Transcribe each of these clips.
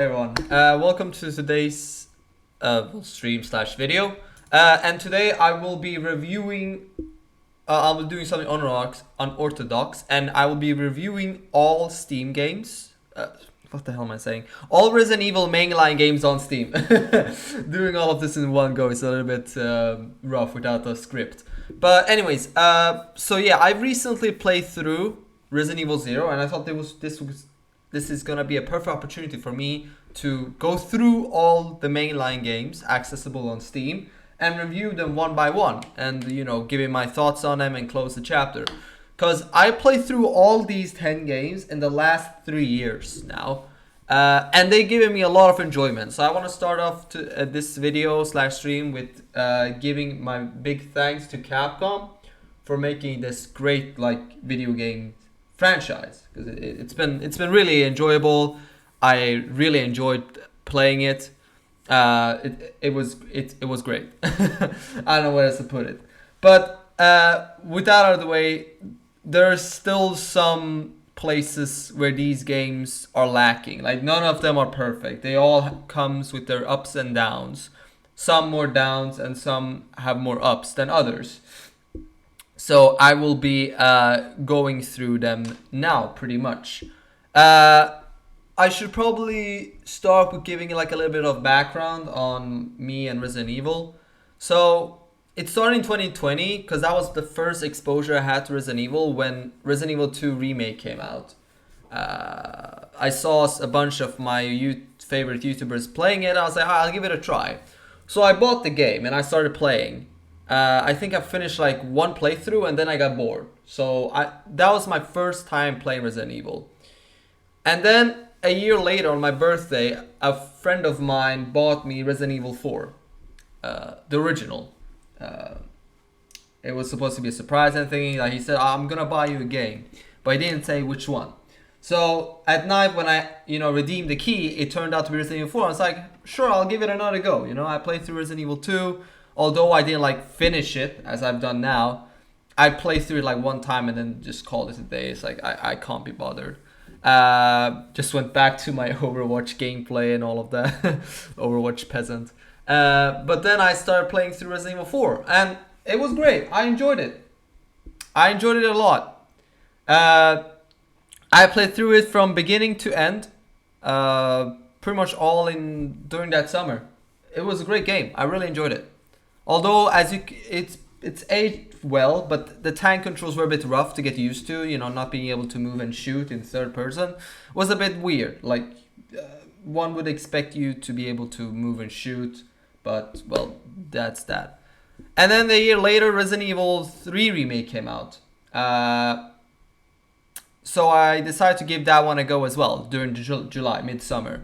Hey everyone, welcome to today's stream/video, and today I will be reviewing. I will be doing something unorthodox, and I will be reviewing all Steam games. What the hell am I saying? All Resident Evil mainline games on Steam. Doing all of this in one go is a little bit rough without a script. But anyways, so yeah, I recently played through Resident Evil 0, and I thought this is gonna be a perfect opportunity for me to go through all the mainline games accessible on Steam and review them one by one, and giving my thoughts on them and close the chapter. Because I played through all these 10 games in the last 3 years now, and they've given me a lot of enjoyment. So I want to start off this video/stream with giving my big thanks to Capcom for making this great video game franchise, because it's been really enjoyable. I really enjoyed playing it. It was great. I don't know where else to put it. But with that out of the way, there's still some places where these games are lacking. Like, none of them are perfect. They all comes with their ups and downs. Some more downs and some have more ups than others. So I will be going through them now, pretty much. I should probably start with giving like a little bit of background on me and Resident Evil. So it started in 2020 because that was the first exposure I had to Resident Evil when Resident Evil 2 Remake came out. I saw a bunch of my favorite YouTubers playing it. I was like, I'll give it a try. So I bought the game and I started playing. I think I finished like one playthrough and then I got bored. So that was my first time playing Resident Evil. And then a year later, on my birthday, a friend of mine bought me Resident Evil 4, the original. It was supposed to be a surprise and thinking, like, he said, I'm gonna buy you a game, but he didn't say which one. So at night when I redeemed the key, it turned out to be Resident Evil 4. I was like, sure, I'll give it another go. I played through Resident Evil 2, although I didn't finish it as I've done now. I played through it one time and then just called it a day. It's like I can't be bothered. Just went back to my Overwatch gameplay and all of that. Overwatch peasant. But then I started playing through Resident Evil 4 and it was great. I enjoyed it. I enjoyed it a lot. I played through it from beginning to end, pretty much all during that summer. It was a great game. I really enjoyed it. Although it's aged well, but the tank controls were a bit rough to get used to. Not being able to move and shoot in third person was a bit weird. One would expect you to be able to move and shoot, but well, that's that. And then a year later, Resident Evil 3 Remake came out. So I decided to give that one a go as well during July, midsummer.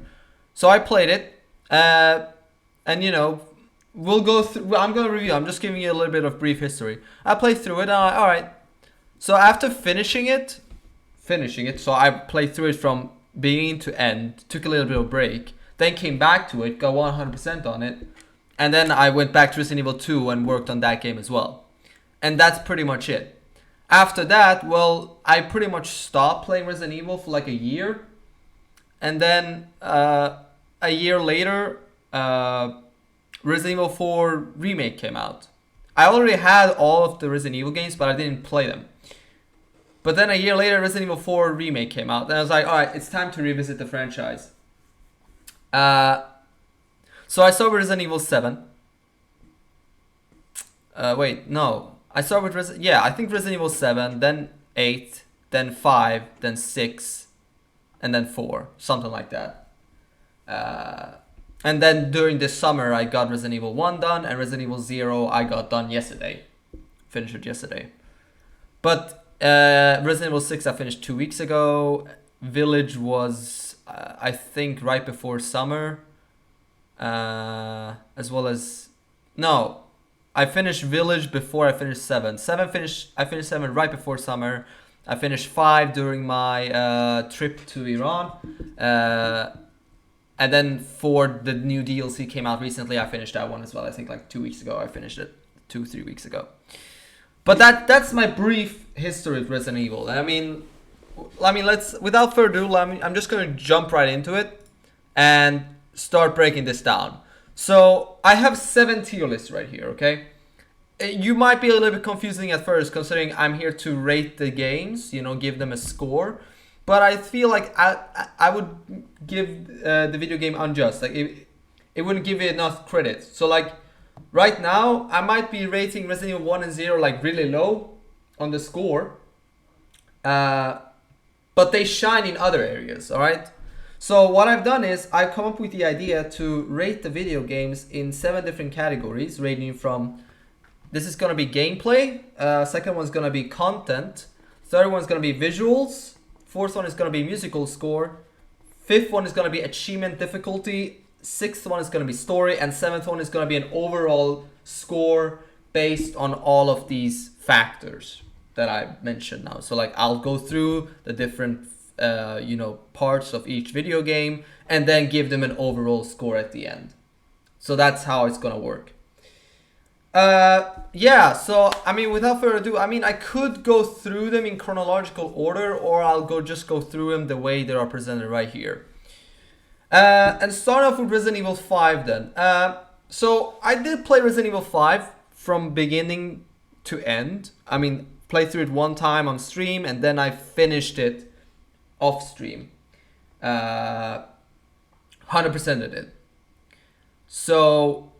So I played it, and we'll go through. I'm going to review. I'm just giving you a little bit of brief history. I played through it. All right. So after finishing it, so I played through it from beginning to end. Took a little bit of break. Then came back to it. Got 100% on it. And then I went back to Resident Evil 2 and worked on that game as well. And that's pretty much it. After that, well, I pretty much stopped playing Resident Evil for like a year. And then a year later, Resident Evil 4 Remake came out. I already had all of the Resident Evil games, but I didn't play them. But then a year later, Resident Evil 4 Remake came out. And I was like, alright, it's time to revisit the franchise. So I started with Resident Evil 7. Wait, no. I started with I think Resident Evil 7, then 8, then 5, then 6, and then 4. Something like that. And then during this summer, I got Resident Evil 1 done, and Resident Evil 0 I got done yesterday. Finished it yesterday. But Resident Evil 6 I finished 2 weeks ago. Village was, I think, right before summer. As well as... No, I finished Village before I finished 7. I finished 7 right before summer. I finished 5 during my trip to Iran. And then 4, the new DLC came out recently. I finished that one as well. I think 2 weeks ago. I finished it 2-3 weeks ago. But that's my brief history of Resident Evil. I mean, let's, without further ado, I'm just going to jump right into it and start breaking this down. So I have 7 tier lists right here, okay? You might be a little bit confusing at first, considering I'm here to rate the games, you know, give them a score. But I feel like I would give the video game unjust. Like it wouldn't give it enough credit. So like right now, I might be rating Resident Evil 1 and 0 like really low on the score. But they shine in other areas, all right? So what I've done is I've come up with the idea to rate the video games in 7 different categories, ranging from, this is going to be gameplay, second one's going to be content, third one's going to be visuals, fourth one is going to be musical score, fifth one is going to be achievement difficulty, sixth one is going to be story, and seventh one is going to be an overall score based on all of these factors that I mentioned now. So like I'll go through the different parts of each video game and then give them an overall score at the end. So that's how it's gonna work. So I mean, without further ado, I mean, I could go through them in chronological order, or I'll just go through them the way they are presented right here. And start off with Resident Evil 5 then. So I did play Resident Evil 5 from beginning to end. I mean, played through it one time on stream, and then I finished it off stream. 100%ed it. So,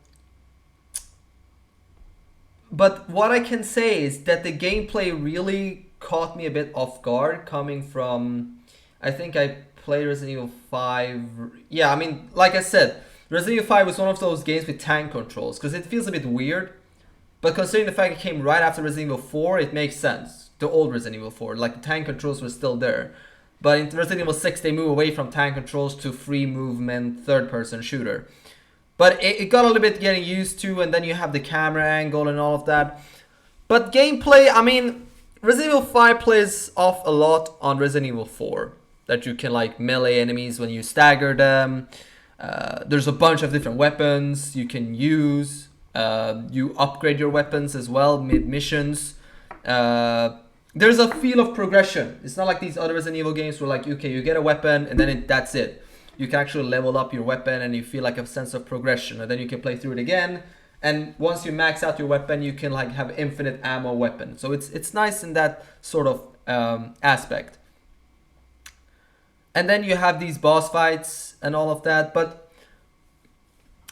but what I can say is that the gameplay really caught me a bit off guard, coming from, I think I played Resident Evil 5. Yeah, I mean, like I said, Resident Evil 5 was one of those games with tank controls, because it feels a bit weird. But considering the fact it came right after Resident Evil 4, it makes sense. The old Resident Evil 4, like the tank controls were still there. But in Resident Evil 6, they move away from tank controls to free movement, third-person shooter. But it got a little bit getting used to, and then you have the camera angle and all of that. But gameplay, I mean, Resident Evil 5 plays off a lot on Resident Evil 4. That you can like melee enemies when you stagger them. There's a bunch of different weapons you can use. You upgrade your weapons as well mid-missions. There's a feel of progression. It's not like these other Resident Evil games where like, okay, you get a weapon and then that's it. You can actually level up your weapon and you feel like a sense of progression, and then you can play through it again. And once you max out your weapon, you can like have infinite ammo weapon. So it's nice in that sort of aspect. And then you have these boss fights and all of that. But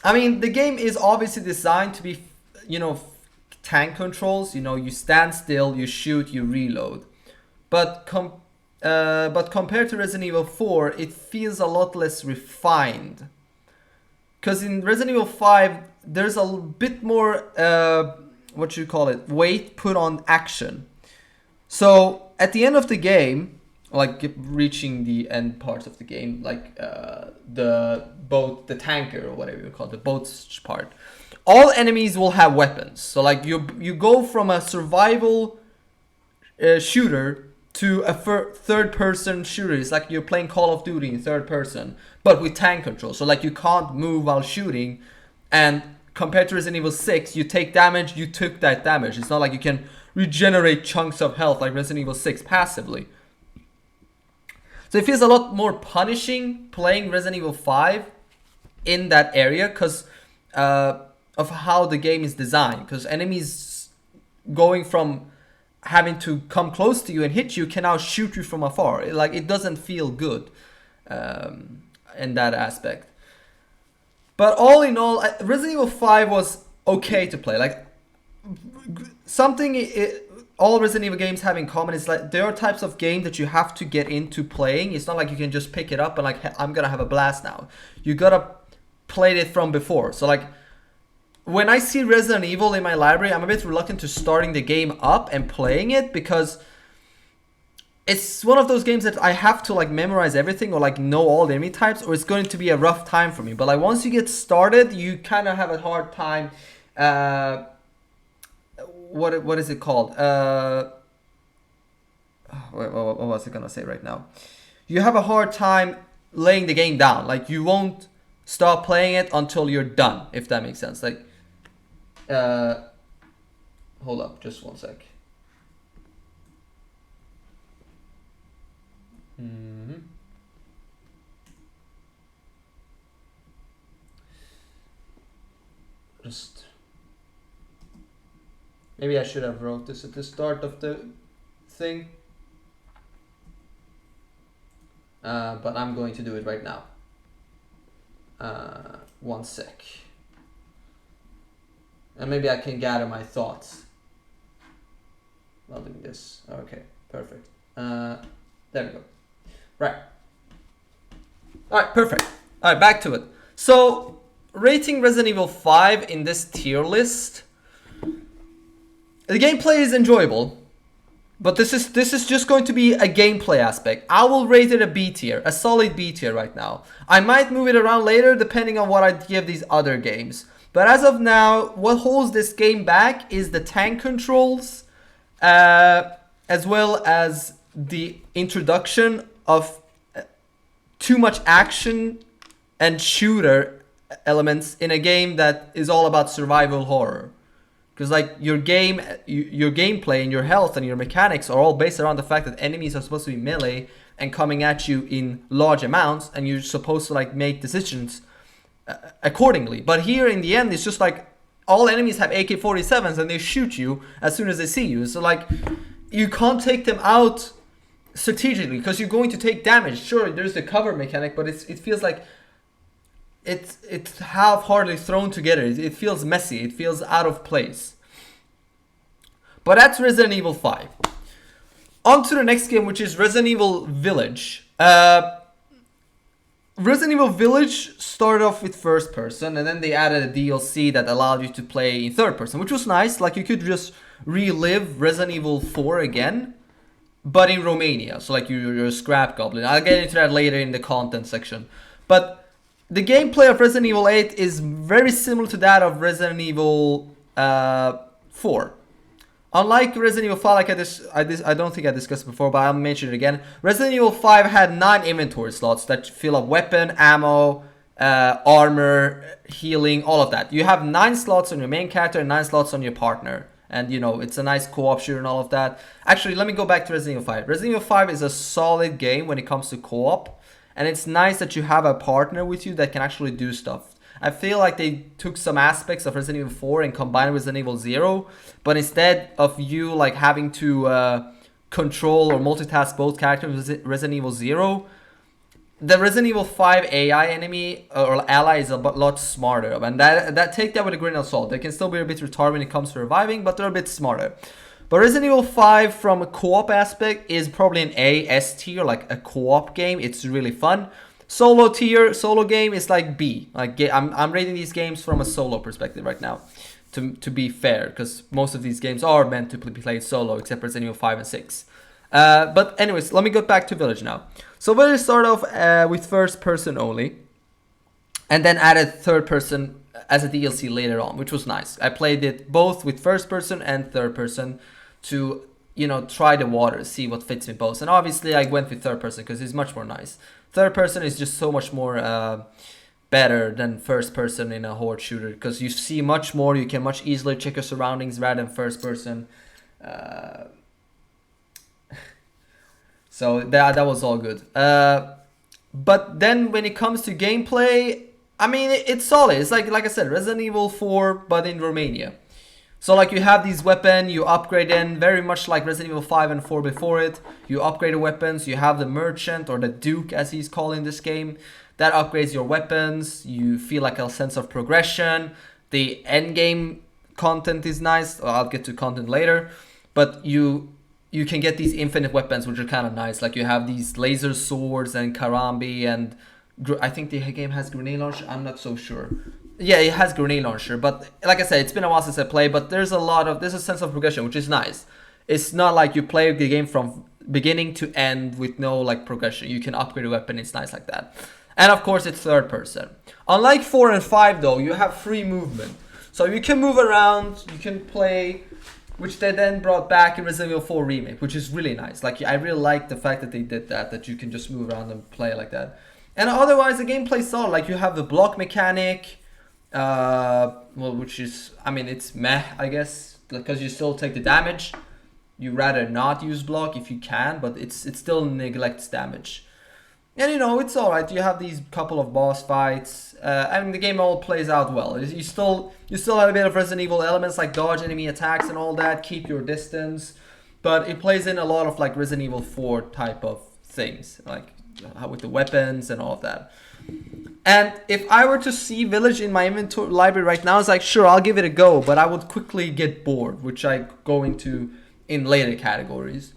I mean, the game is obviously designed to be, tank controls. You stand still, you shoot, you reload. But compared to Resident Evil 4, it feels a lot less refined. Because in Resident Evil 5, there's a bit more, weight put on action. So at the end of the game, like reaching the end parts of the game, like the tanker or whatever you call it, the boat part, all enemies will have weapons. So like you go from a survival shooter to a third-person shooter. It's like you're playing Call of Duty in third person, but with tank control. So like you can't move while shooting, and compared to Resident Evil 6, you take damage, you took that damage. It's not like you can regenerate chunks of health like Resident Evil 6 passively. So it feels a lot more punishing playing Resident Evil 5 in that area because of how the game is designed. Because enemies going from having to come close to you and hit you can now shoot you from afar. It doesn't feel good in that aspect. But all in all, Resident Evil 5 was okay to play. Like all Resident Evil games have in common is like there are types of game that you have to get into playing. It's not like you can just pick it up and like, I'm gonna have a blast now. You gotta play it from before. So like when I see Resident Evil in my library, I'm a bit reluctant to starting the game up and playing it because it's one of those games that I have to like memorize everything or like know all the enemy types, or it's going to be a rough time for me. But like once you get started, you kind of have a hard time. What is it called? What was I gonna say right now? You have a hard time laying the game down. Like you won't stop playing it until you're done, if that makes sense. Like, hold up, just one sec. just... Maybe I should have wrote this at the start of the thing. But I'm going to do it right now. 1 sec. And maybe I can gather my thoughts while doing this. Okay, perfect. There we go. Right. Alright, perfect. Alright, back to it. So, rating Resident Evil 5 in this tier list. The gameplay is enjoyable, but this is just going to be a gameplay aspect. I will rate it a B tier, a solid B tier right now. I might move it around later depending on what I give these other games. But as of now, what holds this game back is the tank controls, as well as the introduction of too much action and shooter elements in a game that is all about survival horror. Because like your gameplay and your health and your mechanics are all based around the fact that enemies are supposed to be melee and coming at you in large amounts, and you're supposed to like make decisions accordingly. But here in the end, it's just like all enemies have AK-47s and they shoot you as soon as they see you. So like you can't take them out strategically because you're going to take damage. Sure, there's the cover mechanic, but it feels like it's half-heartedly thrown together. It feels messy. It feels out of place. But that's Resident Evil 5. On to the next game, which is Resident Evil Village. Resident Evil Village started off with first person, and then they added a DLC that allowed you to play in third person, which was nice. Like you could just relive Resident Evil 4 again, but in Romania. So like you're a scrap goblin. I'll get into that later in the content section. But the gameplay of Resident Evil 8 is very similar to that of Resident Evil 4. Unlike Resident Evil 5, like I don't think I discussed before, but I'll mention it again. Resident Evil 5 had 9 inventory slots that fill up weapon, ammo, armor, healing, all of that. You have 9 slots on your main character and 9 slots on your partner. And you know, it's a nice co-op shooter and all of that. Actually, let me go back to Resident Evil 5. Resident Evil 5 is a solid game when it comes to co-op. And it's nice that you have a partner with you that can actually do stuff. I feel like they took some aspects of Resident Evil 4 and combined with Resident Evil 0. But instead of you like having to control or multitask both characters with Resident Evil 0, the Resident Evil 5 AI enemy or ally is a lot smarter. And take that with a grain of salt. They can still be a bit retarded when it comes to reviving, but they're a bit smarter. But Resident Evil 5 from a co-op aspect is probably an A, S tier, like a co-op game. It's really fun. Solo game is like B. Like I'm rating these games from a solo perspective right now, to be fair, because most of these games are meant to be played solo, except Resident Evil 5 and 6. But anyways, let me go back to Village now. So Village started off with first person only, and then added third person as a DLC later on, which was nice. I played it both with first person and third person to, you know, try the waters, see what fits me both. And obviously I went with third person because it's much more nice. Third person is just so much more better than first person in a horde shooter, because you see much more, you can much easily check your surroundings rather than first person. So that was all good. But then when it comes to gameplay, I mean, it's solid. It's like I said, Resident Evil 4, but in Romania. So like you have these weapons, you upgrade them very much like Resident Evil 5 and 4 before it. You upgrade the weapons, you have the merchant or the duke as he's called in this game. That upgrades your weapons, you feel like a sense of progression. The end game content is nice, I'll get to content later. But you can get these infinite weapons which are kind of nice. Like you have these laser swords and karambi, and I think the game has grenade launcher, I'm not so sure. Yeah, it has grenade launcher, but like I said, it's been a while since I played, but there's a sense of progression, which is nice. It's not like you play the game from beginning to end with no like progression. You can upgrade a weapon, it's nice like that. And of course, it's third person. Unlike 4 and 5 though, you have free movement. So you can move around, you can play, which they then brought back in Resident Evil 4 Remake, which is really nice. Like, I really like the fact that they did that you can just move around and play like that. And otherwise, the gameplay's solid. Like, you have the block mechanic, which is, I mean, it's meh, I guess, because you still take the damage. You rather not use block if you can, but it still neglects damage. And you know, it's alright. You have these couple of boss fights, and the game all plays out well. You still have a bit of Resident Evil elements like dodge enemy attacks and all that, keep your distance, but it plays in a lot of like Resident Evil 4 type of things, like with the weapons and all of that. And if I were to see Village in my inventory library right now, it's like, sure, I'll give it a go, but I would quickly get bored, which I go into in later categories.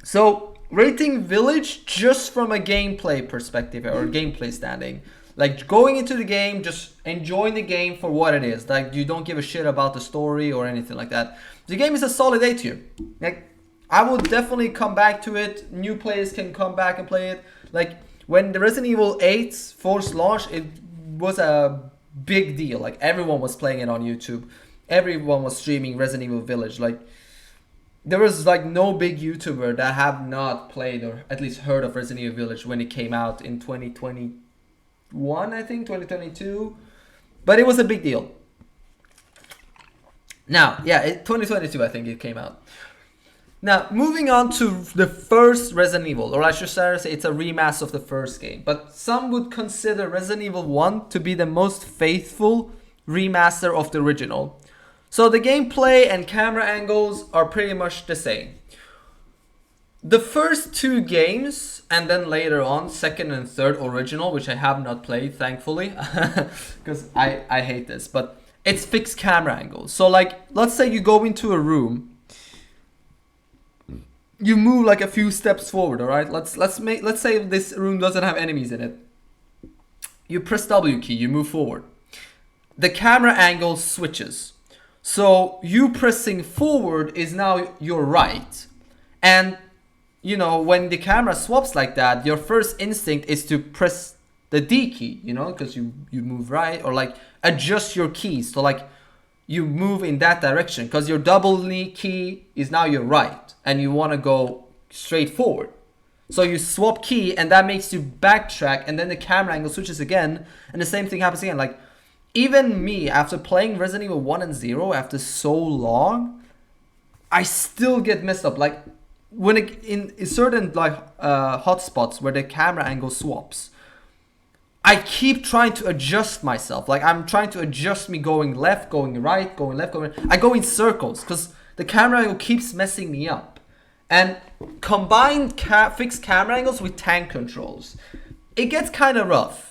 So rating Village just from a gameplay perspective or gameplay standing, like going into the game, just enjoying the game for what it is. Like you don't give a shit about the story or anything like that. The game is a solid A tier. Like I would definitely come back to it. New players can come back and play it. Like when the Resident Evil 8 first launched, it was a big deal. Like everyone was playing it on YouTube. Everyone was streaming Resident Evil Village. Like there was like no big YouTuber that have not played or at least heard of Resident Evil Village when it came out in 2021, I think, 2022. But it was a big deal. Now, yeah, 2022 I think it came out. Now, moving on to the first Resident Evil, or I should say it's a remaster of the first game. But some would consider Resident Evil 1 to be the most faithful remaster of the original. So the gameplay and camera angles are pretty much the same. The first two games, and then later on, second and third original, which I have not played, thankfully, because I hate this, but it's fixed camera angles. So like, let's say you go into a room, you move like a few steps forward, all right? Let's say this room doesn't have enemies in it. You press W key, you move forward. The camera angle switches. So you pressing forward is now your right. And you know, when the camera swaps like that, your first instinct is to press the D key, you know, because you move right, or like adjust your keys. So like you move in that direction because your double key is now your right and you want to go straight forward. So you swap key and that makes you backtrack, and then the camera angle switches again and the same thing happens again. Like even me, after playing Resident Evil 1 and 0 after so long, I still get messed up. Like when in certain like hotspots where the camera angle swaps, I keep trying to adjust myself. Like I'm trying to adjust me going left, going right, going left, going right. I go in circles because the camera angle keeps messing me up. And combined fixed camera angles with tank controls, it gets kind of rough.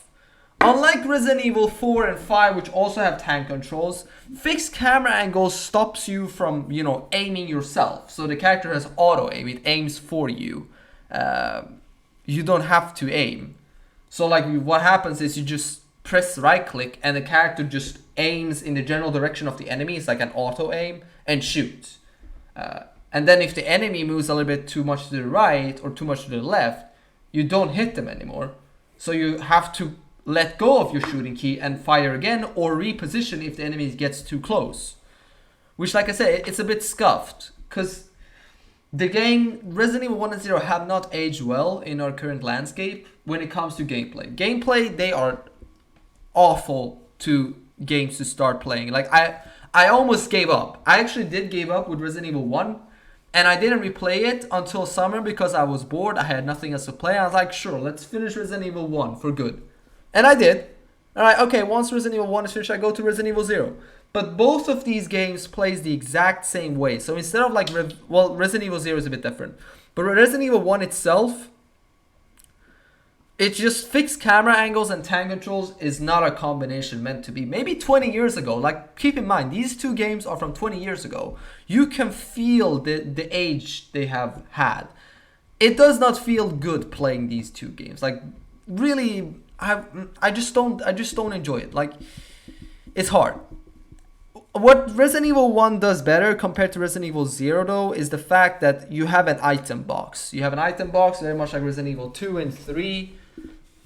Unlike Resident Evil 4 and 5, which also have tank controls, fixed camera angles stops you from, you know, aiming yourself. So the character has auto aim, it aims for you. You don't have to aim. So like what happens is you just press right click and the character just aims in the general direction of the enemy. It's like an auto aim and shoots. And then if the enemy moves a little bit too much to the right or too much to the left, you don't hit them anymore. So you have to let go of your shooting key and fire again, or reposition if the enemy gets too close. Which, like I said, it's a bit scuffed because the game Resident Evil 1 and 0 have not aged well in our current landscape when it comes to gameplay. Gameplay, they are awful to games to start playing. Like I almost gave up. I actually did give up with Resident Evil 1, and I didn't replay it until summer because I was bored. I had nothing else to play. I was like, sure, let's finish Resident Evil 1 for good. And I did. Alright, okay, once Resident Evil 1 is finished, I go to Resident Evil 0. But both of these games plays the exact same way. So instead of like, Resident Evil 0 is a bit different. But Resident Evil 1 itself, it's just fixed camera angles and tank controls is not a combination meant to be. Maybe 20 years ago, like keep in mind, these two games are from 20 years ago. You can feel the age they have had. It does not feel good playing these two games. Like really, I just don't enjoy it. Like it's hard. What Resident Evil 1 does better compared to Resident Evil 0 though is the fact that you have an item box. You have an item box very much like Resident Evil 2 and 3.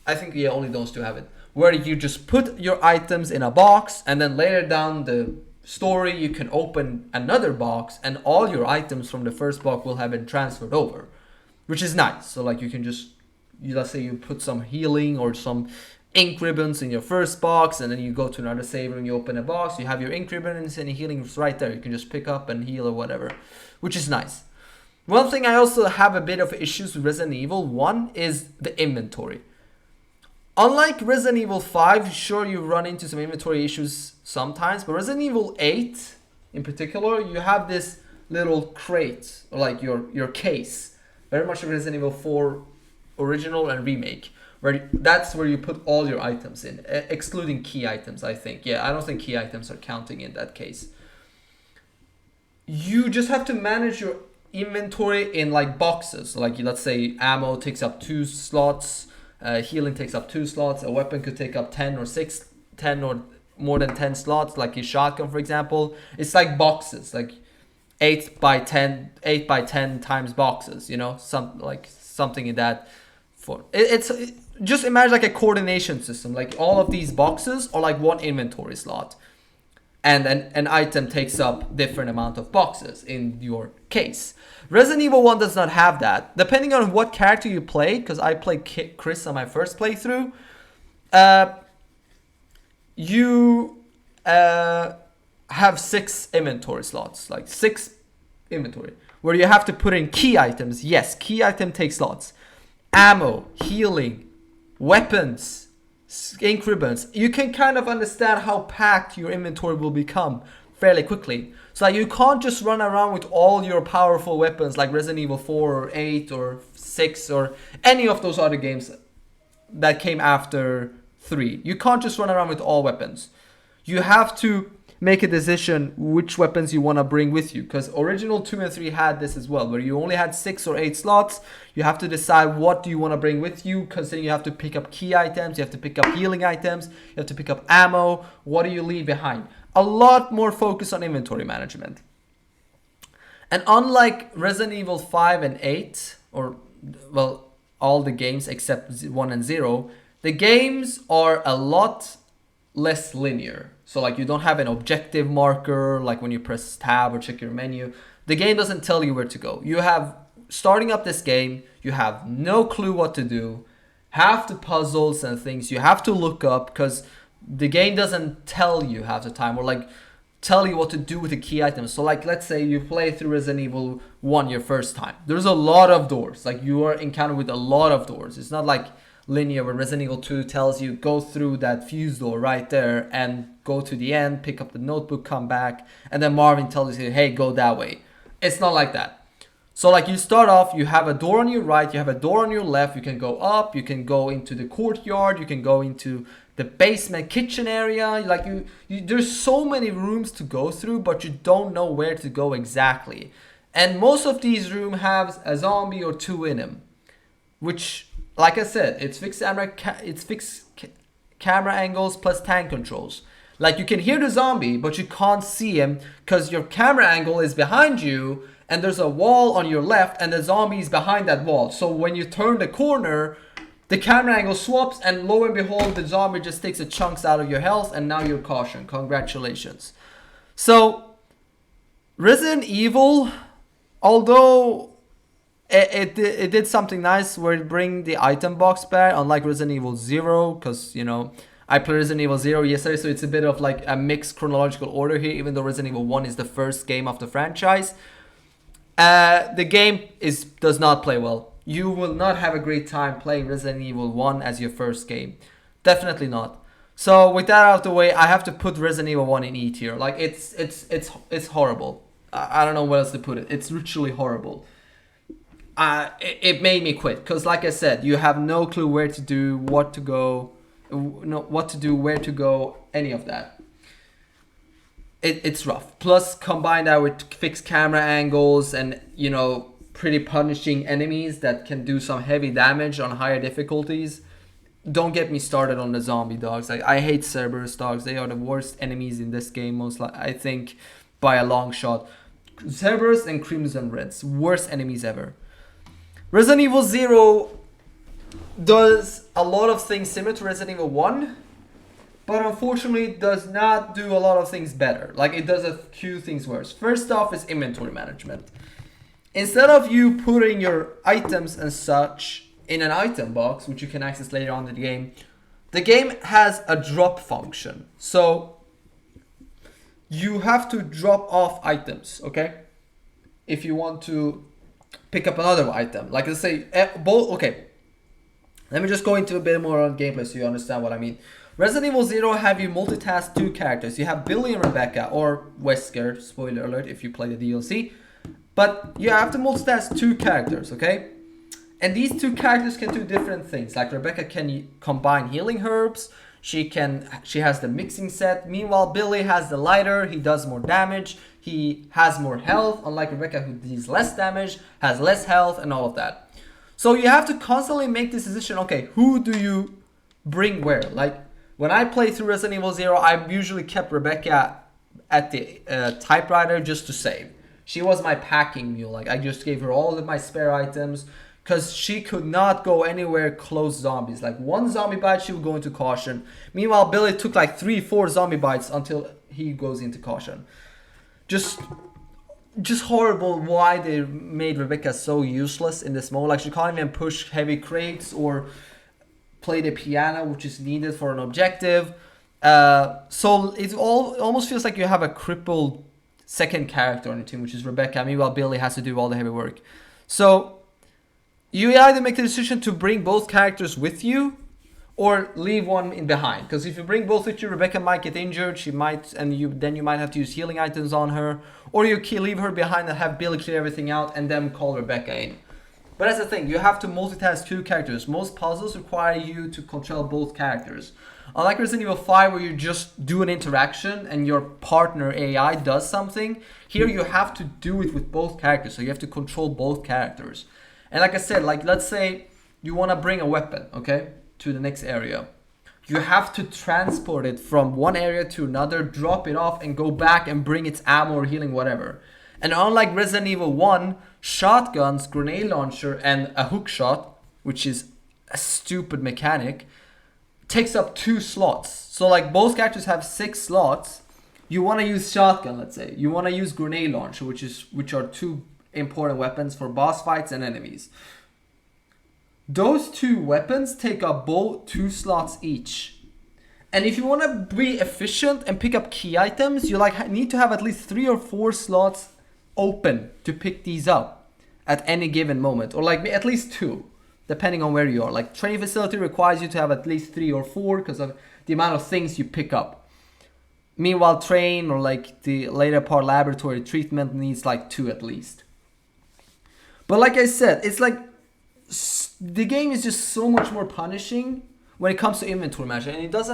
I think yeah, only those two have it. Where you just put your items in a box and then later down the story you can open another box and all your items from the first box will have been transferred over. Which is nice. So like you can just, let's say you put some healing or some ink ribbons in your first box, and then you go to another saver and you open a box, you have your ink ribbons and your healing right there. You can just pick up and heal or whatever, which is nice. One thing I also have a bit of issues with Resident Evil 1 is the inventory. Unlike Resident Evil 5, sure you run into some inventory issues sometimes, but Resident Evil 8 in particular, you have this little crate, or like your case, very much like Resident Evil 4 original and remake, where that's where you put all your items in, excluding key items, I think. Yeah, I don't think key items are counting in that case. You just have to manage your inventory in like boxes. Like let's say ammo takes up 2 slots, healing takes up 2 slots, a weapon could take up 10 or 6, 10 or more than 10 slots, like your shotgun for example. It's like boxes, like 8 by 10 times boxes, you know, something in that. It's just imagine like a coordination system, like all of these boxes are like one inventory slot, and an item takes up different amount of boxes in your case. Resident Evil 1 does not have that. Depending on what character you play, because I played Chris on my first playthrough, you have 6 inventory slots, like 6 inventory, where you have to put in key items. Yes, key item takes slots. Ammo, healing, weapons, ink ribbons. You can kind of understand how packed your inventory will become fairly quickly. So like, you can't just run around with all your powerful weapons like Resident Evil 4 or 8 or 6 or any of those other games that came after 3. You can't just run around with all weapons. You have to make a decision which weapons you want to bring with you, because original 2 and 3 had this as well, where you only had 6 or 8 slots. You have to decide what do you want to bring with you, because then you have to pick up key items, you have to pick up healing items, you have to pick up ammo. What do you leave behind? A lot more focus on inventory management. And unlike Resident Evil 5 and 8, or well, all the games except 1 and 0, the games are a lot less linear. So like you don't have an objective marker, like when you press tab or check your menu. The game doesn't tell you where to go. You have, starting up this game, you have no clue what to do. Half the puzzles and things you have to look up, because the game doesn't tell you half the time, or like tell you what to do with the key items. So like let's say you play through Resident Evil 1 your first time. There's a lot of doors. Like you are encountered with a lot of doors. It's not like linear where Resident Evil 2 tells you go through that fuse door right there and go to the end, pick up the notebook, come back, and then Marvin tells you, hey, go that way. It's not like that. So like you start off, you have a door on your right, you have a door on your left, you can go up, you can go into the courtyard, you can go into the basement kitchen area. Like you there's so many rooms to go through, but you don't know where to go exactly. And most of these rooms have a zombie or 2 in them, which, like I said, it's fixed camera angles plus tank controls. Like you can hear the zombie, but you can't see him because your camera angle is behind you and there's a wall on your left and the zombie is behind that wall. So when you turn the corner, the camera angle swaps and lo and behold, the zombie just takes the chunks out of your health and now you're cautioned. Congratulations. So Resident Evil, although it did something nice where it bring the item box back, unlike Resident Evil 0, because, you know, I played Resident Evil 0 yesterday, so it's a bit of like a mixed chronological order here, even though Resident Evil 1 is the first game of the franchise. The game does not play well. You will not have a great time playing Resident Evil 1 as your first game. Definitely not. So with that out of the way, I have to put Resident Evil 1 in E tier. Like it's horrible. I don't know where else to put it. It's literally horrible. It made me quit because, like I said, you have no clue where to do, what to go, what to do, where to go, any of that. It's rough. Plus, combine that with fixed camera angles and, you know, pretty punishing enemies that can do some heavy damage on higher difficulties. Don't get me started on the zombie dogs. I hate Cerberus dogs. They are the worst enemies in this game, I think, by a long shot. Cerberus and Crimson Reds, worst enemies ever. Resident Evil 0 does a lot of things similar to Resident Evil 1, but unfortunately does not do a lot of things better. Like, it does a few things worse. First off is inventory management. Instead of you putting your items and such in an item box, which you can access later on in the game has a drop function. So you have to drop off items, okay? If you want to pick up another item. Like let's say both. Okay, let me just go into a bit more on gameplay so you understand what I mean. Resident Evil 0 have you multitask two characters. You have Billy and Rebecca, or Wesker, spoiler alert if you play the DLC. But you have to multitask two characters, okay? And these two characters can do different things. Like Rebecca can combine healing herbs. She has the mixing set. Meanwhile, Billy has the lighter. He does more damage. He has more health, unlike Rebecca who does less damage, has less health, and all of that. So you have to constantly make this decision, okay, who do you bring where? Like, when I play through Resident Evil 0, I usually kept Rebecca at the typewriter just to save. She was my packing mule. Like, I just gave her all of my spare items because she could not go anywhere close zombies. Like, one zombie bite, she would go into caution. Meanwhile, Billy took like 3-4 zombie bites until he goes into caution. Just horrible why they made Rebecca so useless in this mode. Like, she can't even push heavy crates or play the piano, which is needed for an objective. So it almost feels like you have a crippled second character on your team, which is Rebecca. Meanwhile, Billy has to do all the heavy work. So you either make the decision to bring both characters with you or leave one in behind. Because if you bring both with you, Rebecca might get injured. She might, and then you might have to use healing items on her. Or you leave her behind and have Billy clear everything out and then call Rebecca in. But that's the thing, you have to multitask two characters. Most puzzles require you to control both characters. Unlike Resident Evil 5 where you just do an interaction and your partner AI does something, here you have to do it with both characters. So you have to control both characters. And like I said, like let's say you want to bring a weapon, okay, to the next area. You have to transport it from one area to another, drop it off and go back and bring its ammo or healing, whatever. And unlike Resident Evil 1, shotguns, grenade launcher, and a hook shot, which is a stupid mechanic, takes up 2 slots. So like both characters have 6 slots. You want to use shotgun, let's say. You want to use grenade launcher, which are 2 important weapons for boss fights and enemies. Those 2 weapons take up both 2 slots each. And if you want to be efficient and pick up key items, you like need to have at least 3 or 4 slots open to pick these up at any given moment, or like at least 2 depending on where you are. Like training facility requires you to have at least 3 or 4 because of the amount of things you pick up. Meanwhile, train or like the later part laboratory treatment needs like 2 at least. But like I said, it's like the game is just so much more punishing when it comes to inventory management, and it does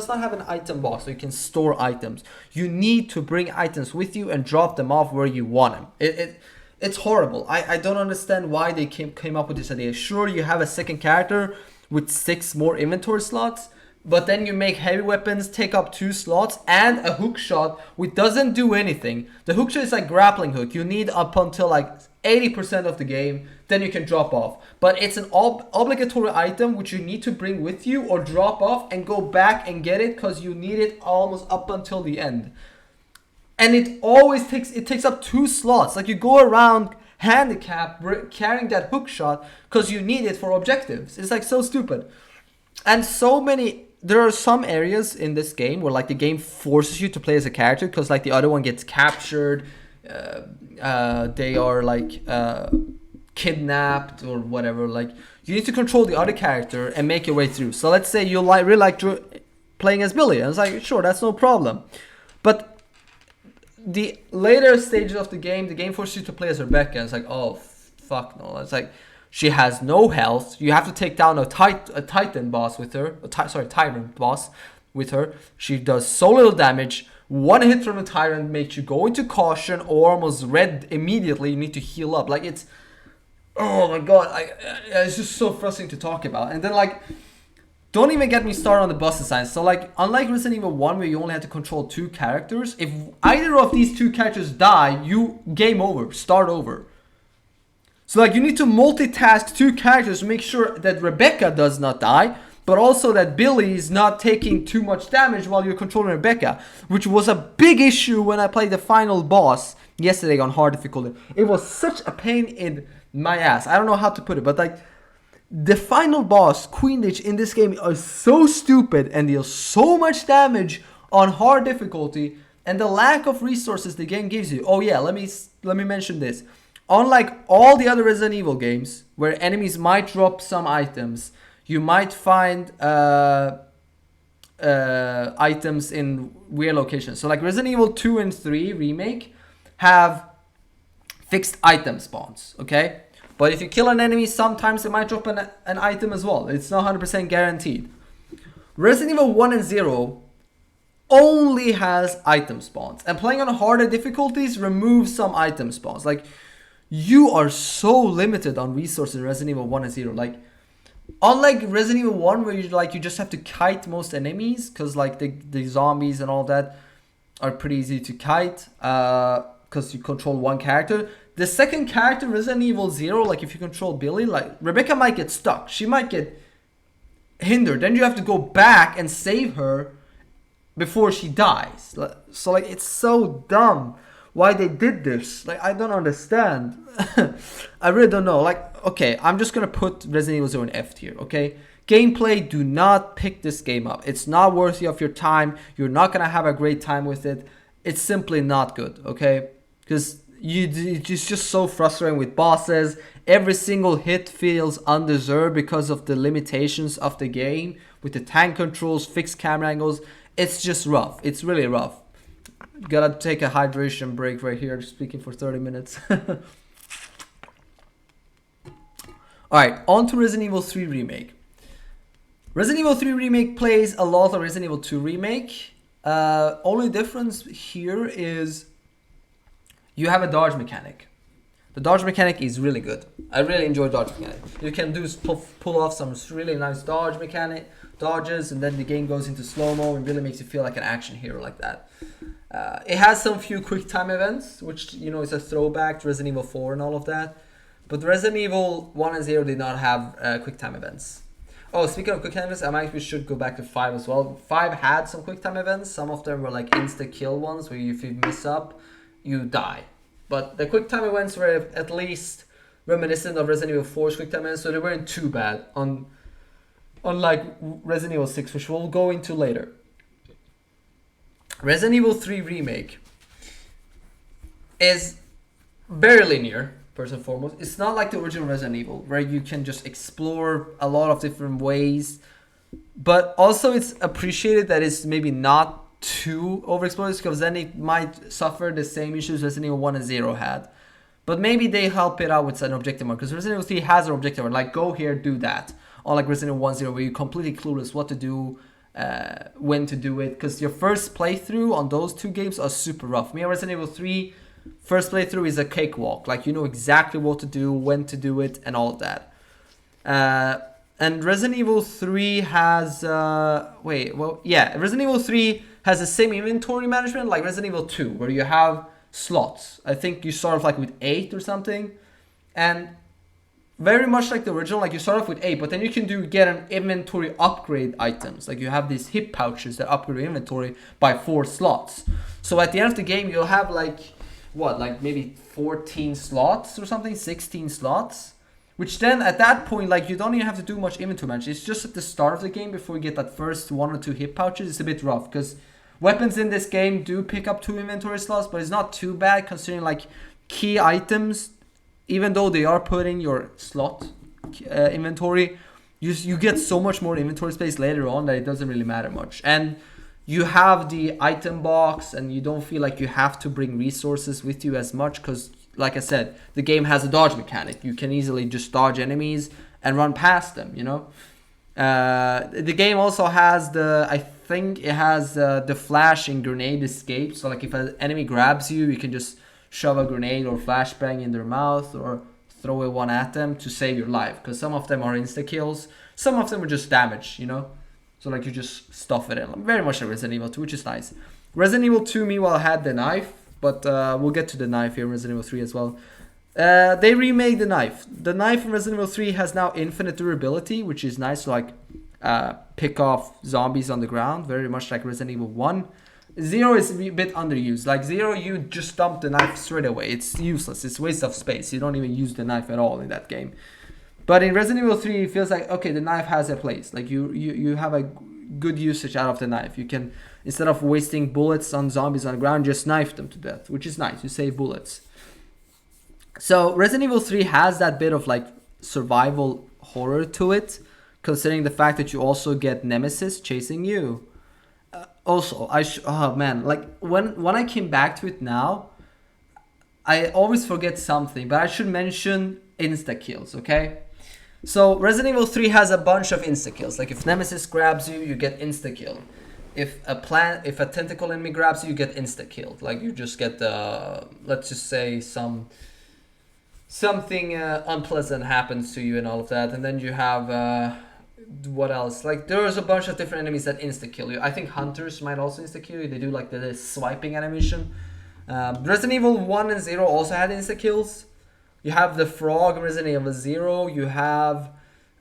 not have an item box so you can store items. You need to bring items with you and drop them off where you want them. It's horrible. I don't understand why they came up with this idea. Sure, you have a second character with 6 more inventory slots, but then you make heavy weapons take up 2 slots and a hook shot which doesn't do anything. The hook shot is like grappling hook. You need up until like 80% of the game, then you can drop off. But it's an obligatory item which you need to bring with you or drop off and go back and get it because you need it almost up until the end. And it takes up 2 slots. Like you go around handicapped carrying that hook shot because you need it for objectives. It's like so stupid. And there are some areas in this game where like the game forces you to play as a character because like the other one gets captured. They are like kidnapped or whatever. Like you need to control the other character and make your way through. So let's say you really like playing as Billy, and it's like sure, that's no problem. But the later stages of the game forces you to play as Rebecca. And it's like oh fuck no. It's like she has no health. You have to take down a Titan boss with her. Tyrant boss with her. She does so little damage. One hit from a Tyrant makes you go into caution or almost red immediately. You need to heal up. Like it's, oh my god, it's just so frustrating to talk about. And then like, don't even get me started on the boss design. So like, unlike Resident Evil 1 where you only had to control 2 characters, if either of these 2 characters die, you game over, start over. So like you need to multitask 2 characters to make sure that Rebecca does not die, but also that Billy is not taking too much damage while you're controlling Rebecca, which was a big issue when I played the final boss yesterday on hard difficulty. It was such a pain in my ass. I don't know how to put it, but like the final boss, Queen Lich, in this game are so stupid and deal so much damage on hard difficulty, and the lack of resources the game gives you. Oh yeah, let me mention this. Unlike all the other Resident Evil games, where enemies might drop some items, you might find items in weird locations. So like Resident Evil 2 and 3 Remake have fixed item spawns, okay? But if you kill an enemy, sometimes it might drop an item as well. It's not 100% guaranteed. Resident Evil 1 and 0 only has item spawns. And playing on harder difficulties removes some item spawns. Like, you are so limited on resources in Resident Evil 1 and 0. Like, unlike Resident Evil 1 where you just have to kite most enemies, because like the zombies and all that are pretty easy to kite, because you control one character. The second character, Resident Evil 0, like if you control Billy, like Rebecca might get stuck. She might get hindered. Then you have to go back and save her before she dies. So like it's so dumb why they did this. Like I don't understand. I really don't know. Like, okay, I'm just gonna put Resident Evil 0 in F tier, okay? Gameplay, do not pick this game up. It's not worthy of your time. You're not gonna have a great time with it. It's simply not good, okay? Because it's just so frustrating with bosses. Every single hit feels undeserved because of the limitations of the game with the tank controls, fixed camera angles. It's just rough. It's really rough. Gotta take a hydration break right here, speaking for 30 minutes. Alright, on to Resident Evil 3 Remake. Resident Evil 3 Remake plays a lot of Resident Evil 2 Remake. Only difference here is you have a dodge mechanic. The dodge mechanic is really good. I really enjoy dodge mechanic. You can pull off some really nice dodges, and then the game goes into slow-mo and really makes you feel like an action hero like that. It has some few quick time events, which, you know, is a throwback to Resident Evil 4 and all of that. But Resident Evil 1 and 0 did not have quick time events. Oh, speaking of quick time events, we should go back to 5 as well. 5 had some quick time events. Some of them were like insta-kill ones, where if you miss up, you die. But the quick time events were at least reminiscent of Resident Evil 4's quick time events, so they weren't too bad. Unlike Resident Evil 6, which we'll go into later. Resident Evil 3 Remake is very linear, first and foremost. It's not like the original Resident Evil, where you can just explore a lot of different ways. But also it's appreciated that it's maybe not too overexplored, because then it might suffer the same issues Resident Evil 1 and 0 had. But maybe they help it out with an objective mode, because Resident Evil 3 has an objective mode, like go here, do that. Unlike Resident Evil 1 0, where you're completely clueless what to do, when to do it, because your first playthrough on those two games are super rough. Me and Resident Evil 3, first playthrough is a cakewalk. Like, you know exactly what to do, when to do it, and all of that. And Resident Evil 3 has... Resident Evil 3 has the same inventory management like Resident Evil 2, where you have slots. I think you start off like with 8 or something. And very much like the original, like you start off with 8, but then you can get an inventory upgrade items. Like you have these hip pouches that upgrade your inventory by 4 slots. So at the end of the game, you'll have like maybe 14 slots or something, 16 slots. Which then at that point, like you don't even have to do much inventory management. It's just at the start of the game before you get that first 1 or 2 hip pouches. It's a bit rough because weapons in this game do pick up 2 inventory slots, but it's not too bad considering like key items, even though they are putting your slot inventory, you get so much more inventory space later on that it doesn't really matter much. And you have the item box, and you don't feel like you have to bring resources with you as much because, like I said, the game has a dodge mechanic. You can easily just dodge enemies and run past them, you know? The game also has the flash and grenade escape. So like if an enemy grabs you, you can just shove a grenade or flashbang in their mouth or throw a one at them to save your life. Because some of them are insta-kills. Some of them are just damage, you know? So like you just stuff it in. Very much like Resident Evil 2, which is nice. Resident Evil 2, meanwhile, had the knife. But we'll get to the knife here in Resident Evil 3 as well. They remade the knife. The knife in Resident Evil 3 has now infinite durability, which is nice to like pick off zombies on the ground, very much like Resident Evil 1. 0 is a bit underused. Like 0, you just dump the knife straight away. It's useless. It's a waste of space. You don't even use the knife at all in that game. But in Resident Evil 3, it feels like, okay, the knife has a place. Like you have a good usage out of the knife. You can, instead of wasting bullets on zombies on the ground, just knife them to death, which is nice. You save bullets. So Resident Evil 3 has that bit of like survival horror to it, considering the fact that you also get Nemesis chasing you. Also, oh man, like when I came back to it now, I always forget something, but I should mention insta kills, okay? So Resident Evil 3 has a bunch of insta kills. Like if Nemesis grabs you, you get insta kill. If a tentacle enemy grabs you, you get insta killed. Like you just get let's just say something unpleasant happens to you and all of that, and then you have what else? Like there's a bunch of different enemies that insta kill you. I think hunters might also insta kill you. They do like the swiping animation. Resident Evil 1 and 0 also had insta kills. You have the frog in Resident Evil 0. You have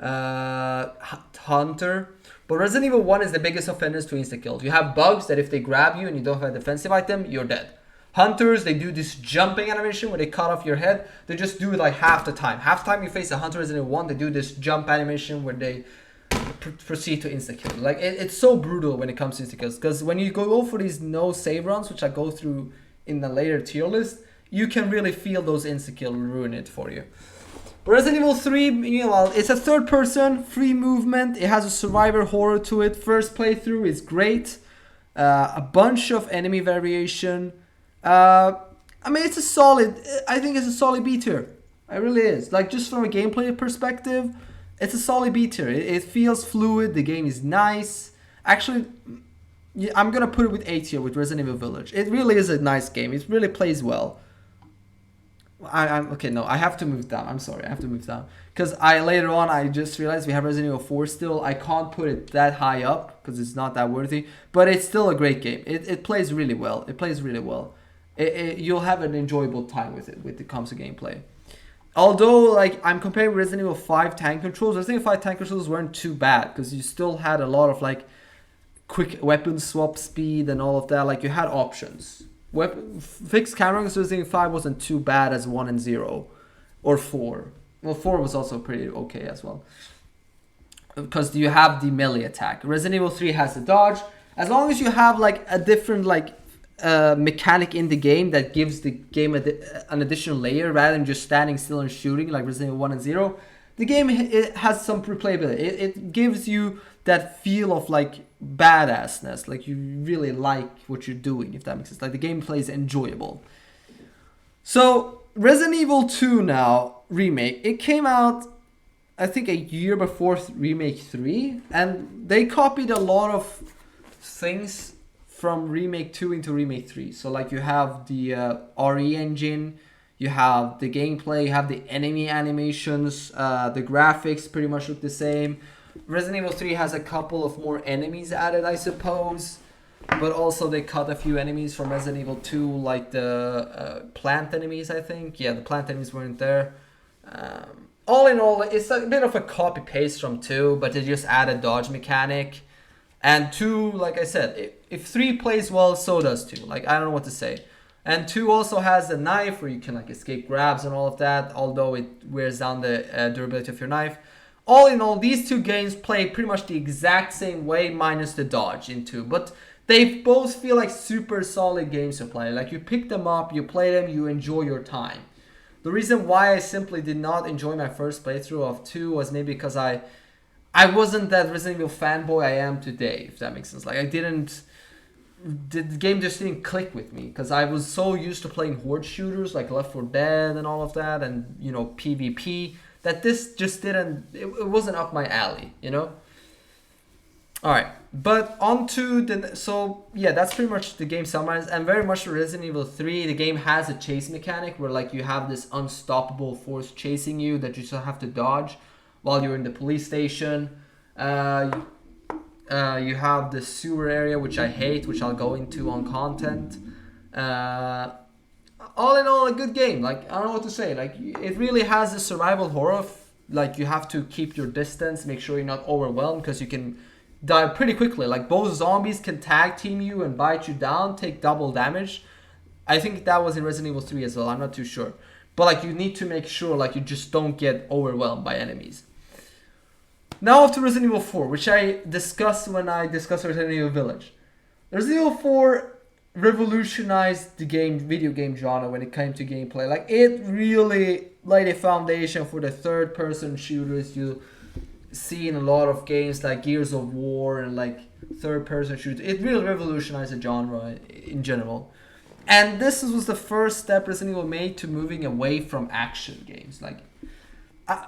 Hunter. But Resident Evil 1 is the biggest offenders to insta kills. You have bugs that if they grab you and you don't have a defensive item, you're dead. Hunters, they do this jumping animation where they cut off your head. They just do it like half the time. Half the time you face a hunter Resident Evil 1, they do this jump animation where they proceed to insta kill. Like it's so brutal when it comes to insta kills, because when you go for these no save runs, which I go through in the later tier list, you can really feel those insta kill ruin it for you. But Resident Evil 3, meanwhile, it's a third person, free movement. It has a survivor horror to it. First playthrough is great. A bunch of enemy variation. I mean, it's a solid. I think it's a solid B tier. It really is. Like just from a gameplay perspective, it's a solid B tier. It feels fluid. The game is nice. Actually, yeah, I'm gonna put it with A tier with Resident Evil Village. It really is a nice game. It really plays well. I'm okay. No, I have to move down. I'm sorry. I have to move down because later on I just realized we have Resident Evil 4 still. I can't put it that high up because it's not that worthy. But it's still a great game. It plays really well. It plays really well. You'll have an enjoyable time with it when it comes to gameplay. Although, like, I'm comparing Resident Evil 5 tank controls, Resident Evil 5 tank controls weren't too bad because you still had a lot of like quick weapon swap speed and all of that. Like you had options. Fixed camera in Resident Evil 5 wasn't too bad as 1 and 0 or 4. Well, 4 was also pretty okay as well because you have the melee attack. Resident Evil 3 has the dodge. As long as you have like a different like mechanic in the game that gives the game an additional layer rather than just standing still and shooting like Resident Evil 1 and 0, the game it has some replayability. It gives you that feel of like badassness, like you really like what you're doing, if that makes sense. Like the gameplay is enjoyable. So Resident Evil 2 now remake, it came out I think a year before remake 3, and they copied a lot of things from remake 2 into remake 3. So like you have the RE engine, you have the gameplay, you have the enemy animations, the graphics pretty much look the same. Resident Evil 3 has a couple of more enemies added, I suppose, but also they cut a few enemies from Resident Evil 2, like the plant enemies, I think. Yeah, the plant enemies weren't there. All in all, it's a bit of a copy-paste from 2, but they just added dodge mechanic. And 2, like I said, if 3 plays well, so does 2. Like, I don't know what to say. And 2 also has the knife where you can like escape grabs and all of that, although it wears down the durability of your knife. All in all, these two games play pretty much the exact same way minus the dodge in 2. But they both feel like super solid games to play. Like you pick them up, you play them, you enjoy your time. The reason why I simply did not enjoy my first playthrough of 2 was maybe because I wasn't that Resident Evil fanboy I am today, if that makes sense. Like the game just didn't click with me because I was so used to playing horde shooters like Left 4 Dead and all of that, and you know PvP, that this just didn't, it wasn't up my alley, you know. All right, but on to the, so yeah, that's pretty much the game summarized. And very much Resident Evil 3, the game has a chase mechanic where like you have this unstoppable force chasing you that you still have to dodge while you're in the police station. You have the sewer area, which I hate, which I'll go into on content. All in all, a good game. Like, I don't know what to say. Like, it really has a survival horror. Like, you have to keep your distance, make sure you're not overwhelmed, because you can die pretty quickly. Like, both zombies can tag team you and bite you down, take double damage. I think that was in Resident Evil 3 as well. I'm not too sure. But, like, you need to make sure, like, you just don't get overwhelmed by enemies. Now off to Resident Evil 4, which I discussed when I discussed Resident Evil Village. Resident Evil 4 revolutionized the video game genre when it came to gameplay. Like it really laid a foundation for the third person shooters you see in a lot of games like Gears of War and like third person shooters. It really revolutionized the genre in general. And this was the first step Resident Evil made to moving away from action games. Like,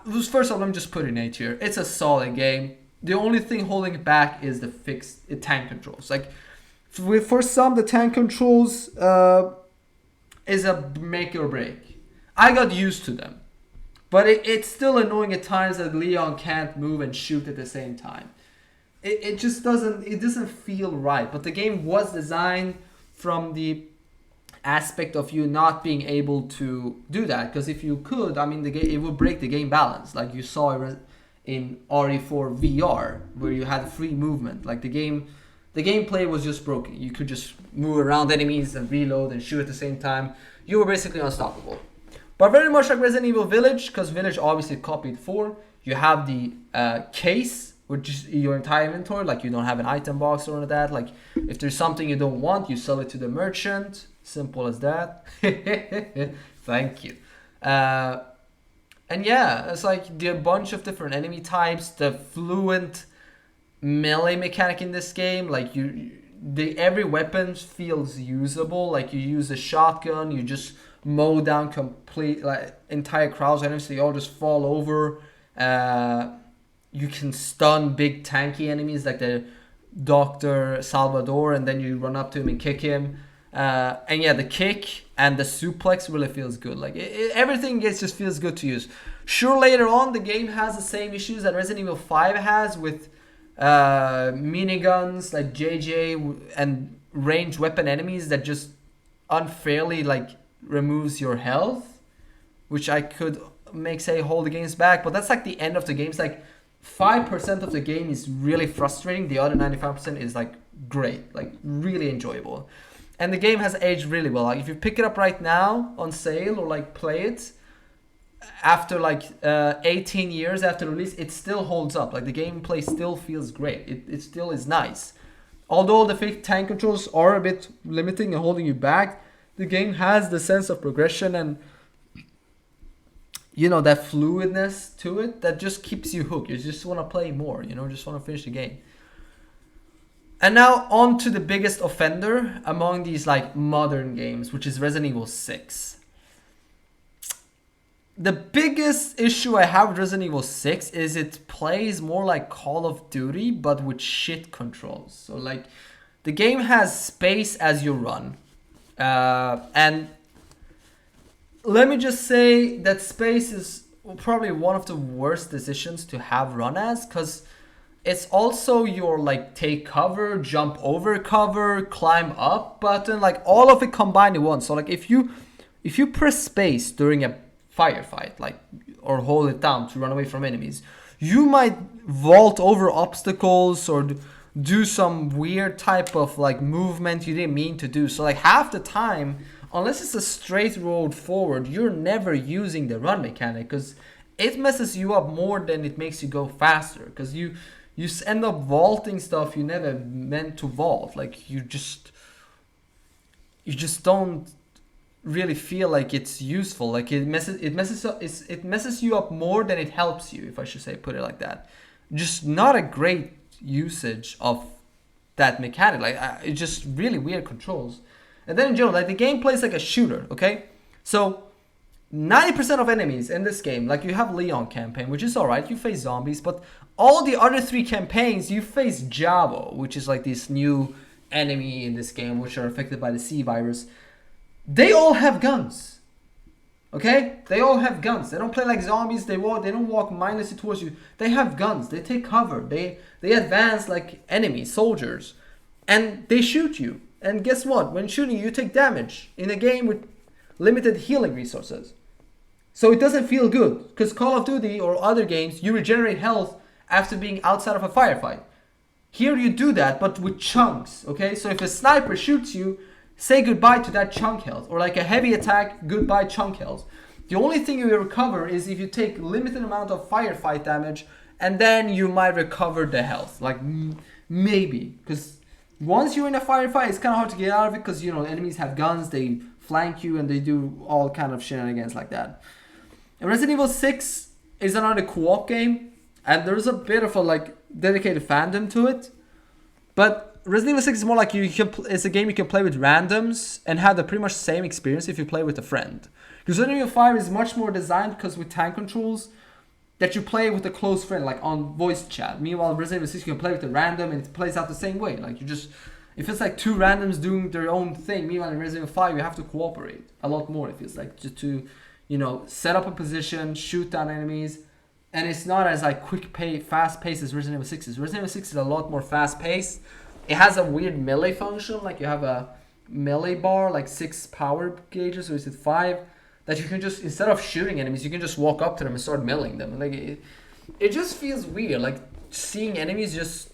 first of all, let me just put it in A tier. It's a solid game. The only thing holding it back is the fixed tank controls. Like, for some, the tank controls is a make or break. I got used to them. But it's still annoying at times that Leon can't move and shoot at the same time. It just doesn't feel right. But the game was designed from the aspect of you not being able to do that. Because if you could, I mean, it would break the game balance. Like you saw in RE4 VR, where you had free movement. Like the gameplay was just broken. You could just move around enemies and reload and shoot at the same time. You were basically unstoppable. But very much like Resident Evil Village, because Village obviously copied 4, you have the case, which is your entire inventory. Like you don't have an item box or that. Like if there's something you don't want, you sell it to the merchant. Simple as that. Thank you. And yeah, it's like a bunch of different enemy types. The fluent melee mechanic in this game, like every weapon feels usable. Like you use a shotgun, you just mow down complete entire crowds of enemies, so they all just fall over. You can stun big tanky enemies like the Dr. Salvador, and then you run up to him and kick him. And yeah, the kick and the suplex really feels good. Like everything just feels good to use. Sure, later on the game has the same issues that Resident Evil 5 has with miniguns like JJ and ranged weapon enemies that just unfairly like removes your health, which I could hold the games back, but that's like the end of the game. It's like 5% of the game is really frustrating, the other 95% is like great, like really enjoyable. And the game has aged really well. Like if you pick it up right now on sale or like play it after like 18 years after release, it still holds up. Like the gameplay still feels great. It still is nice. Although the fake tank controls are a bit limiting and holding you back, the game has the sense of progression and that fluidness to it that just keeps you hooked. You just want to play more, just want to finish the game. And now on to the biggest offender among these like modern games, which is Resident Evil 6. The biggest issue I have with Resident Evil 6 is it plays more like Call of Duty, but with shit controls. So like the game has space as you run. And let me just say that space is probably one of the worst decisions to have run as, because it's also your like take cover, jump over cover, climb up button, like all of it combined in one. So like if you press space during a firefight, like, or hold it down to run away from enemies, you might vault over obstacles or do some weird type of like movement you didn't mean to do. So like half the time, unless it's a straight road forward, you're never using the run mechanic, because it messes you up more than it makes you go faster, because you end up vaulting stuff you never meant to vault. Like you just don't really feel like it's useful. Like it messes you up more than it helps you, if I should say, put it like that. Just not a great usage of that mechanic. Like it's just really weird controls. And then in general, like the game plays like a shooter, okay? So 90% of enemies in this game, like you have Leon campaign, which is alright, you face zombies, but all the other 3 campaigns, you face Javo, which is like this new enemy in this game, which are affected by the C virus. They all have guns, okay? They all have guns. They don't play like zombies. They don't walk mindlessly towards you. They have guns. They take cover. They advance like enemies, soldiers, and they shoot you. And guess what? When shooting you take damage in a game with limited healing resources. So it doesn't feel good, because Call of Duty or other games, you regenerate health after being outside of a firefight. Here you do that, but with chunks, okay? So if a sniper shoots you, say goodbye to that chunk health. Or like a heavy attack, goodbye chunk health. The only thing you will recover is if you take limited amount of firefight damage, and then you might recover the health. Like maybe, because once you're in a firefight, it's kind of hard to get out of it because, you know, enemies have guns, they flank you, and they do all kind of shenanigans like that. And Resident Evil 6 is another co-op game, and there's a bit of a like dedicated fandom to it. But Resident Evil 6 is more like it's a game you can play with randoms and have the pretty much same experience if you play with a friend. Because Resident Evil 5 is much more designed because with tank controls that you play with a close friend, like on voice chat. Meanwhile, Resident Evil 6 you can play with a random and it plays out the same way. Like it feels like two randoms doing their own thing. Meanwhile, in Resident Evil 5 you have to cooperate a lot more. It feels like just to, you know, set up a position, shoot down enemies, and it's not as like fast paced as Resident Evil 6 is. Resident Evil 6 is a lot more fast paced. It has a weird melee function, like you have a melee bar, like 6 power gauges, or is it 5? That you can just, instead of shooting enemies, you can just walk up to them and start milling them. Like it just feels weird, like seeing enemies just,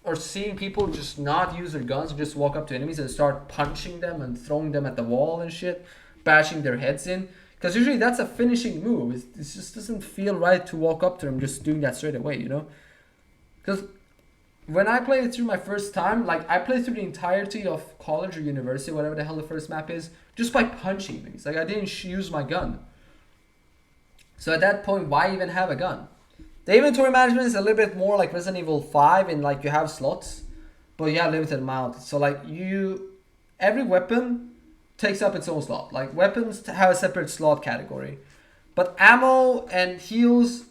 or seeing people just not use their guns and just walk up to enemies and start punching them and throwing them at the wall and shit, bashing their heads in. Because usually that's a finishing move. It just doesn't feel right to walk up to them just doing that straight away, you know? Because when I played it through my first time, like I played through the entirety of college or university, whatever the hell the first map is, just by punching things. Like I didn't use my gun. So at that point, why even have a gun? The inventory management is a little bit more like Resident Evil 5 in like you have slots, but you have limited amount. So like every weapon takes up its own slot. Like weapons have a separate slot category. But ammo and heals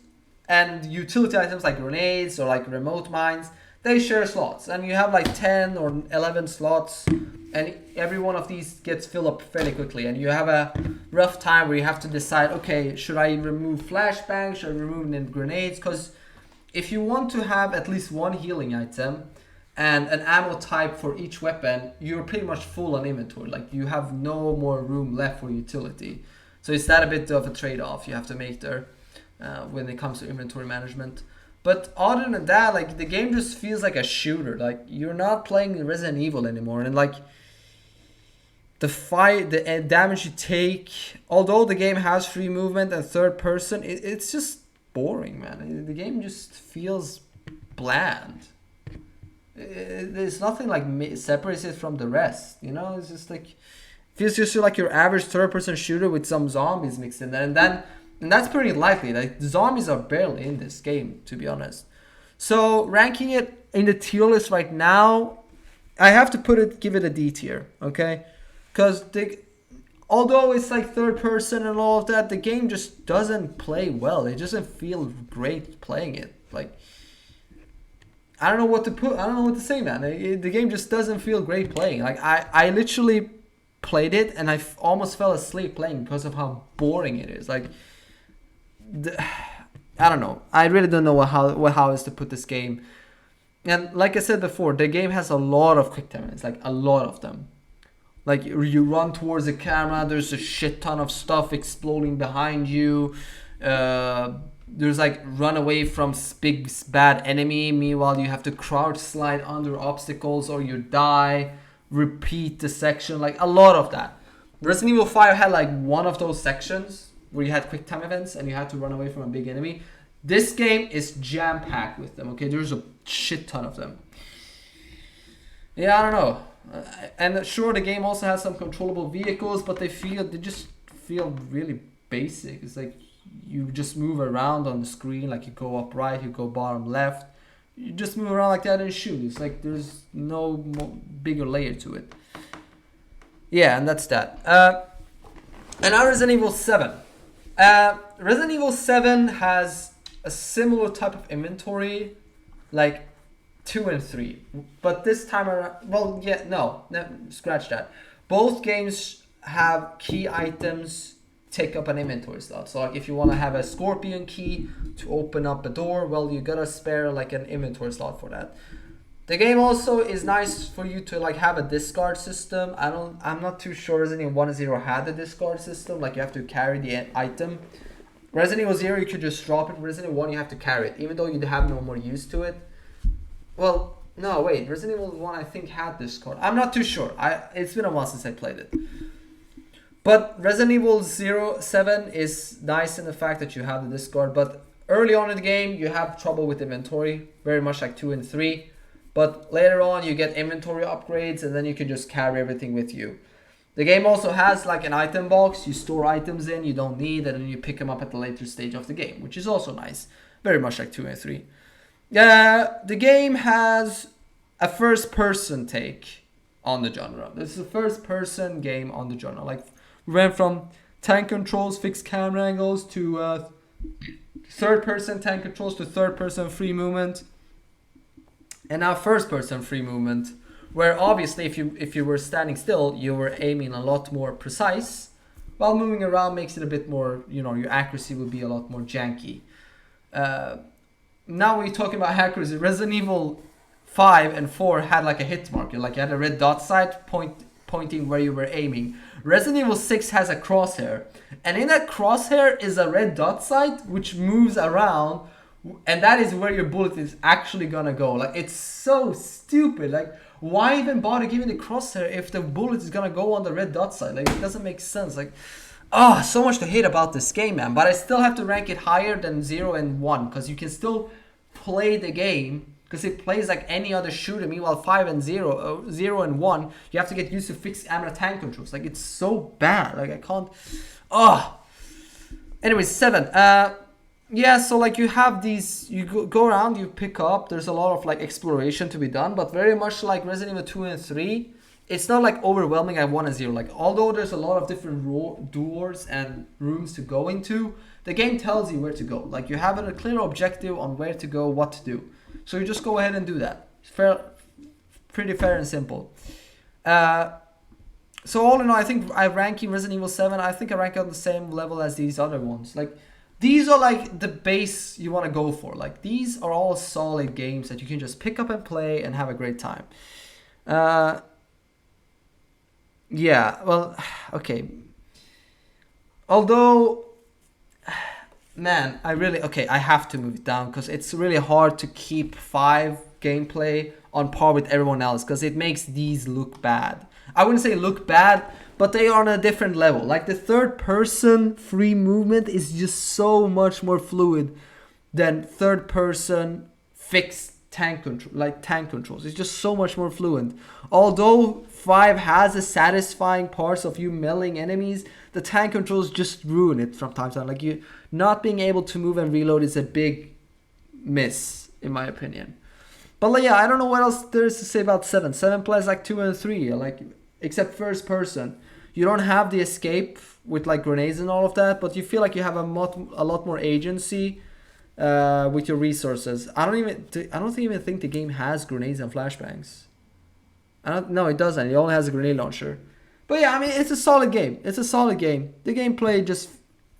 and utility items like grenades or like remote mines, they share slots, and you have like 10 or 11 slots, and every one of these gets filled up fairly quickly, and you have a rough time where you have to decide, okay, should I remove flashbangs, should I remove grenades? Because if you want to have at least one healing item and an ammo type for each weapon, you're pretty much full on inventory. Like you have no more room left for utility. So it's that a bit of a trade-off you have to make there when it comes to inventory management. But other than that, like the game just feels like a shooter. Like you're not playing Resident Evil anymore, and like the damage you take, although the game has free movement and third person, it's just boring, man. The game just feels bland. There's nothing like separates it from the rest, you know. It's just like feels just like your average third person shooter with some zombies mixed in there, and that's pretty likely. Like the zombies are barely in this game, to be honest. So ranking it in the tier list right now, I have to give it a D tier, okay? Because although it's like third person and all of that, the game just doesn't play well. It doesn't feel great playing it. Like I don't know what to say, man. The game just doesn't feel great playing. Like I literally played it and I almost fell asleep playing because of how boring it is. Like I don't know. I really don't know how is to put this game. And like I said before, the game has a lot of quick time events, like a lot of them. Like you run towards the camera, there's a shit ton of stuff exploding behind you. There's like run away from big bad enemy. Meanwhile, you have to crouch slide under obstacles or you die. Repeat the section, like a lot of that. Resident Evil 5 had like one of those sections where you had quick time events and you had to run away from a big enemy. This game is jam-packed with them, okay? There's a shit ton of them. Yeah, I don't know. And sure, the game also has some controllable vehicles, but they just feel really basic. It's like you just move around on the screen, like you go up right, you go bottom left. You just move around like that and shoot. It's like there's no bigger layer to it. Yeah, and that's that. And now Resident Evil 7. Resident Evil 7 has a similar type of inventory like 2 and 3. But this time around, well, yeah, no, scratch that. Both games have key items take up an inventory slot. So like if you want to have a scorpion key to open up a door, well, you gotta spare like an inventory slot for that. The game also is nice for you to like have a discard system. I'm not too sure Resident Evil 1 and 0 had the discard system, like you have to carry the item. Resident Evil 0 you could just drop it. Resident Evil 1 you have to carry it, even though you have no more use to it. Well, no, wait, Resident Evil 1 I think had discard. I'm not too sure. It's been a while since I played it. But Resident Evil 7 is nice in the fact that you have the discard, but early on in the game you have trouble with inventory, very much like 2 and 3. But later on, you get inventory upgrades, and then you can just carry everything with you. The game also has like an item box. You store items in you don't need, and then you pick them up at the later stage of the game, which is also nice. Very much like 2 and 3. The game has a first-person take on the genre. This is a first-person game on the genre. Like, we went from tank controls, fixed camera angles, to third-person tank controls, to third-person free movement, and now first-person free movement, where obviously if you were standing still, you were aiming a lot more precise, while moving around makes it a bit more, your accuracy would be a lot more janky. Now when you're talking about accuracy, Resident Evil 5 and 4 had like a hit marker, like you had a red dot sight pointing where you were aiming. Resident Evil 6 has a crosshair, and in that crosshair is a red dot sight which moves around, and that is where your bullet is actually gonna go. Like, it's so stupid. Like, why even bother giving the crosshair if the bullet is gonna go on the red dot sight? Like, it doesn't make sense. Like, so much to hate about this game, man. But I still have to rank it higher than 0 and 1, because you can still play the game, because it plays like any other shooter. Meanwhile, 5 and 0 and 1, you have to get used to fixed camera tank controls. Like, it's so bad. Like, I can't. Anyways, 7. Yeah, so like you have these, you go around, you pick up, there's a lot of like exploration to be done, but very much like Resident Evil 2 and 3, it's not like overwhelming at 1 and 0. Like, although there's a lot of different doors and rooms to go into, the game tells you where to go. Like, you have a clear objective on where to go, what to do. So you just go ahead and do that. Pretty fair and simple. So all in all, I think I ranking Resident Evil 7, I think I rank it on the same level as these other ones. Like, these are like the base you want to go for. Like, these are all solid games that you can just pick up and play and have a great time. Yeah, well, okay. Although, man, I have to move it down, because it's really hard to keep 5 gameplay on par with everyone else, because it makes these look bad. I wouldn't say look bad, but they are on a different level. Like, the third person free movement is just so much more fluid than third person fixed tank controls. It's just so much more fluent. Although 5 has the satisfying parts of you meleeing enemies, the tank controls just ruin it from time to time. Like, you not being able to move and reload is a big miss, in my opinion. But like, yeah, I don't know what else there is to say about 7. 7 plays like 2 and 3, like, except first person. You don't have the escape with like grenades and all of that, but you feel like you have a lot more agency with your resources. I don't even think the game has grenades and flashbangs. No, it doesn't. It only has a grenade launcher. But yeah, I mean, it's a solid game. It's a solid game. The gameplay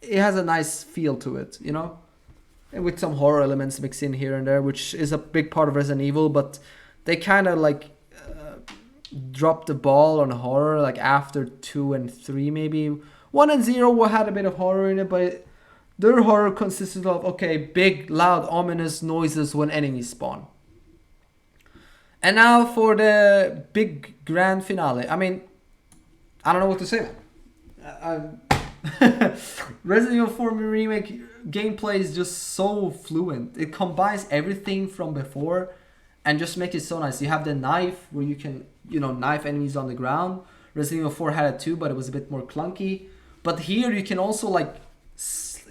it has a nice feel to it, and with some horror elements mixed in here and there, which is a big part of Resident Evil. But they kind of like dropped the ball on horror like after 2 and 3 maybe. 1 and 0 had a bit of horror in it, but their horror consisted of, big, loud, ominous noises when enemies spawn. And now for the big grand finale. I mean, I don't know what to say. Resident Evil 4 Remake gameplay is just so fluent. It combines everything from before and just makes it so nice. You have the knife where you can, knife enemies on the ground. Resident Evil 4 had it too, but it was a bit more clunky. But here you can also like, hit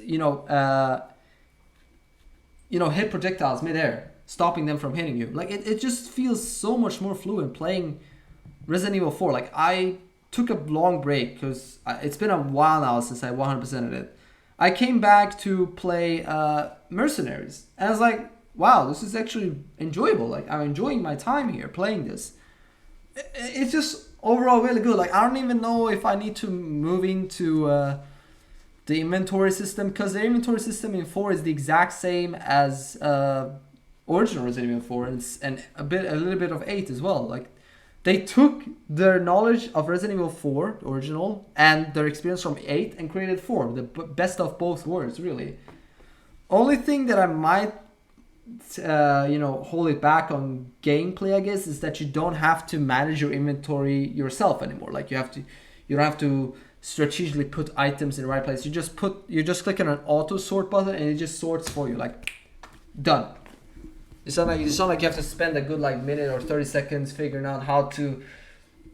projectiles midair, stopping them from hitting you. Like, it just feels so much more fluent playing Resident Evil 4. Like, I took a long break because it's been a while now since I 100%ed it. I came back to play Mercenaries, and I was like, wow, this is actually enjoyable. Like, I'm enjoying my time here playing this. It's just overall really good. Like, I don't even know if I need to move into the inventory system, because the inventory system in 4 is the exact same as original Resident Evil 4, and a little bit of 8 as well. Like, they took their knowledge of Resident Evil 4, the original, and their experience from 8 and created 4, the best of both worlds, really. Only thing that I might hold it back on gameplay, I guess, is that you don't have to manage your inventory yourself anymore. Like, you don't have to strategically put items in the right place. You just click on an auto sort button and it just sorts for you. Like, done. It's not like you have to spend a good like minute or 30 seconds figuring out how to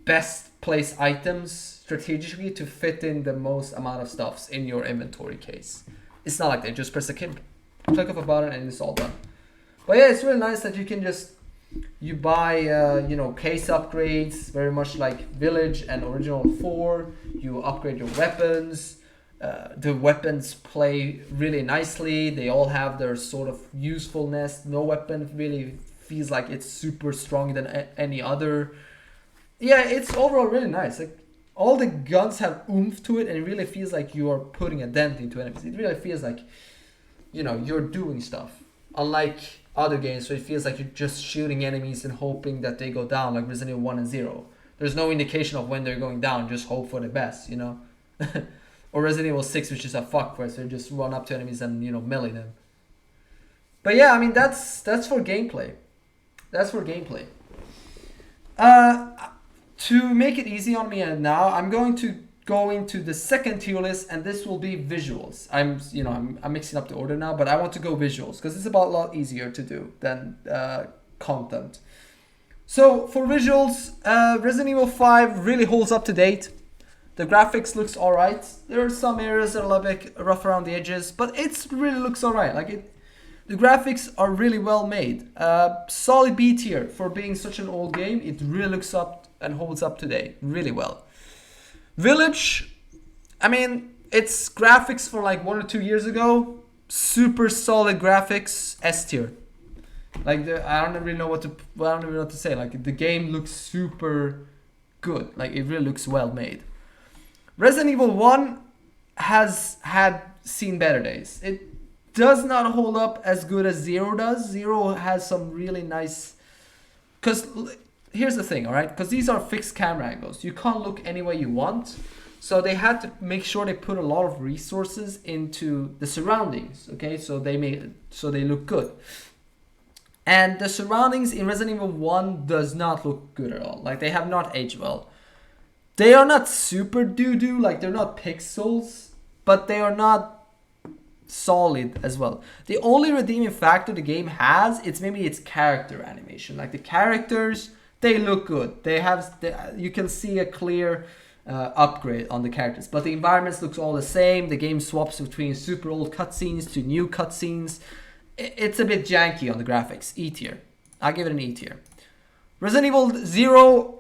best place items strategically to fit in the most amount of stuffs in your inventory case. It's not like that. Just press a click of a button and it's all done. But yeah, it's really nice that you can just you buy case upgrades, very much like Village and Original 4. You upgrade your weapons. The weapons play really nicely. They all have their sort of usefulness. No weapon really feels like it's super strong than any other. Yeah, it's overall really nice. Like all the guns have oomph to it, and it really feels like you are putting a dent into enemies. It really feels like you're doing stuff. Unlike other games where it feels like you're just shooting enemies and hoping that they go down, like Resident Evil 1 and 0. There's no indication of when they're going down. Just hope for the best, Or Resident Evil 6, which is a fuckfest, so you just run up to enemies and melee them. But yeah, I mean that's for gameplay. That's for gameplay. To make it easy on me now, I'm going to go into the second tier list, and this will be visuals. I'm mixing up the order now, but I want to go visuals because it's about a lot easier to do than content. So for visuals, Resident Evil 5 really holds up to date. The graphics looks alright. There are some areas that are a little bit rough around the edges, but it really looks alright. The graphics are really well made. Solid B tier for being such an old game. It really looks up and holds up today really well. Village, I mean, it's graphics for like 1 or 2 years ago. Super solid graphics, S tier. I don't really know what to say. Like the game looks super good. Like it really looks well made. Resident Evil 1 has seen better days. It does not hold up as good as 0 does. 0 has some really nice... Because here's the thing, alright? Because these are fixed camera angles. You can't look any way you want. So they had to make sure they put a lot of resources into the surroundings, okay? So they look good. And the surroundings in Resident Evil 1 does not look good at all. Like they have not aged well. They are not super doo-doo, like they're not pixels, but they are not solid as well. The only redeeming factor the game has, it's maybe its character animation. Like the characters, they look good. You can see a clear upgrade on the characters, but the environments looks all the same. The game swaps between super old cutscenes to new cutscenes. It's a bit janky on the graphics. E tier. I'll give it an E tier. Resident Evil 0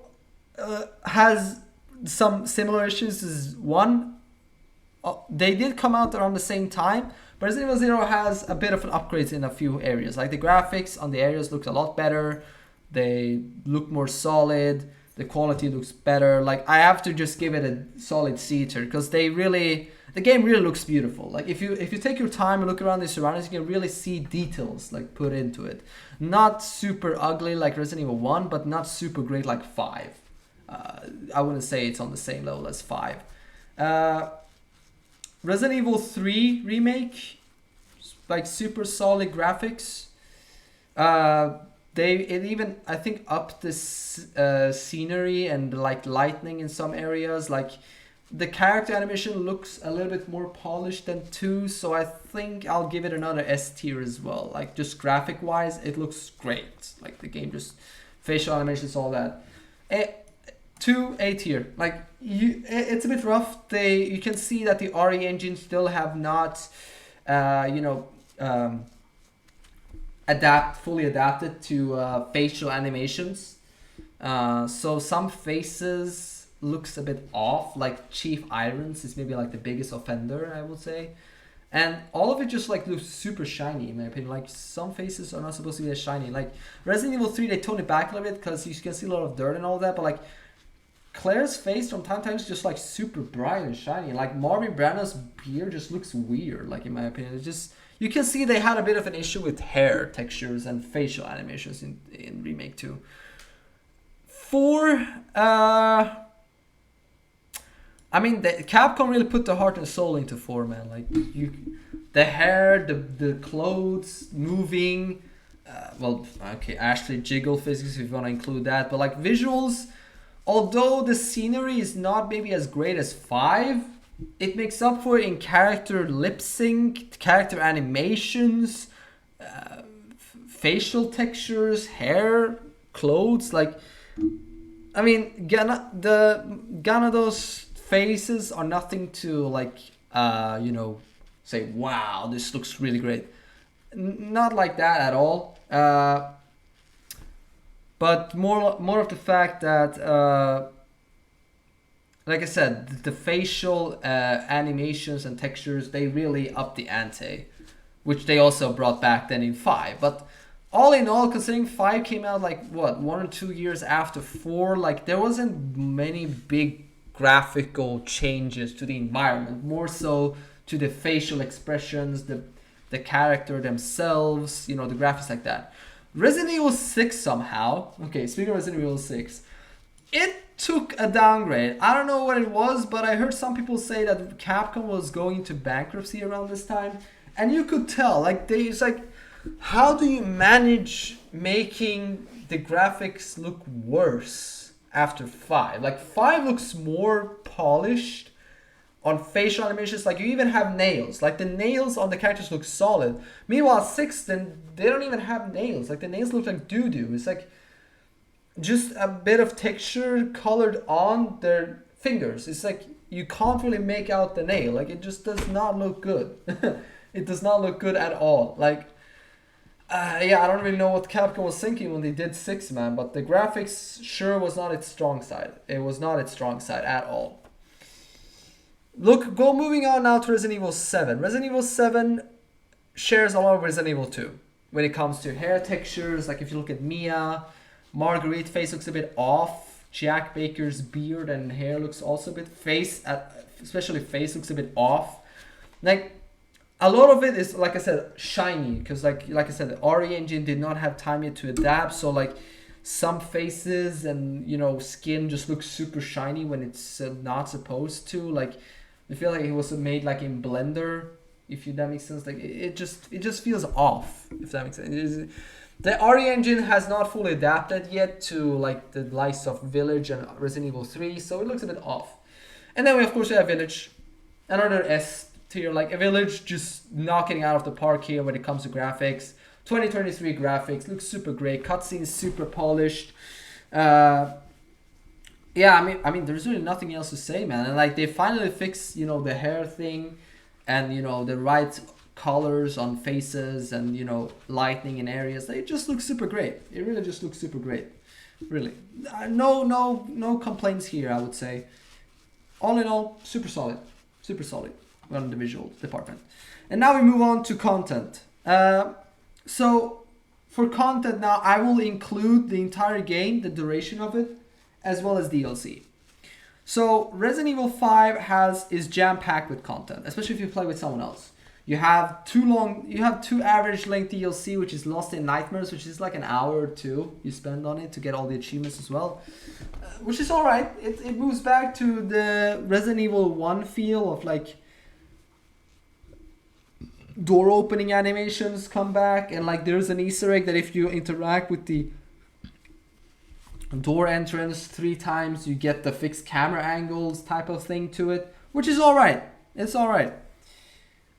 has some similar issues as 1. They did come out around the same time, but Resident Evil 0 has a bit of an upgrade in a few areas. Like the graphics on the areas look a lot better. They look more solid. The quality looks better. Like I have to just give it a solid C tier because the game really looks beautiful. Like if you take your time and look around the surroundings, you can really see details like put into it. Not super ugly like Resident Evil 1, but not super great like 5. I wouldn't say it's on the same level as 5. Resident Evil 3 remake, like super solid graphics. It even I think upped this scenery and like lightning in some areas. Like the character animation looks a little bit more polished than 2, so I think I'll give it another S tier as well. Like just graphic wise, it looks great. Like the game just facial animations, all that. 2 A tier. Like it's a bit rough. You can see that the RE engine still have not, fully adapted to facial animations. So some faces looks a bit off. Like Chief Irons is maybe like the biggest offender, I would say. And all of it just like looks super shiny in my opinion. Like some faces are not supposed to be as shiny. Like Resident Evil 3, they toned it back a little bit because you can see a lot of dirt and all that. But like Claire's face from time to time is just like super bright and shiny. Like Marvin Brando's beard just looks weird. Like in my opinion, it's just you can see they had a bit of an issue with hair textures and facial animations in Remake 2. 4, I mean, Capcom really put their heart and soul into 4, man. Like the hair, the clothes, moving. Actually, jiggle physics if you want to include that. But like visuals, although the scenery is not maybe as great as 5, it makes up for it in character lip sync, character animations, facial textures, hair, clothes. Like, I mean, Ganado's faces are nothing to like, say, wow, this looks really great. Not like that at all. But more of the fact that, like I said, the facial animations and textures, they really up the ante, which they also brought back then in 5. But all in all, considering 5 came out like what, 1 or 2 years after 4, like there wasn't many big graphical changes to the environment, more so to the facial expressions, the character themselves, the graphics like that. Resident Evil 6 somehow, okay, speaking of Resident Evil 6, it took a downgrade. I don't know what it was, but I heard some people say that Capcom was going into bankruptcy around this time. And you could tell, like, it's like, how do you manage making the graphics look worse after 5? Like, 5 looks more polished on facial animations. Like, you even have nails. Like, the nails on the characters look solid. Meanwhile, 6, then they don't even have nails. Like, the nails look like doo-doo. It's like just a bit of texture colored on their fingers. It's like you can't really make out the nail. Like, it just does not look good. It does not look good at all. Like, I don't really know what Capcom was thinking when they did 6, man, but the graphics sure was not its strong side. It was not its strong side at all. Moving on now to Resident Evil 7. Resident Evil 7 shares a lot of Resident Evil 2 when it comes to hair textures. Like, if you look at Mia, Marguerite face looks a bit off. Jack Baker's beard and hair looks also a bit especially face looks a bit off. Like, a lot of it is, like I said, shiny, because like I said, the RE engine did not have time yet to adapt. So like some faces and skin just looks super shiny when it's not supposed to. Like, I feel like it was made like in Blender, if that makes sense. Like it just feels off, if that makes sense. The RE engine has not fully adapted yet to like the likes of Village and Resident Evil 3, so it looks a bit off. And then we of course have Village, another S tier, like a Village just knocking out of the park here when it comes to graphics. 2023 graphics looks super great, cutscenes super polished. I mean there's really nothing else to say, man. And like they finally fixed the hair thing and the right colors on faces and lightning in areas. It just looks super great. It really just looks super great, really. No complaints here, I would say. All in all, super solid on the visual department. And now we move on to content. So for content now, I will include the entire game, the duration of it, as well as DLC. So Resident Evil 5 is jam-packed with content, especially if you play with someone else. You have two average length DLC, which is Lost in Nightmares, which is like an hour or 2 you spend on it to get all the achievements as well, which is all right. It moves back to the Resident Evil 1 feel of like door opening animations come back, and like there's an Easter egg that if you interact with the door entrance 3 times, you get the fixed camera angles type of thing to it, which is all right. It's all right.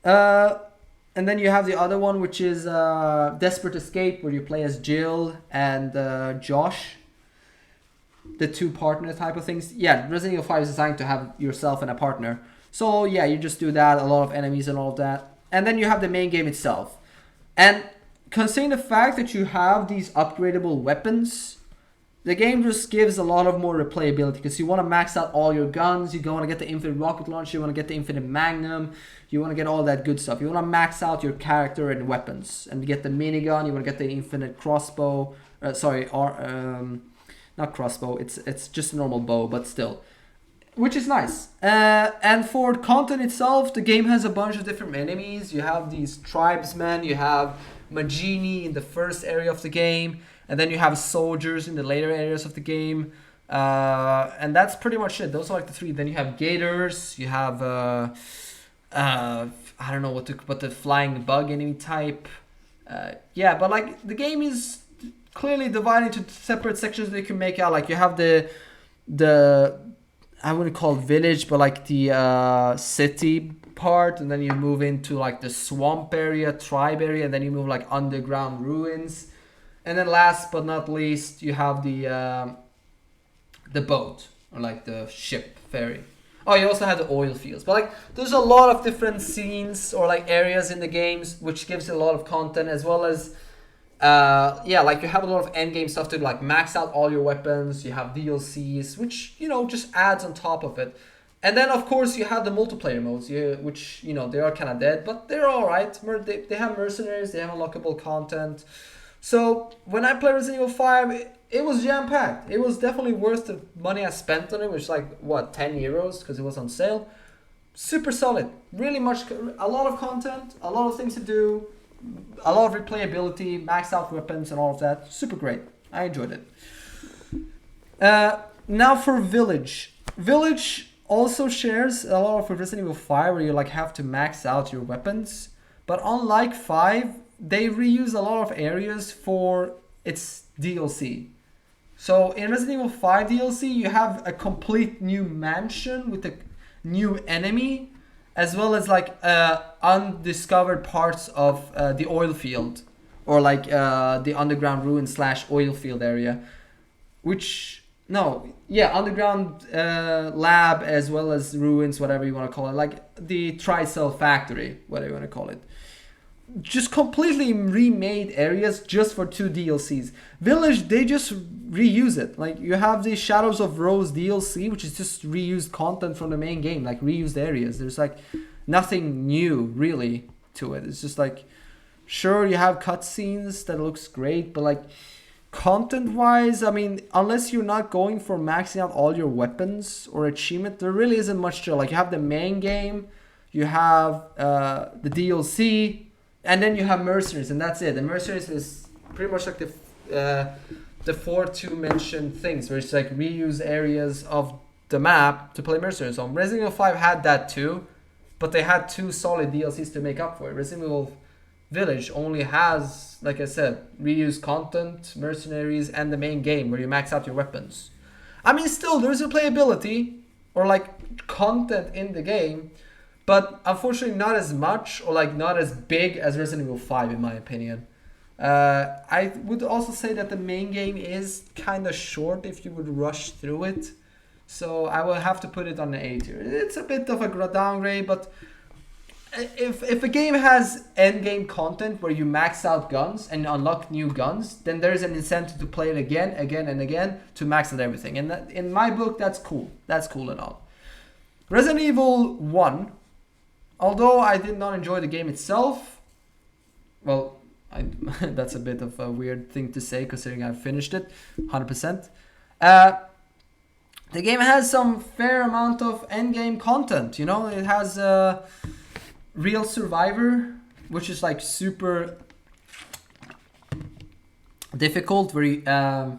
And then you have the other one, which is Desperate Escape, where you play as Jill and Josh, the 2 partner type of things. Yeah, Resident Evil 5 is designed to have yourself and a partner. So yeah, you just do that, a lot of enemies and all of that. And then you have the main game itself. And considering the fact that you have these upgradable weapons, the game just gives a lot of more replayability, because you want to max out all your guns, you want to get the infinite rocket launcher, you want to get the infinite magnum, you want to get all that good stuff. You want to max out your character and weapons and get the minigun, you want to get the infinite crossbow, not crossbow, it's just a normal bow, but still, which is nice. And for content itself, the game has a bunch of different enemies. You have these tribesmen, you have Magini in the first area of the game, and then you have soldiers in the later areas of the game. And that's pretty much it. Those are like the 3. Then you have gators, you have I don't know what the flying bug enemy type. But like the game is clearly divided into separate sections that you can make out. Like you have the I wouldn't call it village, but like the city part, and then you move into like the swamp area, tribe area, and then you move like underground ruins, and then last but not least, you have the boat, or like the ship ferry. Oh, you also have the oil fields, but like there's a lot of different scenes or like areas in the games, which gives it a lot of content, as well as yeah, like you have a lot of end game stuff to like max out all your weapons. You have DLCs, which just adds on top of it, and then of course you have the multiplayer modes, which they are kind of dead, but they're all right. They have mercenaries, they have unlockable content. So when I played Resident Evil 5, it was jam packed. It was definitely worth the money I spent on it, which is like what, 10 euros, because it was on sale. Super solid. Really much, a lot of content, a lot of things to do, a lot of replayability, maxed out weapons and all of that. Super great. I enjoyed it. Now for Village. Village also shares a lot of Resident Evil 5, where you like have to max out your weapons. But unlike 5, they reuse a lot of areas for its DLC. So in Resident Evil 5 DLC, you have a complete new mansion with a new enemy, as well as like undiscovered parts of the oil field, or like the underground ruin / oil field area, underground lab, as well as ruins, whatever you want to call it, like the Tricell factory, whatever you want to call it. Just completely remade areas just for 2 DLCs. Village, they just reuse it. Like you have the Shadows of Rose DLC, which is just reused content from the main game, like reused areas. There's like nothing new really to it. It's just like, sure, you have cutscenes that looks great, but like content wise, I mean, unless you're not going for maxing out all your weapons or achievement, there really isn't much to. Like you have the main game, you have the DLC, and then you have mercenaries, and that's it. And mercenaries is pretty much like the 4 mentioned things, where it's like reuse areas of the map to play mercenaries on. Resident Evil 5 had that too, but they had 2 solid DLCs to make up for it. Resident Evil Village only has, like I said, reuse content, mercenaries, and the main game where you max out your weapons. I mean, still there's replayability or like content in the game, but unfortunately not as much, or like not as big as Resident Evil 5 in my opinion. I would also say that the main game is kind of short if you would rush through it. So I will have to put it on the A tier. It's a bit of a downgrade, but if a game has end game content where you max out guns and unlock new guns, then there's an incentive to play it again and again to max out everything. And that, in my book, that's cool. That's cool and all. Resident Evil 1, although I did not enjoy the game itself, well, that's a bit of a weird thing to say considering I've finished it 100%. The game has some fair amount of end game content. It has Real Survivor, which is like super difficult, where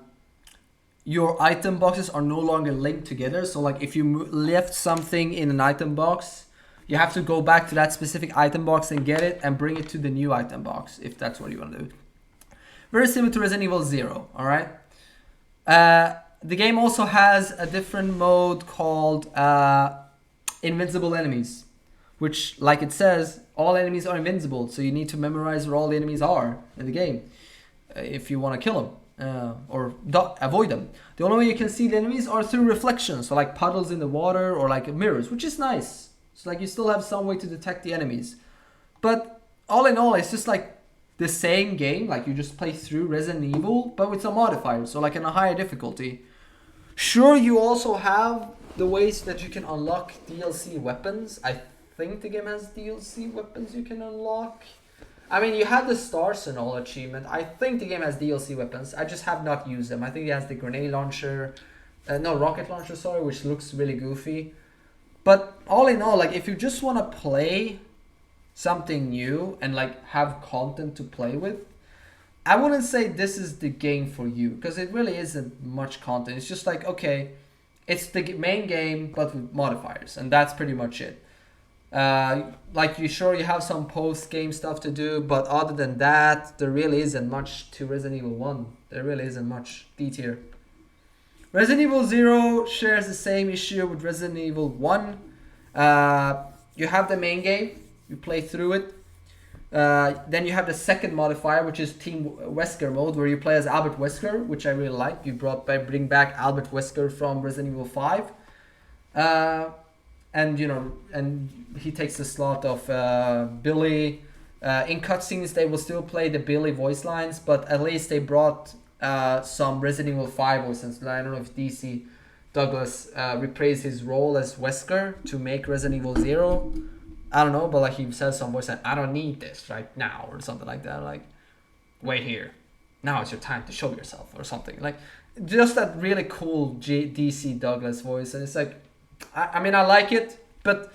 your item boxes are no longer linked together. So like if you left something in an item box, you have to go back to that specific item box and get it and bring it to the new item box, if that's what you want to do. Very similar to Resident Evil 0, alright? The game also has a different mode called Invincible Enemies, which, like it says, all enemies are invincible, so you need to memorize where all the enemies are in the game if you want to kill them or avoid them. The only way you can see the enemies are through reflections, so like puddles in the water or like mirrors, which is nice. So like you still have some way to detect the enemies. But all in all, it's just like the same game, like you just play through Resident Evil, but with some modifiers, so like in a higher difficulty. Sure, you also have the ways that you can unlock DLC weapons. I think the game has DLC weapons you can unlock. I mean, you have the Stars and all achievement. I think the game has DLC weapons. I just have not used them. I think it has the grenade launcher, rocket launcher, sorry, which looks really goofy. But all in all, like if you just want to play something new and like have content to play with, I wouldn't say this is the game for you, because it really isn't much content. It's just like, okay, it's the main game but with modifiers, and that's pretty much it. Like you have some post-game stuff to do, but other than that, there really isn't much to Resident Evil 1. There really isn't much. D tier. Resident Evil 0 shares the same issue with Resident Evil 1. you have the main game, you play through it. Then you have the second modifier, which is Team Wesker mode, where you play as Albert Wesker, which I really like. You bring back Albert Wesker from Resident Evil 5, and he takes the slot of Billy. In cutscenes, they will still play the Billy voice lines, but at least they brought some Resident Evil 5 voices. I don't know if DC Douglas reprised his role as Wesker to make Resident Evil 0. I don't know, but like he says some voice like, I don't need this right now, or something like that. Like, wait here. Now is your time to show yourself, or something. Like, just that really cool DC Douglas voice. And it's like, I mean, I like it, but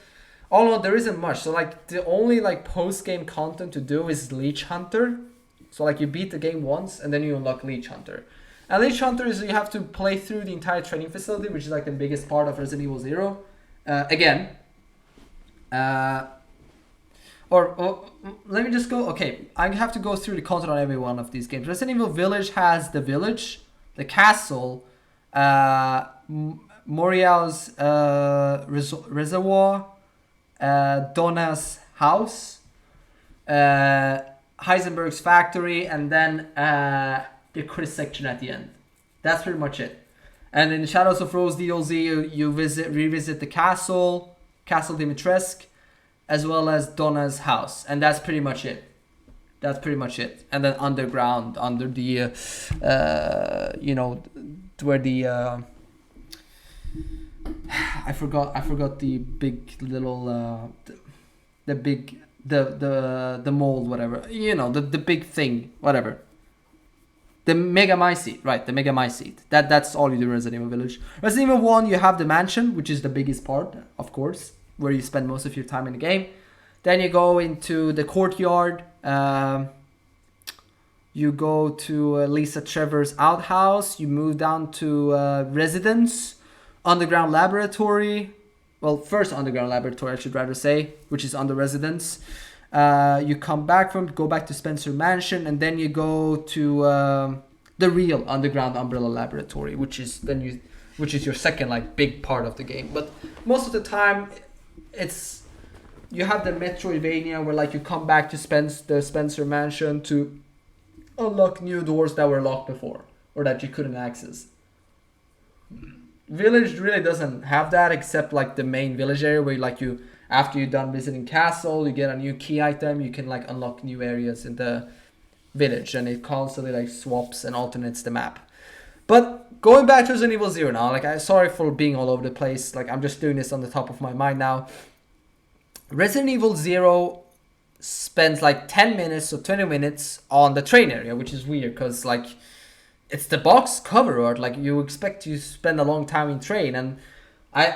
all in all, there isn't much. So like, the only like post-game content to do is Leech Hunter. So like, you beat the game once, and then you unlock Leech Hunter. And Leech Hunter is you have to play through the entire training facility, which is like the biggest part of Resident Evil 0. Again. Let me just go. Okay, I have to go through the content on every one of these games. Resident Evil Village has the village, the castle, Morial's reservoir, Donna's house, Heisenberg's factory, and then the Chris section at the end. That's pretty much it. And in Shadows of Rose DLC, you revisit the Castle Dimitrescu, as well as Donna's house, and that's pretty much it. And then underground, under the, where the, I forgot the big little, the mold, whatever. The big thing, whatever. The Megamycete, right? The Megamycete. That's all you do in Resident Evil Village. Resident Evil 1, you have the mansion, which is the biggest part, of course, where you spend most of your time in the game. Then you go into the courtyard. You go to Lisa Trevor's outhouse. You move down to residence, underground laboratory. Well, first underground laboratory, I should rather say, which is under residence. You go back to Spencer Mansion, and then you go to the real underground Umbrella Laboratory, which is your second like big part of the game. But most of the time, you have the Metroidvania where like you come back to the Spencer Mansion to unlock new doors that were locked before or that you couldn't access. Village really doesn't have that, except like the main village area where like after you're done visiting castle, you get a new key item, you can like unlock new areas in the village, and it constantly like swaps and alternates the map. But going back to Resident Evil 0 now, like I'm sorry for being all over the place, like I'm just doing this on the top of my mind now. Resident Evil 0 spends like 10 minutes or 20 minutes on the train area, which is weird because like it's the box cover art, like you expect to spend a long time in train. And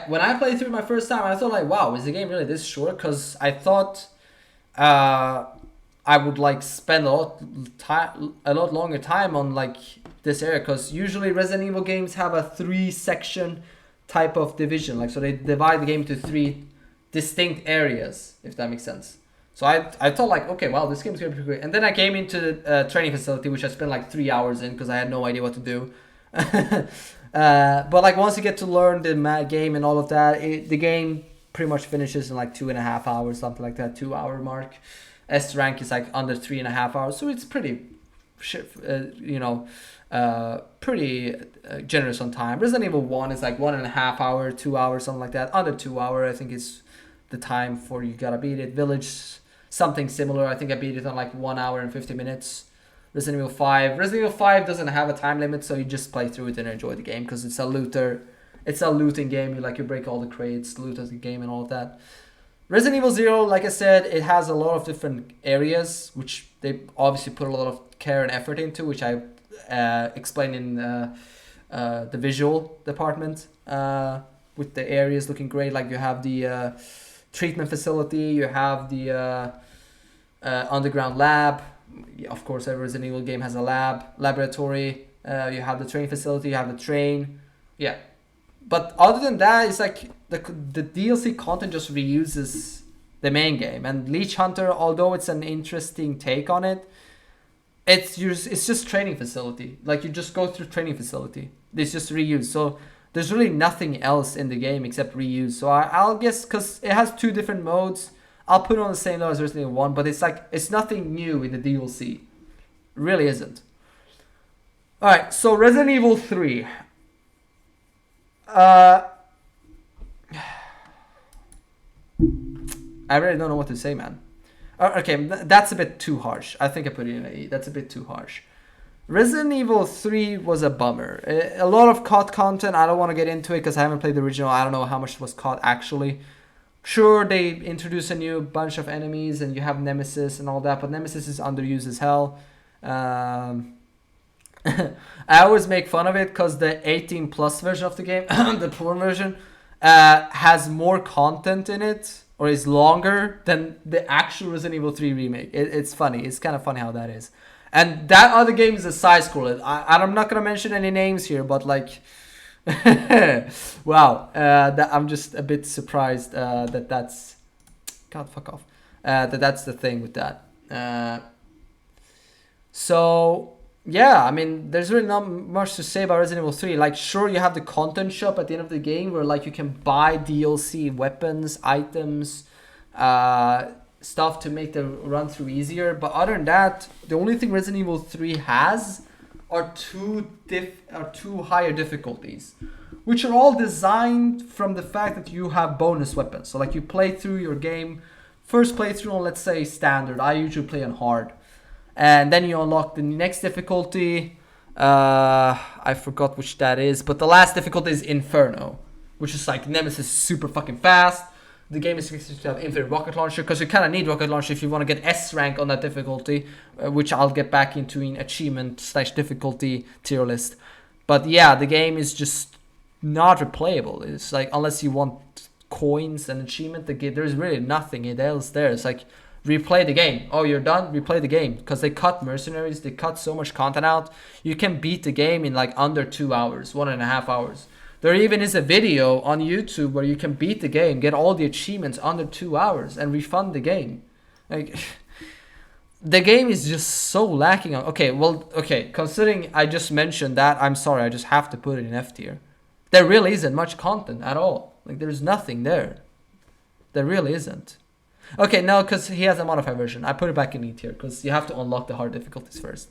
when I played through my first time, I thought like, wow, is the game really this short? Because I thought I would like spend a lot longer time on like this area, because usually Resident Evil games have a 3-section type of division, like so they divide the game into 3 distinct areas, if that makes sense. So I thought like, okay, wow, this game's gonna be great. And then I came into the training facility, which I spent like 3 hours in because I had no idea what to do. But like once you get to learn the game and all of that, the game pretty much finishes in like 2.5 hours, something like that, 2-hour mark. S rank is like under 3.5 hours, so it's pretty, pretty generous on time. Resident Evil 1 is like 1.5 hour, 2 hours, something like that. Under 2 hour, I think is the time for you gotta beat it. Village, something similar. I think I beat it on like 1 hour and 50 minutes. Resident Evil 5 doesn't have a time limit, so you just play through it and enjoy the game because it's a looting game. You break all the crates, loot the game, and all of that. Resident Evil 0, like I said, it has a lot of different areas, which they obviously put a lot of care and effort into, which I explained in the visual department, with the areas looking great. Like you have the treatment facility, you have the underground lab. Of course, every Resident Evil game has a laboratory. You have the training facility, you have the train. Yeah. But other than that, it's like the DLC content just reuses the main game. And Leech Hunter, although it's an interesting take on it, it's just training facility. Like you just go through training facility. It's just reused. So there's really nothing else in the game except reuse. So I'll guess, because it has 2 different modes, I'll put it on the same level as Resident Evil 1, but it's like, it's nothing new in the DLC. It really isn't. Alright, so Resident Evil 3. I really don't know what to say, man. Okay, that's a bit too harsh. I think I put it in a. That's a bit too harsh. Resident Evil 3 was a bummer. A lot of COD content. I don't want to get into it because I haven't played the original. I don't know how much was COD actually. Sure, they introduce a new bunch of enemies and you have Nemesis and all that, but Nemesis is underused as hell. I always make fun of it because the 18 plus version of the game, the porn version, has more content in it, or is longer than the actual Resident Evil 3 remake. It's funny. It's kind of funny how that is. And that other game is a side scroller. I'm not gonna mention any names here, but like, wow, I'm just a bit surprised that's. God, fuck off. That's the thing with that. So yeah, I mean, there's really not much to say about Resident Evil 3. Like, sure, you have the content shop at the end of the game where like you can buy DLC, weapons, items, stuff to make the run through easier. But other than that, the only thing Resident Evil 3 has are two higher difficulties, which are all designed from the fact that you have bonus weapons. So like you play through your game, first playthrough on, let's say, standard. I usually play on hard. And then you unlock the next difficulty. I forgot which that is, but the last difficulty is Inferno, which is like Nemesis is super fucking fast. The game is expected to have infinite rocket launcher, because you kind of need rocket launcher if you want to get S rank on that difficulty, which I'll get back into in achievement/difficulty tier list. But yeah, the game is just not replayable. It's like, unless you want coins and achievement, there's really nothing else there. It's like, replay the game. Oh, you're done? Replay the game. Because they cut mercenaries, they cut so much content out. You can beat the game in like under 2 hours, 1.5 hours. There even is a video on YouTube where you can beat the game, get all the achievements under 2 hours, and refund the game. Like, the game is just so lacking on. Okay, considering I just mentioned that, I'm sorry, I just have to put it in F tier. There really isn't much content at all. Like, there's nothing there. There really isn't. Okay, no, because he has a modified version. I put it back in E tier because you have to unlock the hard difficulties first.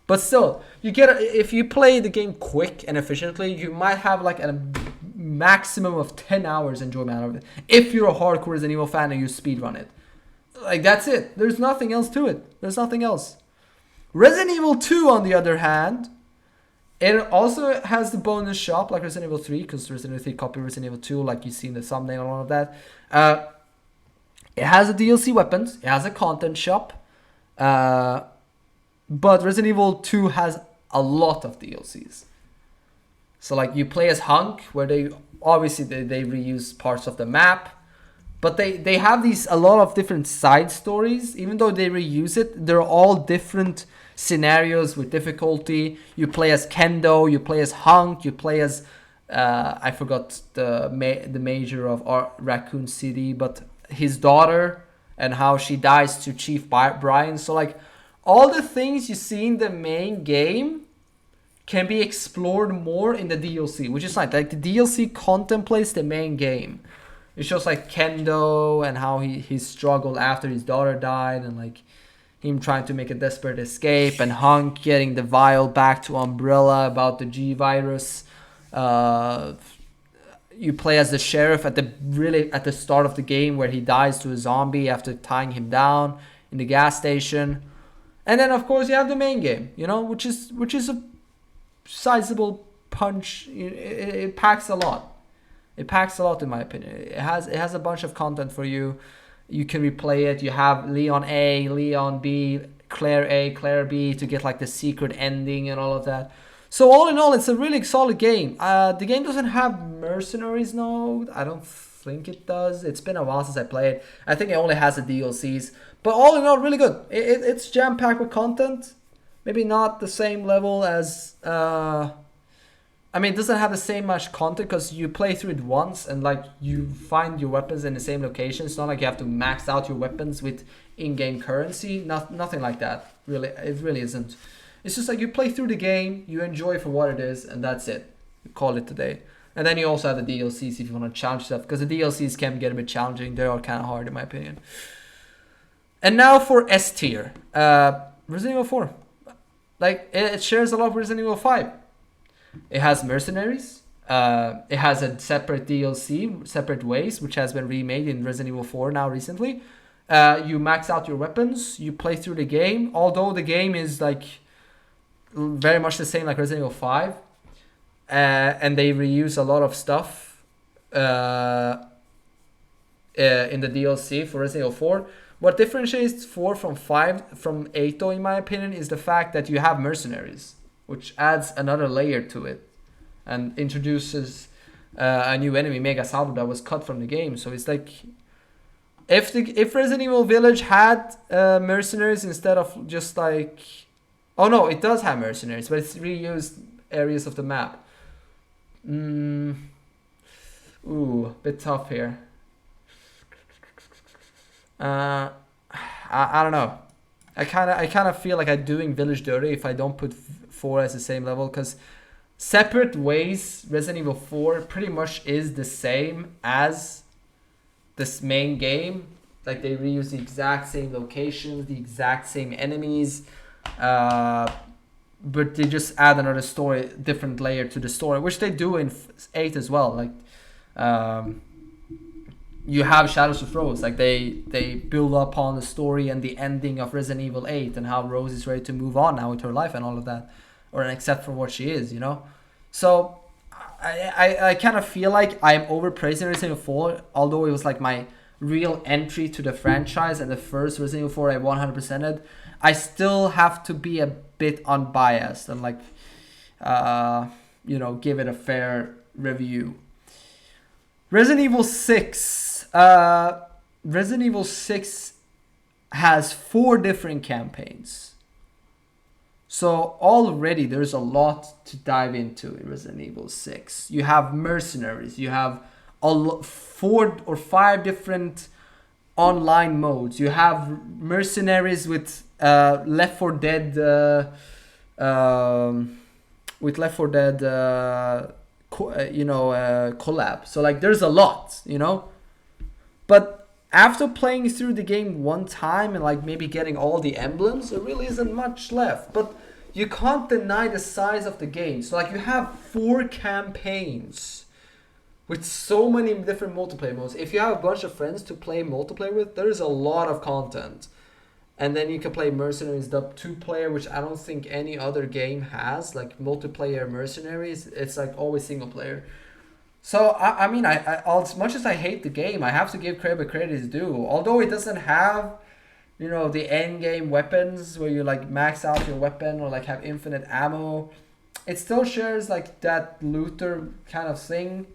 But still, if you play the game quick and efficiently, you might have like a maximum of 10 hours enjoyment out of it. If you're a hardcore Resident Evil fan and you speedrun it. Like, that's it. There's nothing else to it. There's nothing else. Resident Evil 2, on the other hand, it also has the bonus shop like Resident Evil 3, because Resident Evil 3 copied Resident Evil 2, like you see in the thumbnail and all of that. It has the DLC weapons. It has a content shop. But Resident Evil 2 has a lot of DLCs. So like you play as Hunk, where they reuse parts of the map. But they have a lot of different side stories. Even though they reuse it, they're all different scenarios with difficulty. You play as Kendo, you play as Hunk, you play as I forgot the major of Raccoon City, but his daughter, and how she dies to Chief Brian. So like, all the things you see in the main game can be explored more in the DLC, which is nice. Like, the DLC contemplates the main game. It shows like Kendo and how he struggled after his daughter died, and like him trying to make a desperate escape, and Hunk getting the vial back to Umbrella about the G virus. You play as the sheriff at the start of the game, where he dies to a zombie after tying him down in the gas station. And then of course you have the main game, which is a sizable punch. It packs a lot. It packs a lot, in my opinion. It has a bunch of content for you. You can replay it. You have Leon A, Leon B, Claire A, Claire B to get like the secret ending and all of that. So all in all, it's a really solid game. The game doesn't have mercenaries, no. I don't think it does. It's been a while since I played. I think it only has the DLCs. But all in all, really good. It's jam-packed with content. Maybe not the same level as... it doesn't have the same much content because you play through it once and like you find your weapons in the same location. It's not like you have to max out your weapons with in-game currency. Nothing like that. Really, it really isn't. It's just like you play through the game, you enjoy it for what it is, and that's it. You call it a day. And then you also have the DLCs if you want to challenge stuff, because the DLCs can get a bit challenging. They are kind of hard in my opinion. And now for S tier, Resident Evil 4. Like, it shares a lot with Resident Evil 5. It has mercenaries. It has a separate DLC, separate ways, which has been remade in Resident Evil 4 now recently. You max out your weapons. You play through the game. Although the game is like very much the same like Resident Evil 5. And they reuse a lot of stuff in the DLC for Resident Evil 4. What differentiates 4 from 5 from 8 though, in my opinion, is the fact that you have mercenaries, which adds another layer to it and introduces a new enemy, Mega Salvo, that was cut from the game. So it's like, if Resident Evil Village had mercenaries instead of just like, oh no, it does have mercenaries, but it's reused areas of the map. Bit tough here. I don't know. I kind of feel like I'm doing Village dirty if I don't put 4 as the same level, because separate ways Resident Evil 4 pretty much is the same as this main game. Like, they reuse the exact same locations, the exact same enemies, but they just add another story, different layer to the story, which they do in 8 as well. Like, you have Shadows of Rose. Like, they build upon the story and the ending of Resident Evil 8 and how Rose is ready to move on now with her life and all of that, or except for what she is, you know. So I kind of feel like I'm overpraising Resident Evil 4, although it was like my real entry to the franchise and the first Resident Evil 4 I 100%ed. I still have to be a bit unbiased and like give it a fair review. Resident Evil 6. Resident Evil 6 has 4 different campaigns. So already there's a lot to dive into in Resident Evil 6. You have mercenaries. You have 4 or 5 different online modes. You have mercenaries with Left 4 Dead collab. So like, there's a lot, you know. But after playing through the game one time and like maybe getting all the emblems, there really isn't much left. But you can't deny the size of the game. So like, you have 4 campaigns with so many different multiplayer modes. If you have a bunch of friends to play multiplayer with, there's a lot of content. And then you can play Mercenaries, the 2-player, which I don't think any other game has. Like, multiplayer Mercenaries, it's like always single player. So, I mean, as much as I hate the game, I have to give credit where credit is due. Although it doesn't have, the end game weapons where you like max out your weapon or like have infinite ammo, it still shares like that looter kind of thing.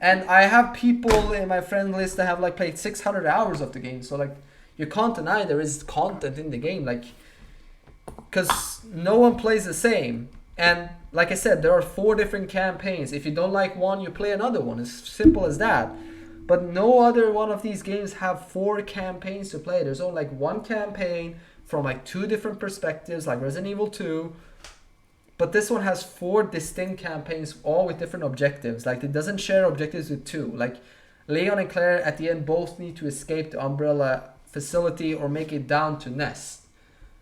And I have people in my friend list that have like played 600 hours of the game. So like, you can't deny there is content in the game, like, because no one plays the same. And like I said, there are 4 different campaigns. If you don't like one, you play another one. It's simple as that. But no other one of these games have 4 campaigns to play. There's only like 1 campaign from like 2 different perspectives, like Resident Evil 2. But this one has 4 distinct campaigns, all with different objectives. Like, it doesn't share objectives with 2. Like, Leon and Claire at the end both need to escape the Umbrella facility or make it down to Nest.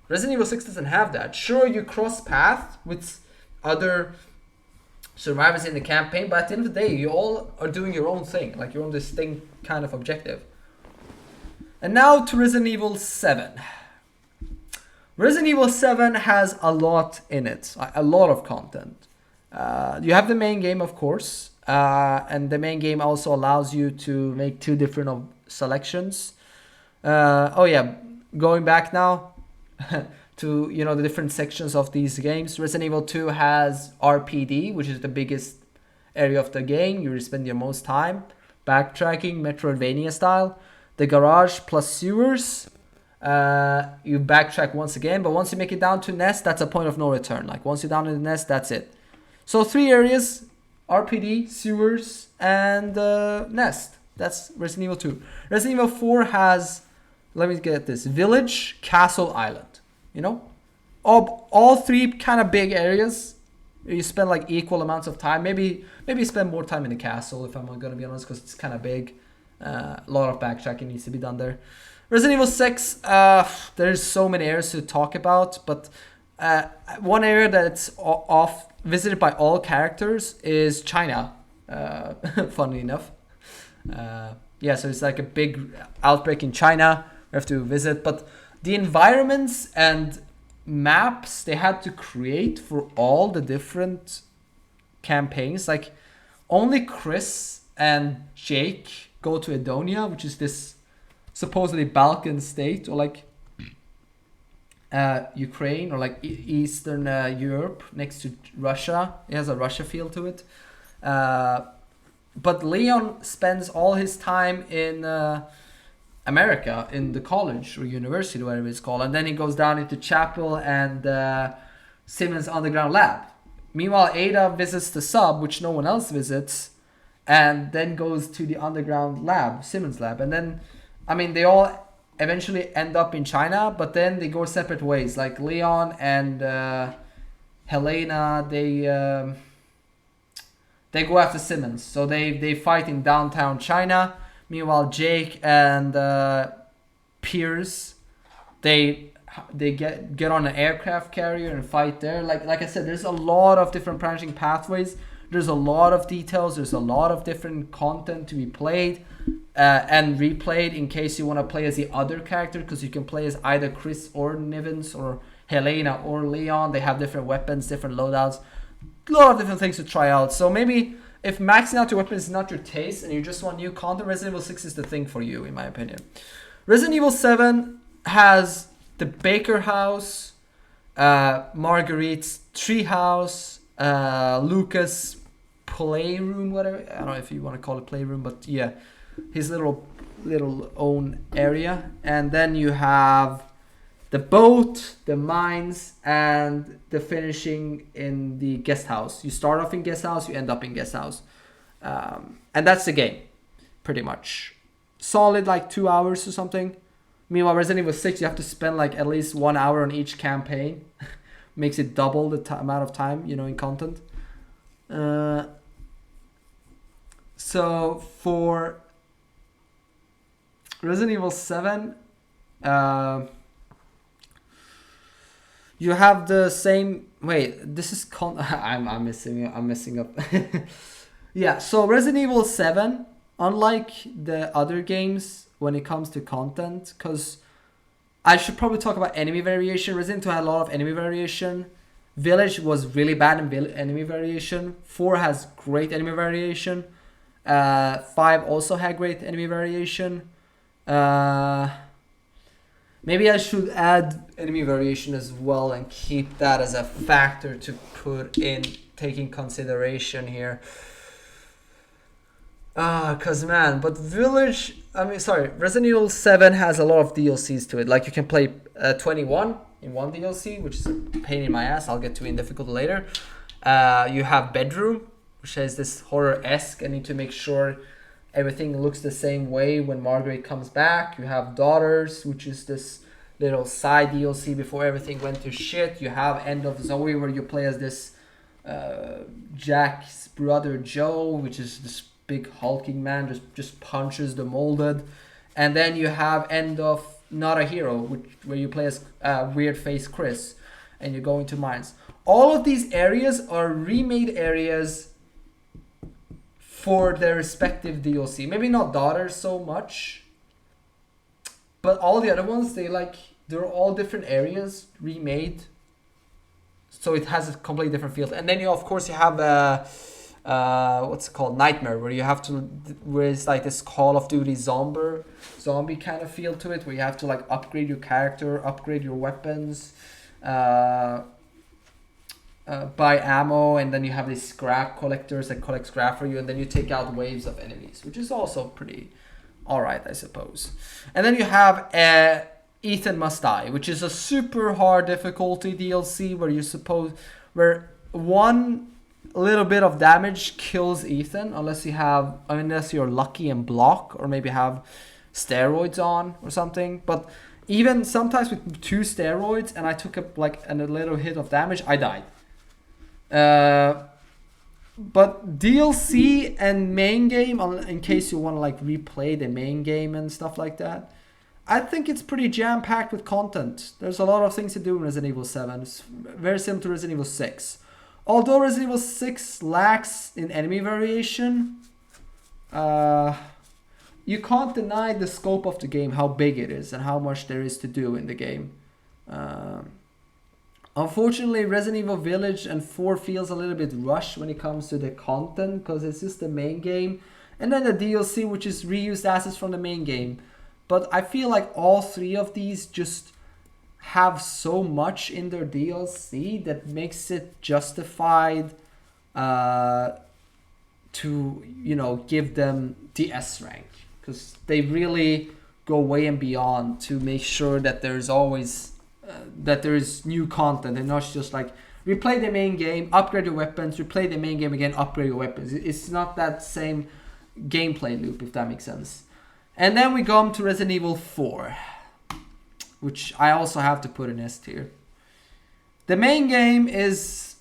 Resident Evil 6 doesn't have that. Sure, you cross paths with other survivors in the campaign, but at the end of the day, you all are doing your own thing, like your own distinct kind of objective. And now to Resident Evil 7. Resident Evil 7 has a lot in it, a lot of content. You have the main game, of course, and the main game also allows you to make 2 different selections. Going back now to the different sections of these games. Resident Evil 2 has RPD, which is the biggest area of the game. You spend your most time backtracking, Metroidvania style. The garage plus sewers. You backtrack once again, but once you make it down to Nest, that's a point of no return. Like, once you're down in the Nest, that's it. So 3 areas: RPD, sewers, and Nest. That's Resident Evil 2. Resident Evil 4 has, let me get this, Village, Castle, Island. All 3 kind of big areas. You spend like equal amounts of time. Maybe spend more time in the castle if I'm gonna be honest, because it's kind of big. A lot of backtracking needs to be done there. Resident Evil 6, there's so many areas to talk about, but one area that's off visited by all characters is China. Funny enough. Yeah, so it's like a big outbreak in China. We have to visit, but the environments and maps they had to create for all the different campaigns, like only Chris and Jake go to Edonia, which is this supposedly Balkan state, or like Ukraine, or like Eastern Europe next to Russia. It has a Russia feel to it. But Leon spends all his time in America, in the college or university, whatever it's called, and then he goes down into Chapel and Simmons Underground Lab. Meanwhile, Ada visits the sub, which no one else visits, and then goes to the underground lab, Simmons Lab, and then, I mean, they all eventually end up in China, but then they go separate ways. Like Leon and Helena, they go after Simmons, so they fight in downtown China. Meanwhile, Jake and Pierce, they get on an aircraft carrier and fight there. Like I said, there's a lot of different branching pathways. There's a lot of details. There's a lot of different content to be played and replayed in case you want to play as the other character, because you can play as either Chris or Nivens or Helena or Leon. They have different weapons, different loadouts, a lot of different things to try out. So maybe if maxing out your weapon is not your taste and you just want new content, Resident Evil 6 is the thing for you, in my opinion. Resident Evil 7 has the Baker House, Marguerite's Treehouse, Lucas' Playroom, whatever. I don't know if you want to call it Playroom, but yeah, his little own area. And then you have the boat, the mines, and the finishing in the guest house. You start off in guest house, you end up in guest house. And that's the game, pretty much. Solid like 2 hours or something. Meanwhile, Resident Evil 6, you have to spend like at least 1 hour on each campaign. Makes it double the amount of time, in content. So for Resident Evil 7, you have the same. Wait, this is I'm messing up. Yeah, so Resident Evil 7, unlike the other games when it comes to content, because I should probably talk about enemy variation. Resident Evil had a lot of enemy variation. Village was really bad in enemy variation. 4 has great enemy variation. 5 also had great enemy variation. Maybe I should add enemy variation as well and keep that as a factor to put in, taking consideration here. Cause man, but Resident Evil 7 has a lot of DLCs to it. Like you can play 21 in one DLC, which is a pain in my ass. I'll get to in difficult later. You have Bedroom, which has this horror-esque. I need to make sure everything looks the same way when Margaret comes back. You have Daughters, which is this little side DLC before everything went to shit. You have End of Zoe, where you play as this Jack's brother Joe, which is this big hulking man, just punches the molded. And then you have End of Not a Hero, where you play as weird face Chris, and you go into mines. All of these areas are remade areas for their respective DLC. Maybe not Daughters so much, but all the other ones, they're all different areas remade, so it has a completely different feel. And then you have what's it called, Nightmare, where it's like this Call of Duty zombie kind of feel to it, where you have to like upgrade your character, upgrade your weapons, buy ammo, and then you have these scrap collectors that collect scrap for you, and then you take out waves of enemies, which is also pretty alright, I suppose. And then you have Ethan Must Die, which is a super hard difficulty DLC where one little bit of damage kills Ethan, unless you're lucky and block, or maybe have steroids on or something. But even sometimes with 2 steroids and I took a little hit of damage, I died. But DLC and main game, in case you want to like replay the main game and stuff like that, I think it's pretty jam-packed with content. There's a lot of things to do in Resident Evil 7. It's very similar to Resident Evil 6. Although Resident Evil 6 lacks in enemy variation, you can't deny the scope of the game, how big it is, and how much there is to do in the game. Unfortunately, Resident Evil Village and 4 feels a little bit rushed when it comes to the content, because it's just the main game. And then the DLC, which is reused assets from the main game. But I feel like all three of these just have so much in their DLC that makes it justified to, you know, give them the S rank. Because they really go way and beyond to make sure that there's always... that there is new content and not just like replay the main game, upgrade your weapons, replay the main game again, upgrade your weapons. It's not that same gameplay loop, if that makes sense. And then we come to Resident Evil 4, which I also have to put in S tier. The main game is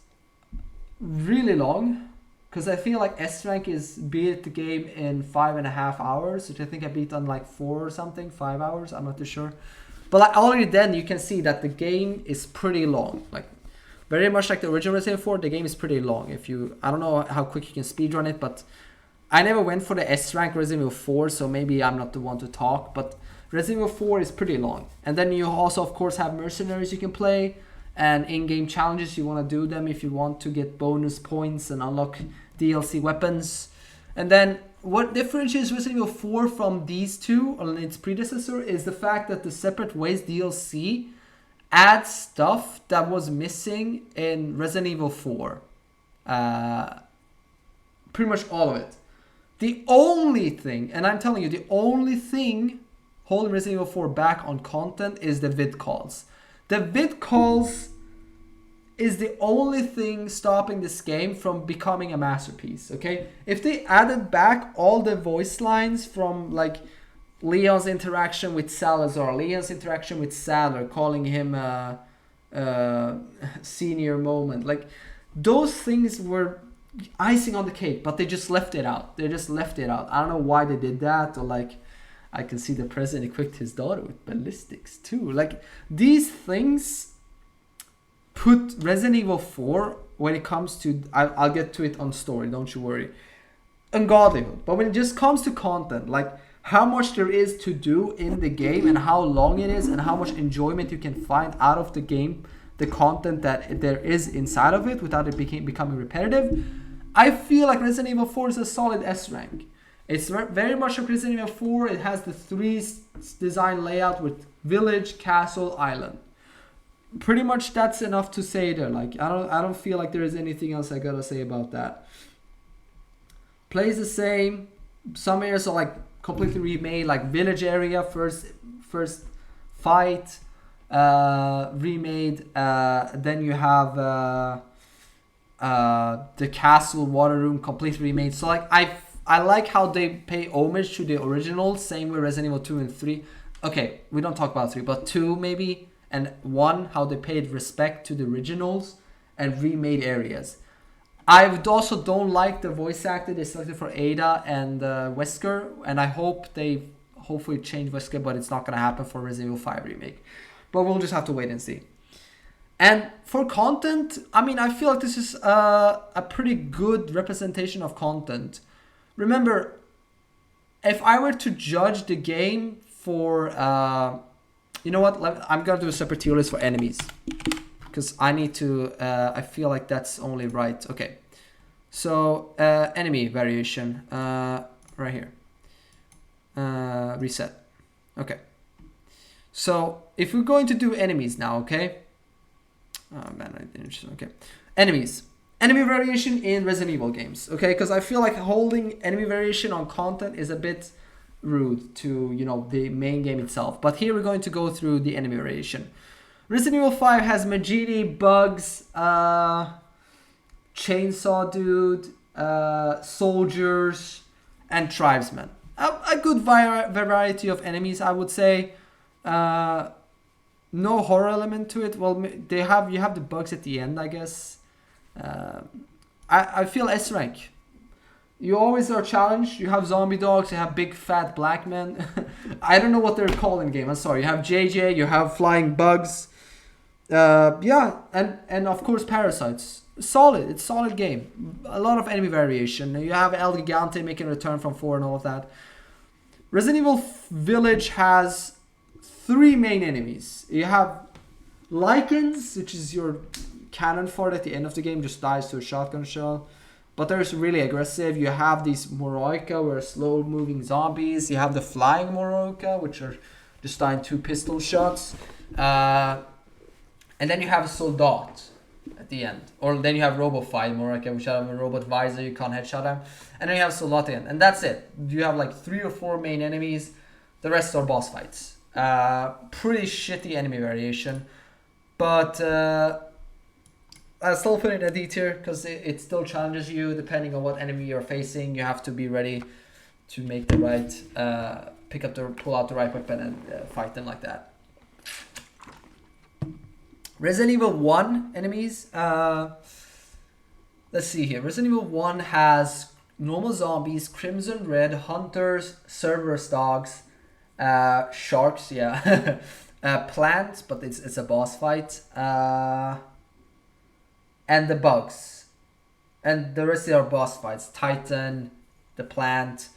really long, because I feel like S rank is beat the game in 5.5 hours, which I think I beat on like 4 or something, 5 hours, I'm not too sure. But like already then you can see that the game is pretty long. Like very much like the original Resident Evil 4, the game is pretty long. I don't know how quick you can speedrun it, but I never went for the S rank Resident Evil 4, so maybe I'm not the one to talk, but Resident Evil 4 is pretty long. And then you also of course have mercenaries you can play, and in-game challenges, you want to do them if you want to get bonus points and unlock DLC weapons. And then what differentiates Resident Evil 4 from these two, or its predecessor, is the fact that the Separate Ways DLC adds stuff that was missing in Resident Evil 4. Pretty much all of it. The only thing, and I'm telling you, the only thing holding Resident Evil 4 back on content is the vid calls. The vid calls is the only thing stopping this game from becoming a masterpiece, okay? If they added back all the voice lines from like Leon's interaction with Salazar, Leon's interaction with Sadler, calling him a senior moment, like those things were icing on the cake, but they just left it out. They just left it out. I don't know why they did that, or like I can see the president equipped his daughter with ballistics too. Like these things put Resident Evil 4, when it comes to, I'll get to it on story, don't you worry, ungodlyhood. But when it just comes to content, like how much there is to do in the game and how long it is and how much enjoyment you can find out of the game, the content that there is inside of it without it becoming repetitive, I feel like Resident Evil 4 is a solid S rank. It's very much like Resident Evil 4. It has the 3 design layout with village, castle, island. Pretty much that's enough to say there. Like I don't feel like there is anything else I gotta say about that. Plays the same. Some areas are like completely remade, like village area first fight remade. Then you have the castle water room completely remade. So like I like how they pay homage to the original. Same with Resident Evil 2 and 3. Okay, we don't talk about 3, but 2 maybe. And 1, how they paid respect to the originals and remade areas. I also don't like the voice actor they selected for Ada and Wesker, and I hope they hopefully change Wesker, but it's not going to happen for Resident Evil 5 remake. But we'll just have to wait and see. And for content, I mean, I feel like this is a pretty good representation of content. Remember, if I were to judge the game for... you know what? I'm going to do a separate tier list for enemies. Because I need to... I feel like that's only right. Okay. So, enemy variation. Right here. Reset. Okay. So, if we're going to do enemies now, okay? Oh, man, I didn't... Okay. Enemies. Enemy variation in Resident Evil games. Okay? Because I feel like holding enemy variation on content is a bit... rude to, you know, the main game itself. But here we're going to go through the enemy variation. Resident Evil 5 has Majidi, Bugs, Chainsaw Dude, Soldiers, and Tribesmen. A good variety of enemies, I would say. No horror element to it. Well, you have the bugs at the end, I guess. Uh, I feel S rank. You always are challenged. You have zombie dogs. You have big fat black men. I don't know what they're called in the game. I'm sorry. You have JJ. You have flying bugs. Yeah, and of course parasites. Solid. It's solid game. A lot of enemy variation. You have El Gigante making a return from 4 and all of that. Resident Evil Village has 3 main enemies. You have Lycans, which is your cannon fort at the end of the game, just dies to a shotgun shell. But there's really aggressive. You have these Moroika, where slow moving zombies. You have the flying Moroika, which are just dying 2 pistol shots. And then you have Soldat at the end. Or then you have Robofight Moroika, which have a robot visor, you can't headshot him. And then you have Soldat again. And that's it. You have like 3 or 4 main enemies. The rest are boss fights. Pretty shitty enemy variation. But I still put it in a D tier because it still challenges you depending on what enemy you're facing. You have to be ready to make the right, pull out the right weapon and fight them like that. Resident Evil 1 enemies. Let's see here. Resident Evil 1 has normal zombies, Crimson Red, Hunters, Cerberus dogs, sharks, yeah, plants, but it's a boss fight. And the bugs. And the rest are boss fights. Titan, the plant,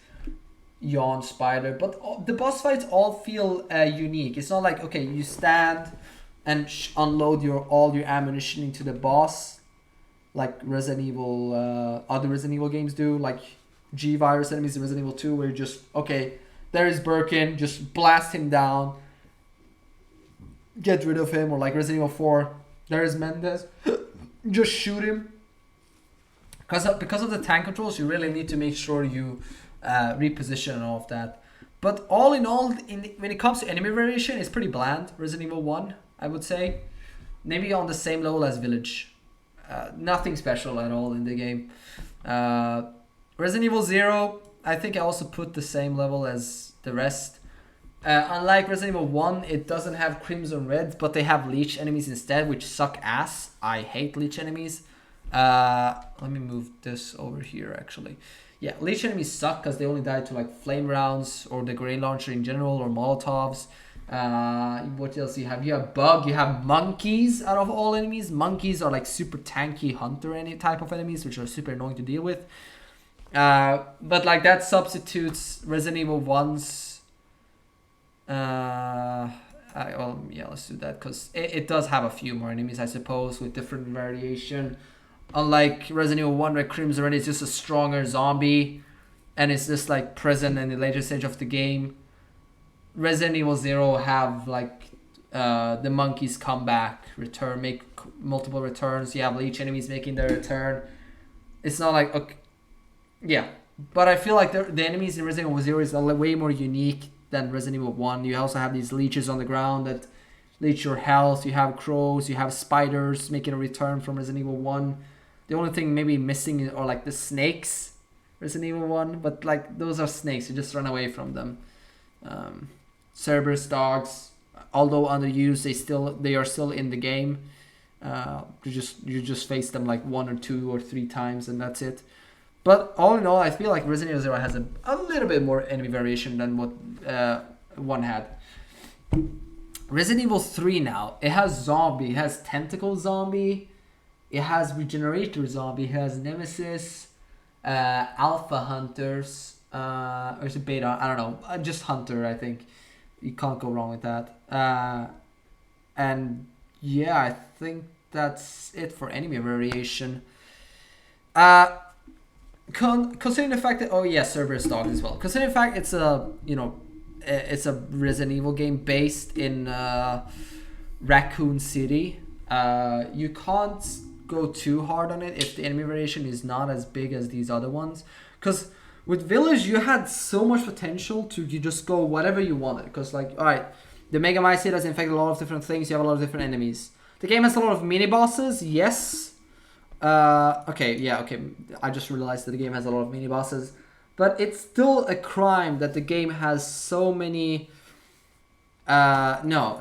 Yawn, Spider. But the boss fights all feel unique. It's not like, okay, you stand and unload all your ammunition into the boss. Like Resident Evil, other Resident Evil games do. Like G-Virus enemies in Resident Evil 2 where you just, okay, there is Birkin, just blast him down. Get rid of him. Or like Resident Evil 4, there is Mendez. Just shoot him. Because of the tank controls, you really need to make sure you reposition and all of that. But all in all, when it comes to enemy variation, it's pretty bland. Resident Evil 1, I would say. Maybe on the same level as Village. Nothing special at all in the game. Resident Evil 0, I think I also put the same level as the rest. Unlike Resident Evil 1, it doesn't have Crimson Red, but they have Leech enemies instead, which suck ass. I hate Leech enemies. Let me move this over here, actually. Yeah, Leech enemies suck because they only die to like flame rounds or the grenade launcher in general or Molotovs. What else do you have? You have Bug, you have Monkeys out of all enemies. Monkeys are like super tanky hunter any type of enemies, which are super annoying to deal with. But like that substitutes Resident Evil 1's well, yeah, let's do that because it does have a few more enemies, I suppose, with different variation. Unlike Resident Evil 1, where Crimson Red is just a stronger zombie and it's just like present in the later stage of the game. Resident Evil 0 have like the monkeys come back, make multiple returns. You have Leech enemies making their return. It's not like, okay, yeah, but I feel like the enemies in Resident Evil 0 is way more unique than Resident Evil 1. You also have these leeches on the ground that leech your health. You have crows, you have spiders making a return from Resident Evil 1. The only thing maybe missing are like the snakes, Resident Evil 1, but like those are snakes, you just run away from them. Cerberus dogs, although underused, they are still in the game. You just face them like 1 or 2 or 3 times and that's it. But all in all, I feel like Resident Evil 0 has a little bit more enemy variation than what 1 had. Resident Evil 3 now, it has zombie, it has tentacle zombie, it has regenerator zombie, it has nemesis, alpha hunters, or is it beta? I don't know, just hunter, I think. You can't go wrong with that. And yeah, I think that's it for enemy variation. Considering the fact that Cerberus dogs as well. Considering the fact it's a it's a Resident Evil game based in Raccoon City. You can't go too hard on it if the enemy variation is not as big as these other ones. Because with Village, you had so much potential to just go whatever you wanted. Because like, alright, the Mega Mycete has infected a lot of different things. You have a lot of different enemies. The game has a lot of mini bosses. Yes. Okay. I just realized that the game has a lot of mini bosses. But it's still a crime that the game has so many... No.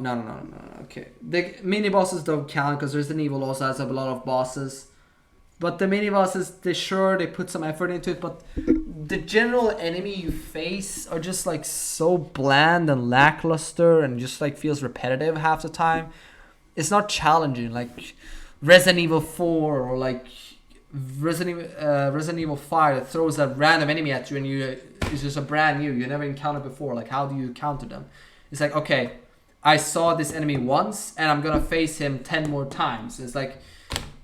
Okay. The mini bosses don't count because Resident Evil also has a lot of bosses. But the mini bosses, they put some effort into it, but the general enemy you face are just like so bland and lackluster and just like feels repetitive half the time. It's not challenging like Resident Evil 4 or like Resident Evil 5 that throws a random enemy at you and it's just a brand new, you never encountered before. Like, how do you counter them? It's like, okay, I saw this enemy once and I'm gonna face him 10 more times. It's like,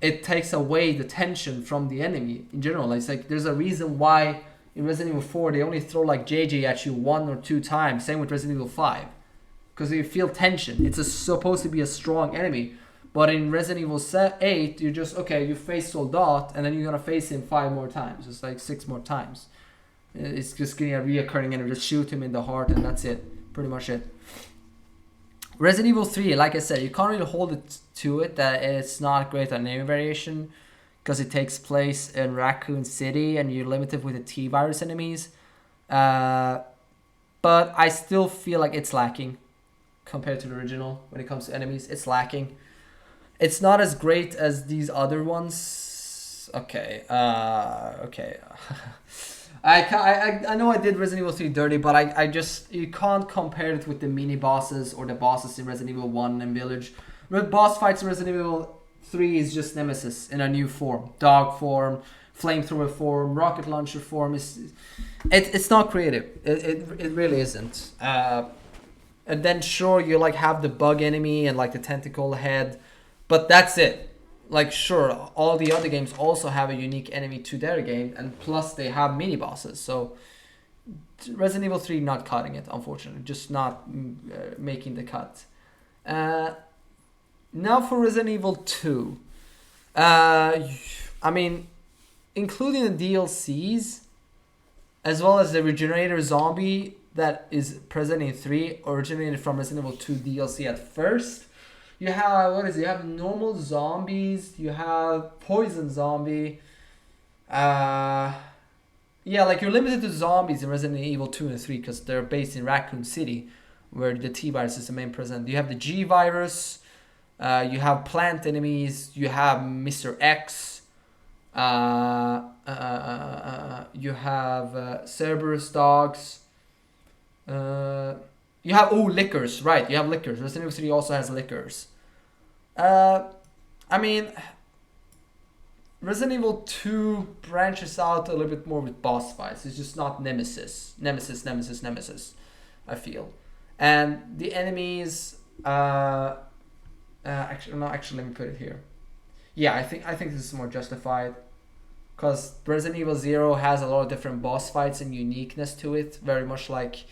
it takes away the tension from the enemy in general. It's like, there's a reason why in Resident Evil 4 they only throw like JJ at you 1 or 2 times. Same with Resident Evil 5. Because you feel tension. It's supposed to be a strong enemy. But in Resident Evil 8, you just, okay, you face Soldat and then you're gonna face him 5 more times. It's like 6 more times. It's just getting a reoccurring enemy. Just shoot him in the heart and that's it. Pretty much it. Resident Evil 3, like I said, you can't really hold it to it that it's not great at name variation because it takes place in Raccoon City and you're limited with the T-virus enemies. But I still feel like it's lacking compared to the original when it comes to enemies. It's lacking. It's not as great as these other ones. Okay. I know I did Resident Evil 3 dirty, but I just, you can't compare it with the mini bosses or the bosses in Resident Evil 1 and Village. The boss fights in Resident Evil 3 is just Nemesis in a new form. Dog form, flamethrower form, rocket launcher form. It's not creative. It really isn't. And then sure, you like have the bug enemy and like the tentacle head, but that's it. Like, sure, all the other games also have a unique enemy to their game, and plus they have mini bosses. So Resident Evil 3 not cutting it, unfortunately, just not making the cut. Now for Resident Evil 2. I mean, including the DLCs, as well as the Regenerator Zombie that is present in 3, originated from Resident Evil 2 DLC at first. You have, what is it? You have normal zombies. You have poison zombie. Yeah, like you're limited to zombies in Resident Evil 2 and 3 because they're based in Raccoon City, where the T-virus is the main present. You have the G-virus. You have plant enemies. You have Mr. X. You have Cerberus dogs. You have, lickers, right, you have lickers. Resident Evil 3 also has lickers. I mean, Resident Evil 2 branches out a little bit more with boss fights. It's just not Nemesis, I feel. And the enemies, actually, let me put it here. Yeah, I think this is more justified. Because Resident Evil 0 has a lot of different boss fights and uniqueness to it, very much like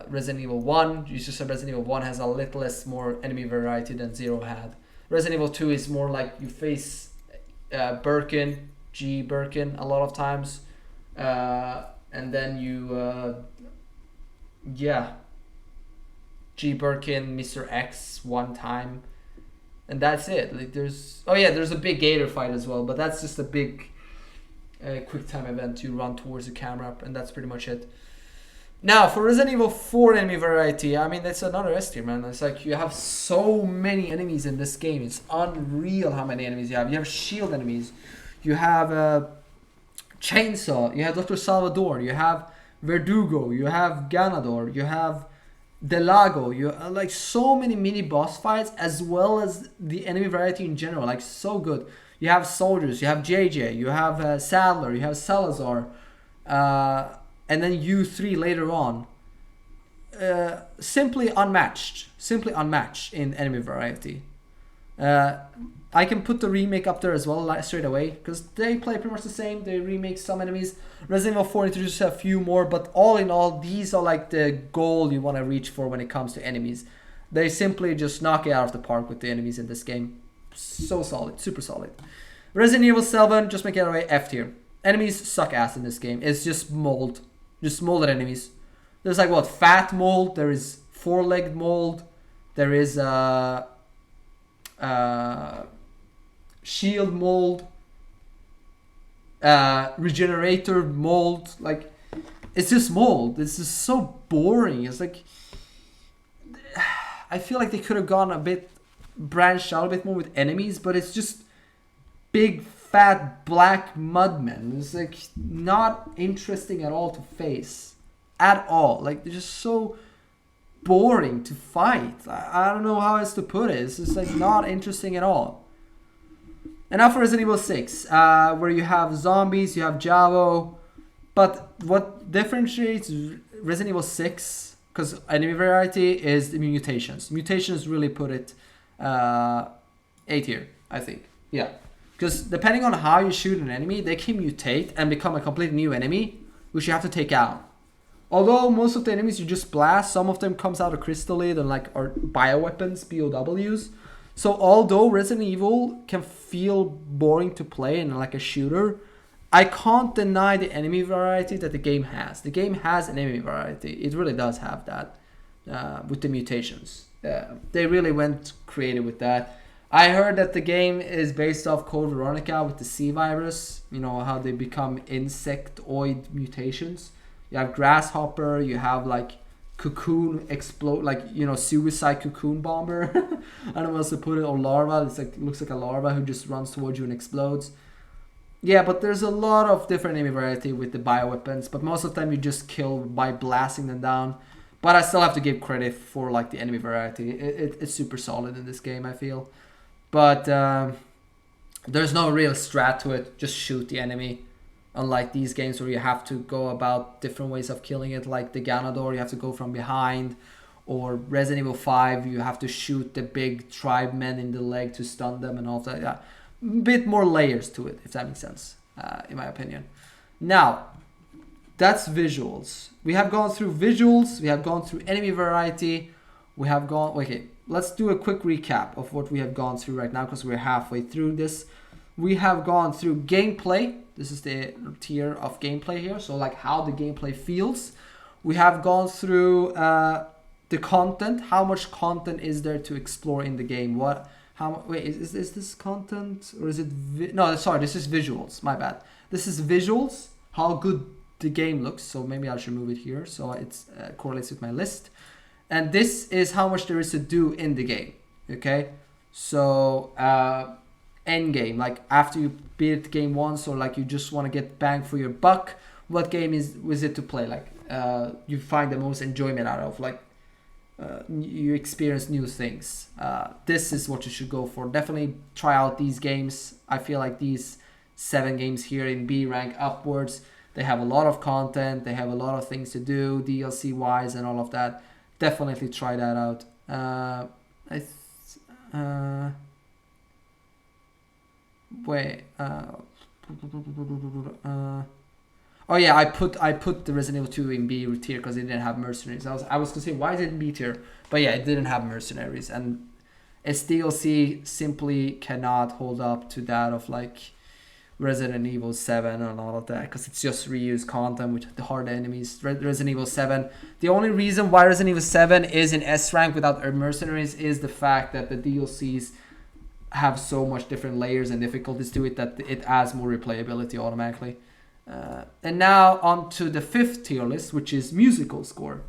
Resident Evil 1. You just said Resident Evil 1 has a little less more enemy variety than 0 had. Resident Evil 2 is more like you face Birkin, G Birkin a lot of times, and then you G Birkin, Mr. X one time, and that's it. Like there's a big gator fight as well, but that's just a big quick time event to run towards the camera, and that's pretty much it. Now, for Resident Evil 4 enemy variety, I mean, that's another S tier, man. It's like you have so many enemies in this game. It's unreal how many enemies you have. You have shield enemies. You have Chainsaw. You have Dr. Salvador. You have Verdugo. You have Ganador. You have Delago. You have, like, so many mini boss fights, as well as the enemy variety in general. Like, so good. You have soldiers. You have JJ. You have Sadler. You have Salazar. And then U3 later on. Simply unmatched in enemy variety. I can put the remake up there as well straight away, because they play pretty much the same. They remake some enemies. Resident Evil 4 introduces a few more, but all in all, these are like the goal you want to reach for when it comes to enemies. They simply just knock it out of the park with the enemies in this game. So solid, super solid. Resident Evil 7, just make it away, F tier. Enemies suck ass in this game. It's just mold. Just molded enemies. There's like what? Fat mold. There is four-legged mold. There is shield mold. Regenerator mold. Like, it's just mold. It's just so boring. It's like, I feel like they could have gone a bit, branched out a bit more with enemies, but it's just big fat black mudmen. It's like not interesting at all to face, at all. Like they're just so boring to fight. I don't know how else to put it. It's just like not interesting at all. And now for Resident Evil 6, where you have zombies, you have Javo, but what differentiates Resident Evil 6, because enemy variety, is the mutations. Mutations really put it A tier, I think. Yeah. Because depending on how you shoot an enemy, they can mutate and become a completely new enemy, which you have to take out. Although most of the enemies you just blast, some of them comes out of crystallite and like are bioweapons, BOWs. So although Resident Evil can feel boring to play and like a shooter, I can't deny the enemy variety that the game has. The game has an enemy variety. It really does have that with the mutations. They really went creative with that. I heard that the game is based off Code Veronica with the C virus. You know, how they become insectoid mutations. You have grasshopper, you have like cocoon explode, like, you know, suicide cocoon bomber. I don't know how else to put it. Or larva. It's like, looks like a larva who just runs towards you and explodes. Yeah, but there's a lot of different enemy variety with the bioweapons, but most of the time you just kill by blasting them down. But I still have to give credit for like the enemy variety. It's super solid in this game, I feel. But there's no real strat to it. Just shoot the enemy. Unlike these games where you have to go about different ways of killing it, like the Ganador, you have to go from behind. Or Resident Evil 5, you have to shoot the big tribe men in the leg to stun them and all that. Yeah. Bit more layers to it, if that makes sense, in my opinion. Now, that's visuals. We have gone through visuals, we have gone through enemy variety, we have gone... Okay, let's do a quick recap of what we have gone through right now, because we're halfway through this. We have gone through gameplay. This is the tier of gameplay here, so like how the gameplay feels. We have gone through the content. How much content is there to explore in the game? Is this content, or is it... No, sorry, this is visuals. My bad. This is visuals, how good the game looks. So maybe I should move it here so it correlates with my list. And this is how much there is to do in the game. Okay? So, end game. Like, after you beat the game once, or like you just want to get bang for your buck, what game was it to play? Like, you find the most enjoyment out of. Like, you experience new things. This is what you should go for. Definitely try out these games. I feel like these 7 games here in B rank upwards, they have a lot of content, they have a lot of things to do, DLC wise and all of that. Definitely try that out. Oh yeah, I put the Resident Evil 2 in B tier because it didn't have mercenaries. I was gonna say, why is it in B tier? But yeah, it didn't have mercenaries, and its DLC simply cannot hold up to that of like Resident Evil 7 and all of that, because it's just reused content with the hard enemies. Resident Evil 7. The only reason why Resident Evil 7 is in S rank without mercenaries is the fact that the DLCs have so much different layers and difficulties to it that it adds more replayability automatically. And now on to the 5th tier list, which is musical score,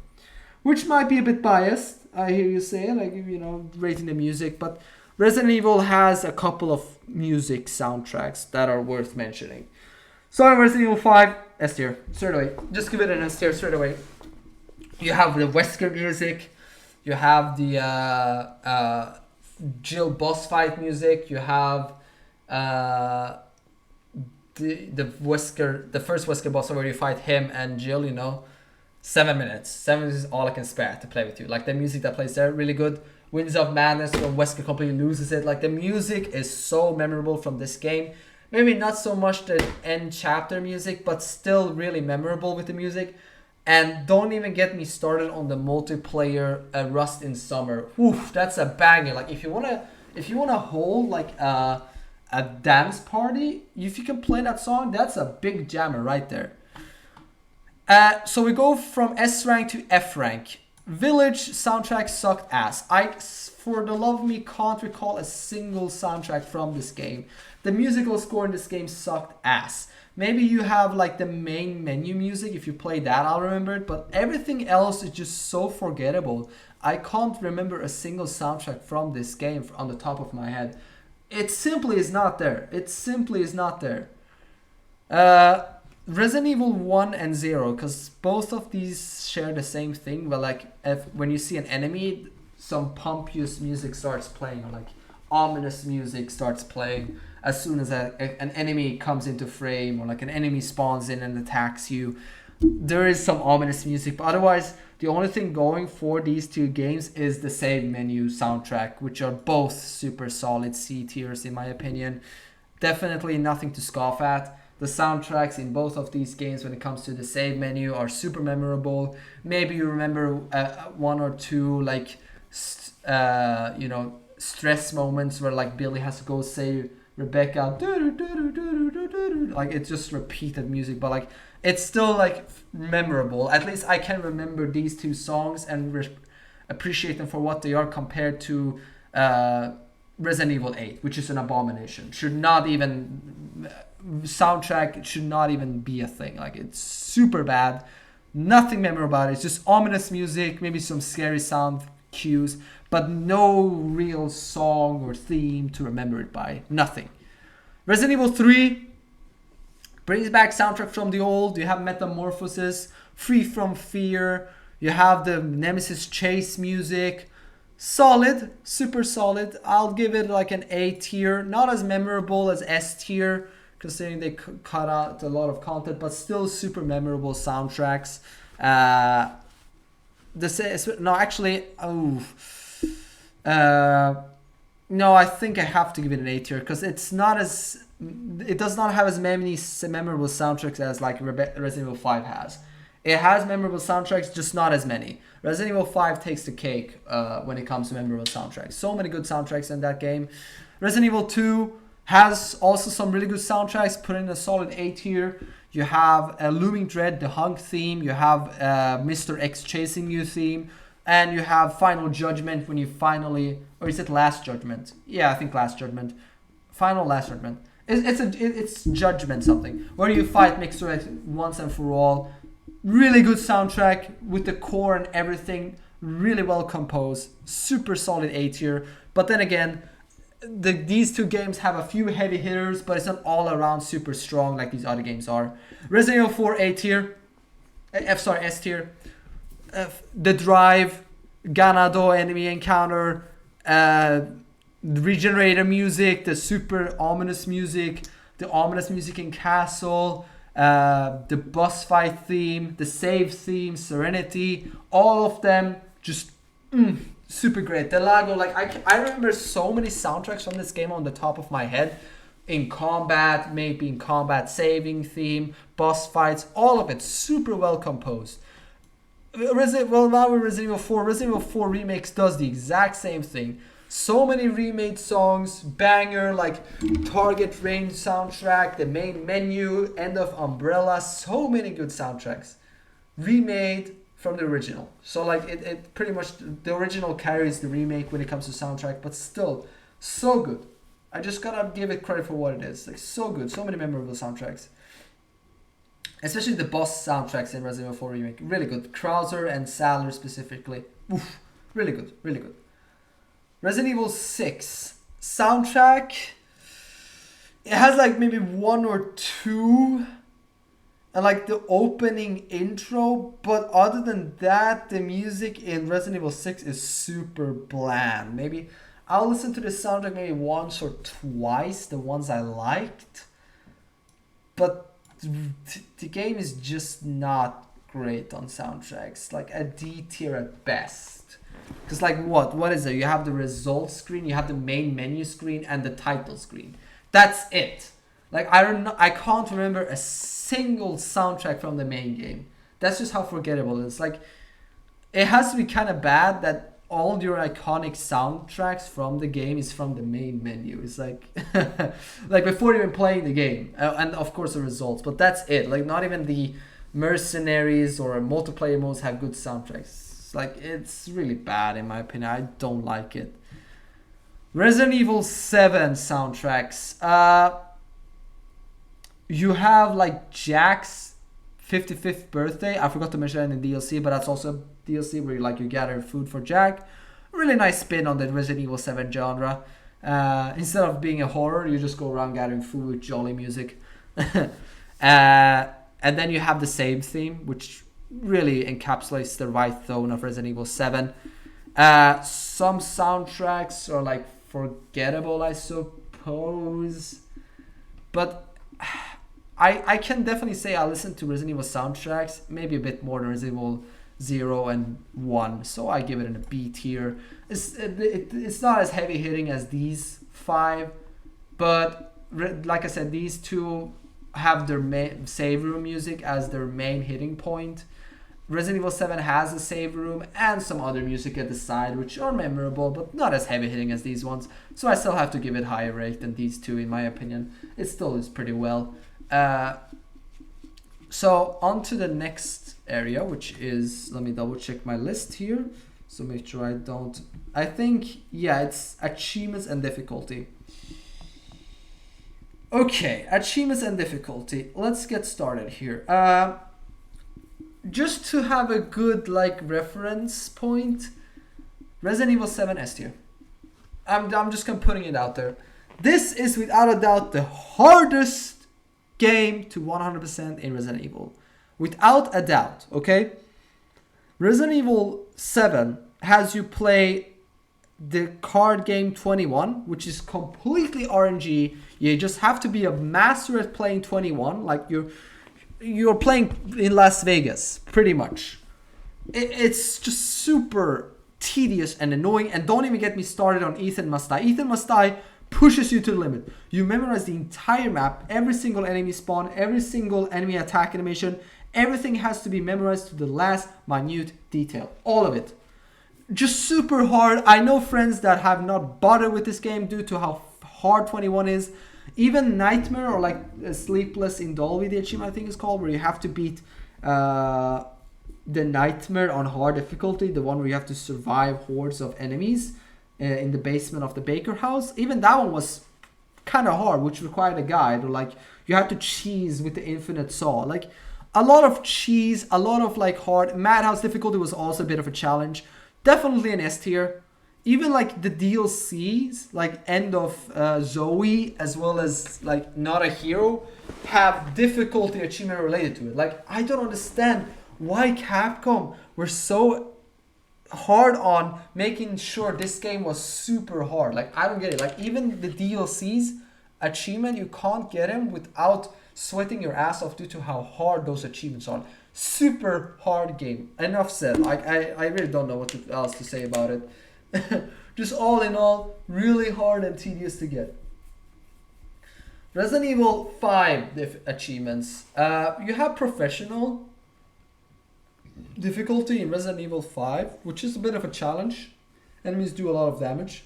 which might be a bit biased. I hear you say, like, you know, rating the music, but Resident Evil has a couple of music soundtracks that are worth mentioning. So in Resident Evil 5, S tier, straight away. Just give it an S tier straight away. You have the Wesker music, you have the Jill boss fight music, you have the first Wesker boss where you fight him and Jill, you know. 7 minutes. 7 minutes is all I can spare to play with you. Like, the music that plays there, really good. Winds of Madness when Wesker completely loses it. Like, the music is so memorable from this game. Maybe not so much the end chapter music, but still really memorable with the music. And don't even get me started on the multiplayer Rust in Summer. Oof, that's a banger. Like, if you wanna hold like a dance party, if you can play that song, that's a big jammer right there. So we go from S rank to F rank. Village soundtrack sucked ass. I, for the love of me, can't recall a single soundtrack from this game. The musical score in this game sucked ass. Maybe you have like the main menu music. If you play that, I'll remember it. But everything else is just so forgettable. I can't remember a single soundtrack from this game on the top of my head. It simply is not there. It simply is not there. Uh, Resident Evil 1 and 0, because both of these share the same thing, but like when you see an enemy, some pompous music starts playing, or like ominous music starts playing as soon as an enemy comes into frame, or like an enemy spawns in and attacks you. There is some ominous music, but otherwise, the only thing going for these two games is the save menu soundtrack, which are both super solid C tiers in my opinion. Definitely nothing to scoff at. The soundtracks in both of these games, when it comes to the save menu, are super memorable. Maybe you remember one or two like stress moments where like Billy has to go save Rebecca. Like it's just repeated music, but like it's still like memorable. At least I can remember these two songs and appreciate them for what they are compared to Resident Evil 8, which is an abomination. Soundtrack should not even be a thing. Like it's super bad. Nothing memorable about it. It's just ominous music, maybe some scary sound cues, but no real song or theme to remember it by. Nothing. Resident Evil 3 brings back soundtrack from the old. You have Metamorphosis, Free From Fear. You have the Nemesis Chase music. Solid, super solid. I'll give it like an A tier. Not as memorable as S tier, considering they cut out a lot of content, but still super memorable soundtracks. No, I think I have to give it an A tier because it does not have as many memorable soundtracks as like Resident Evil 5 has. It has memorable soundtracks, just not as many. Resident Evil 5 takes the cake when it comes to memorable soundtracks. So many good soundtracks in that game. Resident Evil 2 has also some really good soundtracks, put in a solid A tier. You have Looming Dread, the Hunk theme. You have Mr. X Chasing You theme. And you have Final Judgment when you finally... Or is it Last Judgment? Yeah, I think Last Judgment. Final Last Judgment. It's Judgment something. Where you fight Mr. X once and for all. Really good soundtrack with the core and everything. Really well composed. Super solid A tier. But then again, these two games have a few heavy hitters, but it's not all around super strong like these other games are. Resident Evil 4 A tier. S tier. The Drive, Ganado enemy encounter, regenerator music, the super ominous music, the ominous music in Castle, the boss fight theme, the save theme, Serenity, all of them just super great. The Lago, like I remember so many soundtracks from this game on the top of my head. In combat, maybe in combat saving theme, boss fights, all of it super well composed. Now with Resident Evil 4. Resident Evil 4 Remakes does the exact same thing. So many remade songs, banger, like Target Range soundtrack, the main menu, End of Umbrella, so many good soundtracks. Remade from the original. So like it pretty much, the original carries the remake when it comes to soundtrack, but still, so good. I just gotta give it credit for what it is. Like so good, so many memorable soundtracks. Especially the boss soundtracks in Resident Evil 4 Remake. Really good. Krauser and Saller specifically. Oof. Really good. Really good. Resident Evil 6. Soundtrack. It has like maybe one or two. And like the opening intro. But other than that, the music in Resident Evil 6 is super bland. Maybe I'll listen to the soundtrack maybe once or twice. The ones I liked. But the game is just not great on soundtracks. Like a D tier at best. Because like what is it? You have the results screen, you have the main menu screen, and the title screen. That's it. Like I can't remember a single soundtrack from the main game. That's just how forgettable it is. Like it has to be kind of bad that all your iconic soundtracks from the game is from the main menu. It's like like before even playing the game, and of course the results, but that's it. Like not even the mercenaries or multiplayer modes have good soundtracks. Like it's really bad in my opinion. I don't like it. Resident Evil 7 soundtracks. You have like Jack's 55th birthday. I forgot to mention that in the DLC, but that's also DLC where you gather food for Jack. Really nice spin on the Resident Evil 7 genre. Instead of being a horror, you just go around gathering food with jolly music. And then you have the same theme, which really encapsulates the right tone of Resident Evil 7. Some soundtracks are like forgettable, I suppose. But I can definitely say I listened to Resident Evil soundtracks, maybe a bit more than Resident Evil 0 and 1. So I give it a B tier. It's not as heavy hitting as these 5. But like I said, these 2 have their save room music as their main hitting point. Resident Evil 7 has a save room and some other music at the side, which are memorable, but not as heavy hitting as these ones. So I still have to give it higher rate than these 2, in my opinion. It still is pretty well. So on to the next area, which is, let me double check my list here. So make sure I don't, I think, yeah, it's achievements and difficulty. Okay, achievements and difficulty. Let's get started here. Just to have a good reference point, Resident Evil 7 S tier. I'm just gonna putting it out there. This is without a doubt the hardest game to 100% in Resident Evil. Without a doubt, okay? Resident Evil 7 has you play the card game 21, which is completely RNG. You just have to be a master at playing 21, like you're playing in Las Vegas, pretty much. It's just super tedious and annoying, and don't even get me started on Ethan Must Die. Ethan Must Die pushes you to the limit. You memorize the entire map, every single enemy spawn, every single enemy attack animation. Everything has to be memorized to the last minute detail. All of it. Just super hard. I know friends that have not bothered with this game due to how hard 21 is. Even Nightmare or Sleepless in Dolby, the achievement I think is called, where you have to beat the Nightmare on hard difficulty, the one where you have to survive hordes of enemies in the basement of the Baker house. Even that one was kind of hard, which required a guide, or you had to cheese with the infinite saw. A lot of cheese, a lot of hard. Madhouse difficulty was also a bit of a challenge. Definitely an S tier. Even the DLCs, End of Zoe, as well as Not a Hero, have difficulty achievement related to it. I don't understand why Capcom were so hard on making sure this game was super hard. I don't get it. Even the DLCs achievement, you can't get them without sweating your ass off due to how hard those achievements are. Super hard game. Enough said. I really don't know what else to say about it. Just all in all, really hard and tedious to get. Resident Evil 5 achievements. You have professional difficulty in Resident Evil 5, which is a bit of a challenge. Enemies do a lot of damage.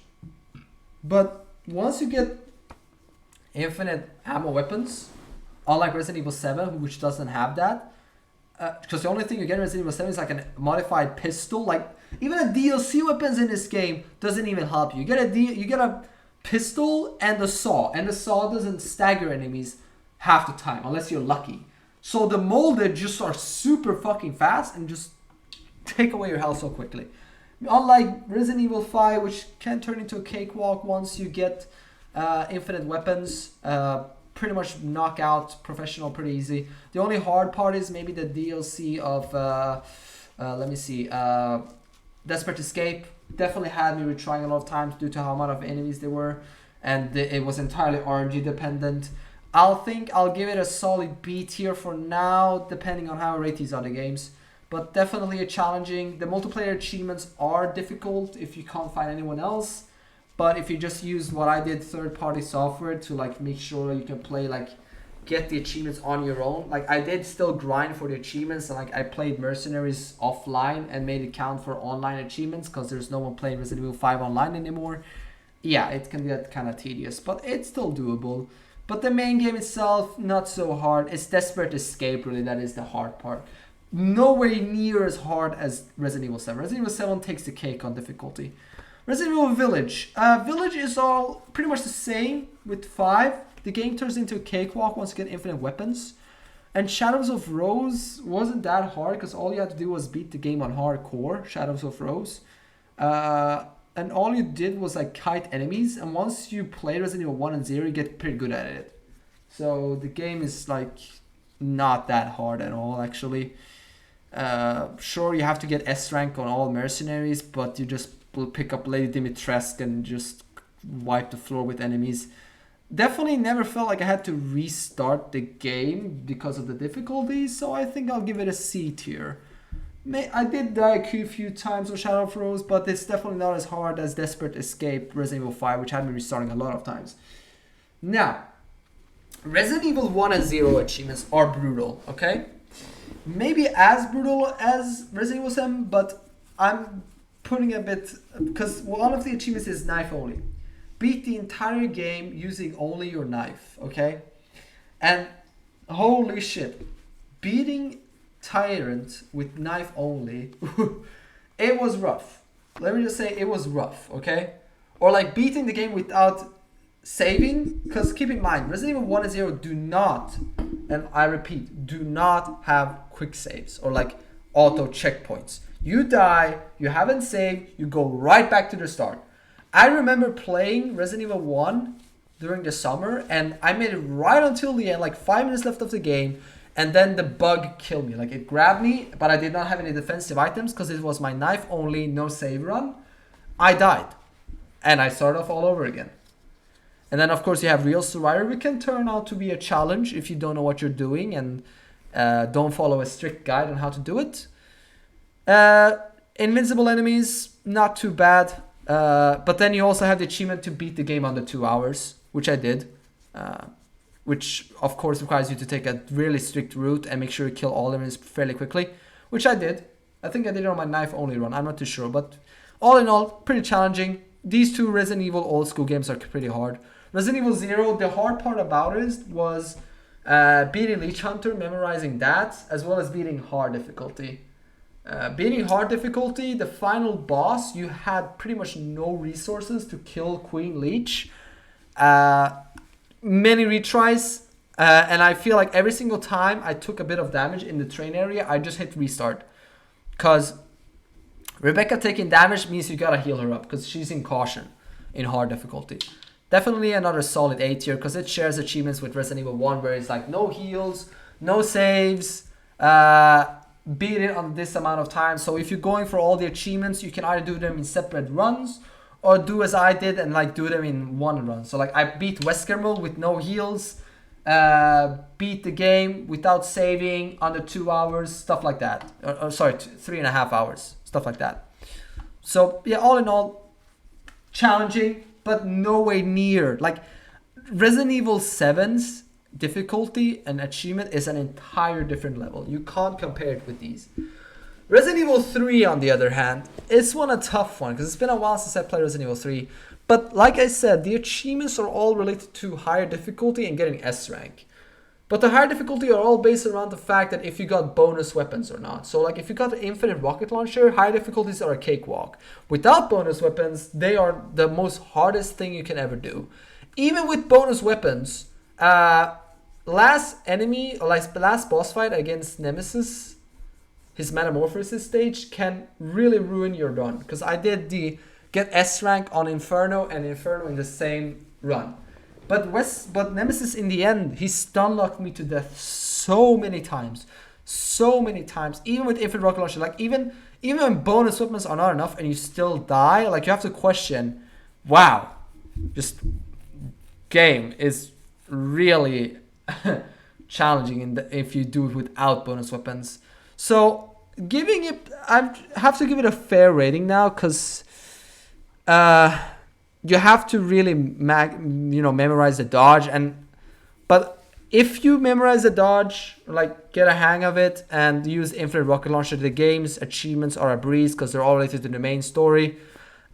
But once you get infinite ammo weapons, unlike Resident Evil 7, which doesn't have that, because the only thing you get in Resident Evil 7 is a modified pistol. Even a DLC weapons in this game doesn't even help you. You get a pistol and a saw doesn't stagger enemies half the time unless you're lucky. So the molded just are super fucking fast and just take away your health so quickly. Unlike Resident Evil 5, which can turn into a cakewalk once you get infinite weapons. Pretty much knock out professional pretty easy. The only hard part is maybe the DLC of Desperate Escape. Definitely had me retrying a lot of times due to how amount of enemies there were, and it was entirely RNG dependent. I'll give it a solid B tier for now, depending on how I rate these other games. But definitely a challenging. The multiplayer achievements are difficult if you can't find anyone else. But if you just use what I did, third-party software to make sure you can play, get the achievements on your own. I did still grind for the achievements, and I played Mercenaries offline and made it count for online achievements because there's no one playing Resident Evil 5 online anymore. Yeah, it can get kind of tedious, but it's still doable. But the main game itself, not so hard. It's Desperate Escape, really, that is the hard part. Nowhere near as hard as Resident Evil 7. Resident Evil 7 takes the cake on difficulty. Resident Evil Village. Village is all pretty much the same with 5. The game turns into a cakewalk once you get infinite weapons. And Shadows of Rose wasn't that hard because all you had to do was beat the game on hardcore, Shadows of Rose. and all you did was like kite enemies. And once you play Resident Evil 1 and 0, you get pretty good at it. So the game is like not that hard at all, actually. Sure, you have to get S rank on all mercenaries, but you just will pick up Lady Dimitrescu and just wipe the floor with enemies. Definitely never felt like I had to restart the game because of the difficulty, so I think I'll give it a C tier. I did die a few times on Shadow of Rose, but it's definitely not as hard as Desperate Escape Resident Evil 5, which had me restarting a lot of times. Now, Resident Evil 1 and 0 achievements are brutal, okay? Maybe as brutal as Resident Evil 7, but I'm putting a bit... Because one of the achievements is knife only. Beat the entire game using only your knife, okay? And holy shit, beating Tyrant with knife only, it was rough. Let me just say it was rough, okay? Or like beating the game without saving, because keep in mind, Resident Evil 1 and 0 do not, and I repeat, do not have quick saves or like auto checkpoints. You die, you haven't saved, you go right back to the start. I remember playing Resident Evil 1 during the summer, and I made it right until the end, like 5 minutes left of the game, and then the bug killed me. Like, it grabbed me, but I did not have any defensive items because it was my knife only, no save run. I died, and I started off all over again. And then, of course, you have Real Survivor, which can turn out to be a challenge if you don't know what you're doing and don't follow a strict guide on how to do it. Invincible enemies, not too bad. But then you also have the achievement to beat the game under 2 hours, which I did. Which, of course, requires you to take a really strict route and make sure you kill all enemies fairly quickly, which I did. I think I did it on my knife-only run. I'm not too sure, but all in all, pretty challenging. These two Resident Evil old-school games are pretty hard. Resident Evil 0, the hard part about it was beating Leech Hunter, memorizing that, as well as beating hard difficulty. Beating hard difficulty, the final boss, you had pretty much no resources to kill Queen Leech. Many retries, and I feel like every single time I took a bit of damage in the train area, I just hit restart. Because Rebecca taking damage means you gotta heal her up, because she's in caution in hard difficulty. Definitely another solid A tier, because it shares achievements with Resident Evil 1, where it's like no heals, no saves, beat it on this amount of time. So if you're going for all the achievements, you can either do them in separate runs or do as I did and like do them in one run. So like I beat Wesker with no heals, beat the game without saving under 2 hours, stuff like that. Sorry, 3.5 hours, stuff like that. So yeah, all in all, challenging, but no way near. Like Resident Evil 7's difficulty and achievement is an entire different level. You can't compare it with these. Resident Evil 3, on the other hand, is a tough one because it's been a while since I played Resident Evil 3. But like I said, the achievements are all related to higher difficulty and getting S rank. But the higher difficulty are all based around the fact that if you got bonus weapons or not. So like if you got the infinite rocket launcher, higher difficulties are a cakewalk. Without bonus weapons, they are the most hardest thing you can ever do. Even with bonus weapons, last boss fight against Nemesis, his Metamorphosis stage, can really ruin your run. Because I did the get S rank on Inferno and Inferno in the same run. But Nemesis in the end, he stun locked me to death so many times. So many times. Even with infinite rocket launcher. Like even when bonus weapons are not enough and you still die, like you have to question, wow, just game is really challenging if you do it without bonus weapons. So giving it, I have to give it a fair rating now because you have to really memorize the dodge. But if you memorize the dodge, like get a hang of it and use infinite rocket launcher, the game's achievements are a breeze because they're all related to the main story.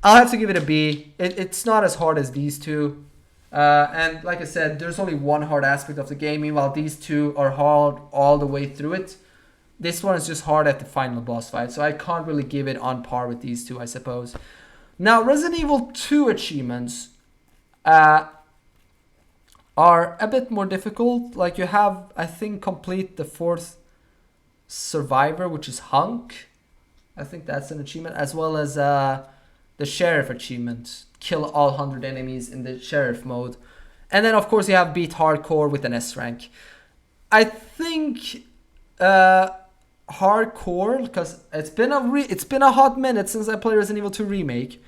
I'll have to give it a B. It's not as hard as these two. And like I said, there's only one hard aspect of the game, meanwhile these two are hard all the way through it. This one is just hard at the final boss fight, so I can't really give it on par with these two, I suppose. Now, Resident Evil 2 achievements are a bit more difficult. Like you have, I think, complete the 4th survivor, which is Hunk. I think that's an achievement, as well as the Sheriff achievement, kill all 100 enemies in the Sheriff mode. And then of course you have beat Hardcore with an S rank. I think Hardcore, because it's been a hot minute since I played Resident Evil 2 Remake,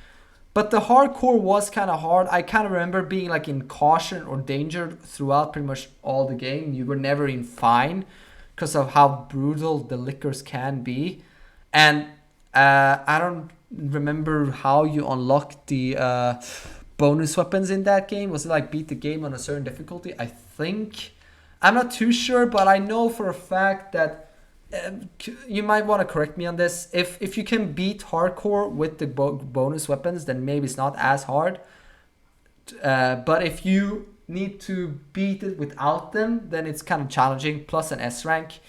but the Hardcore was kind of hard. I kind of remember being like in caution or danger throughout pretty much all the game. You were never in fine because of how brutal the lickers can be. And I don't remember how you unlocked the bonus weapons in that game. Was it like beat the game on a certain difficulty? I think. I'm not too sure, but I know for a fact that you might want to correct me on this. If you can beat Hardcore with the bonus weapons, then maybe it's not as hard. But if you need to beat it without them, then it's kind of challenging. Plus an S rank.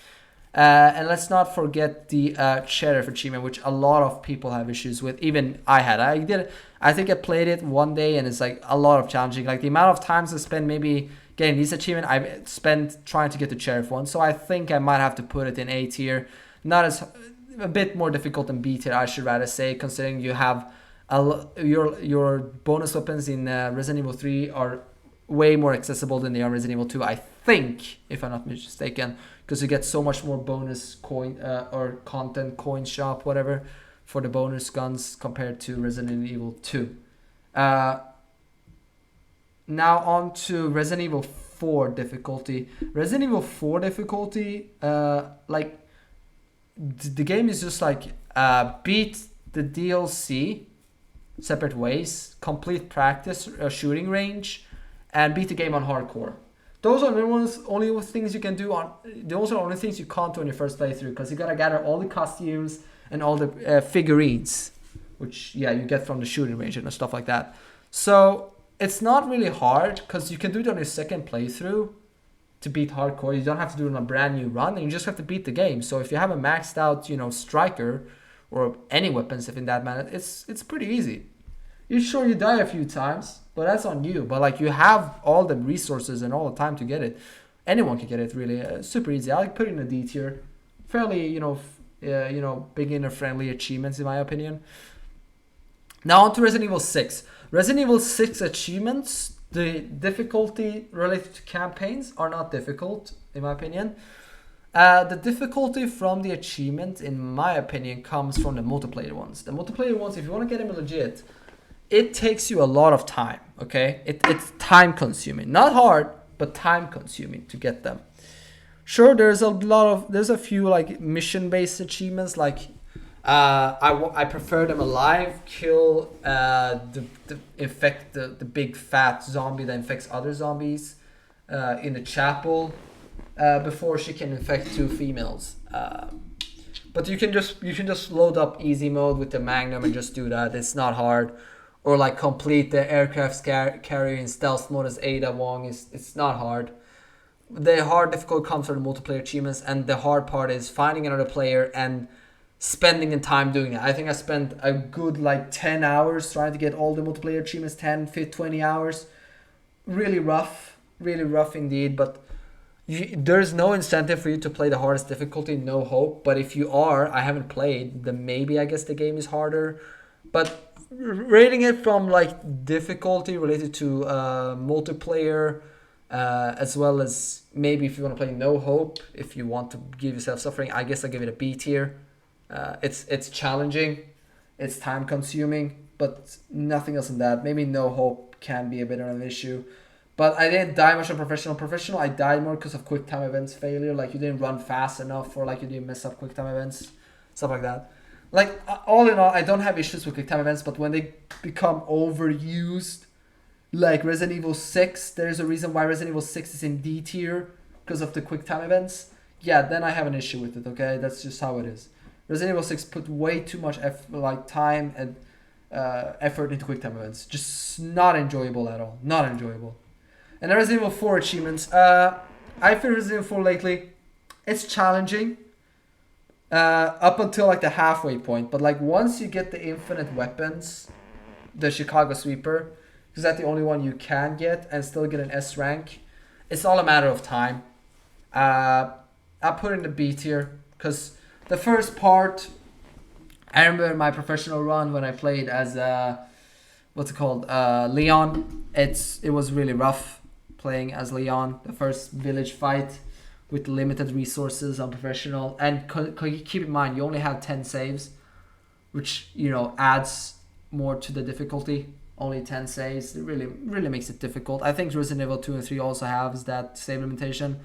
And let's not forget the Sheriff achievement, which a lot of people have issues with. Even I had. I think I played it one day, and it's like a lot of challenging. Like the amount of times I spent maybe getting this achievement, I spent trying to get the Sheriff one. So I think I might have to put it in A tier. Not as a bit more difficult than B tier, I should rather say, considering you have your bonus weapons in Resident Evil 3 are way more accessible than they are in Resident Evil 2. I think, if I'm not mistaken, because you get so much more bonus coin or content, coin shop, whatever, for the bonus guns compared to Resident Evil 2. Now on to Resident Evil 4 difficulty. Resident Evil 4 difficulty, like the game is just like beat the DLC separate ways, complete practice shooting range, and beat the game on hardcore. Those are the only things you can do on. Those are the only things you can't do on your first playthrough, because you gotta gather all the costumes and all the figurines, which you get from the shooting range and stuff like that. So it's not really hard, because you can do it on your second playthrough to beat hardcore. You don't have to do it on a brand new run, and you just have to beat the game. So if you have a maxed out, striker or any weapons, if in that matter, it's pretty easy. You're sure you die a few times, but that's on you. But like, you have all the resources and all the time to get it. Anyone can get it, really. Super easy. I like put it in a D tier. Fairly, beginner friendly achievements in my opinion. Now on to Resident Evil 6. Resident Evil 6 achievements, the difficulty related to campaigns are not difficult in my opinion. The difficulty from the achievement, in my opinion, comes from the multiplayer ones. The multiplayer ones, if you want to get them legit, it takes you a lot of time, okay? It's time consuming. Not hard, but time consuming to get them. Sure, there's a few like mission based achievements, like I prefer them alive, kill infect the big fat zombie that infects other zombies in the chapel before she can infect 2 females. But you can just load up easy mode with the Magnum and just do that. It's not hard. Or like complete the aircraft carrier in stealth mode as Ada Wong. It's not hard. The hard difficult comes from the multiplayer achievements, and the hard part is finding another player and spending the time doing it. I think I spent a good like 10 hours trying to get all the multiplayer achievements, 10, 15, 20 hours. Really rough indeed, but there's no incentive for you to play the hardest difficulty, no hope. But if you are, I haven't played, then maybe I guess the game is harder. But rating it from like difficulty related to multiplayer, as well as maybe if you want to play no hope, if you want to give yourself suffering, I guess I give it a B tier. It's challenging, it's time consuming, but nothing else than that. Maybe no hope can be a bit of an issue. But I didn't die much on professional. I died more because of quick time events failure. Like you didn't run fast enough, or like you didn't mess up quick time events, stuff like that. Like, all in all, I don't have issues with quick time events, but when they become overused, like Resident Evil 6, there's a reason why Resident Evil 6 is in D tier, because of the quick time events. Yeah, then I have an issue with it, okay? That's just how it is. Resident Evil 6 put way too much time and effort into quick time events. Just not enjoyable at all. Not enjoyable. And the Resident Evil 4 achievements. I feel Resident Evil 4 lately, it's challenging. Up until like the halfway point, but like once you get the infinite weapons, the Chicago Sweeper, because that's the only one you can get and still get an S rank, it's all a matter of time. I put it in the B tier because the first part I remember my professional run when I played as what's it called, Leon. It was really rough playing as Leon. The first village fight with limited resources on professional, and keep in mind you only have 10 saves, which adds more to the difficulty. Only 10 saves, it really makes it difficult. I think Resident Evil 2 and 3 also has that save limitation,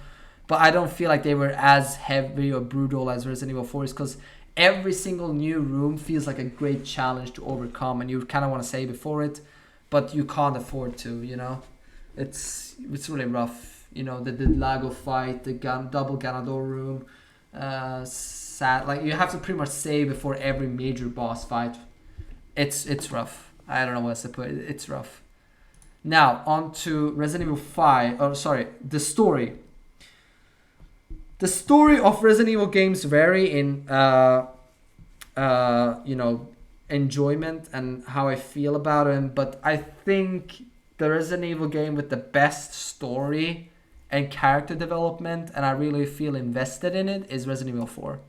but I don't feel like they were as heavy or brutal as Resident Evil 4 is, because every single new room feels like a great challenge to overcome, and you kind of want to save before it, but you can't afford to. It's really rough. The Lago fight, the double Ganador room, sad. Like you have to pretty much save before every major boss fight. It's rough. I don't know what else to put. It's rough. Now on to Resident Evil 5. Oh, sorry, the story. The story of Resident Evil games vary in enjoyment and how I feel about them, but I think the Resident Evil game with the best story and character development, and I really feel invested in it, is Resident Evil 4.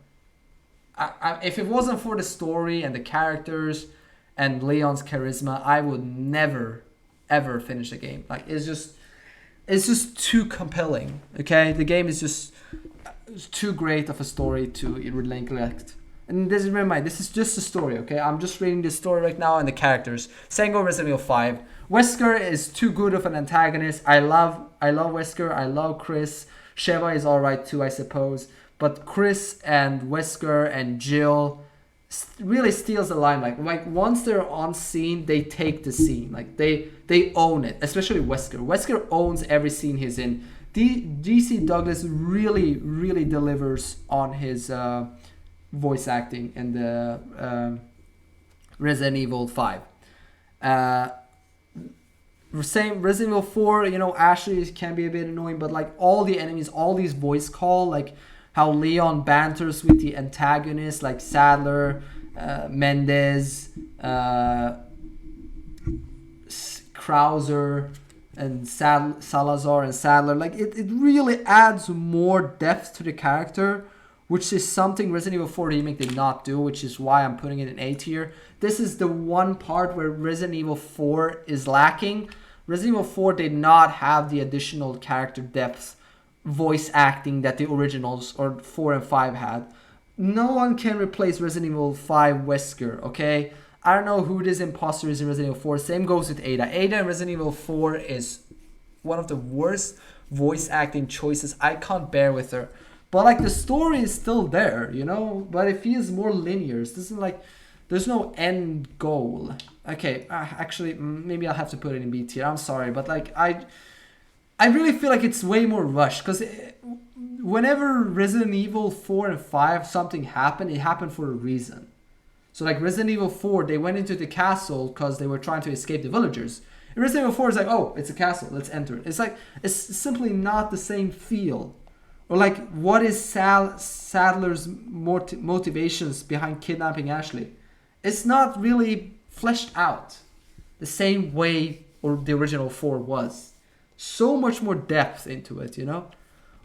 If it wasn't for the story and the characters and Leon's charisma, I would never ever finish the game. Like it's just too compelling. Okay, the game is just too great of a story to neglect. And remember, this is just a story. Okay, I'm just reading the story right now and the characters. Same go Resident Evil 5. Wesker is too good of an antagonist. I love Wesker. I love Chris. Sheva is alright too, I suppose. But Chris and Wesker and Jill really steals the limelight. Like once they're on scene, they take the scene. Like they own it. Especially Wesker. Wesker owns every scene he's in. DC Douglas really delivers on his voice acting in the Resident Evil 5. Same Resident Evil 4, Ashley can be a bit annoying, but like all the enemies, all these voice call, like how Leon banters with the antagonists like Sadler, Mendez, Krauser, and Salazar and Sadler. Like it really adds more depth to the character, which is something Resident Evil 4 Remake did not do, which is why I'm putting it in A tier. This is the one part where Resident Evil 4 is lacking. Resident Evil 4 did not have the additional character depth, voice acting that the originals or 4 and 5 had. No one can replace Resident Evil 5 Wesker, okay? I don't know who this imposter is in Resident Evil 4. Same goes with Ada. Ada in Resident Evil 4 is one of the worst voice acting choices. I can't bear with her. But like the story is still there, but it feels more linear. It doesn't like there's no end goal. Okay, actually maybe I'll have to put it in B tier. I'm sorry, but like I really feel like it's way more rushed, because whenever Resident Evil 4 and 5 something happened, it happened for a reason. So like Resident Evil 4, they went into the castle because they were trying to escape the villagers. In Resident Evil 4 is like, oh, it's a castle, let's enter it. It's like it's simply not the same feel. Or like, what is Sadler's motivations behind kidnapping Ashley? It's not really fleshed out the same way or the original 4 was. So much more depth into it,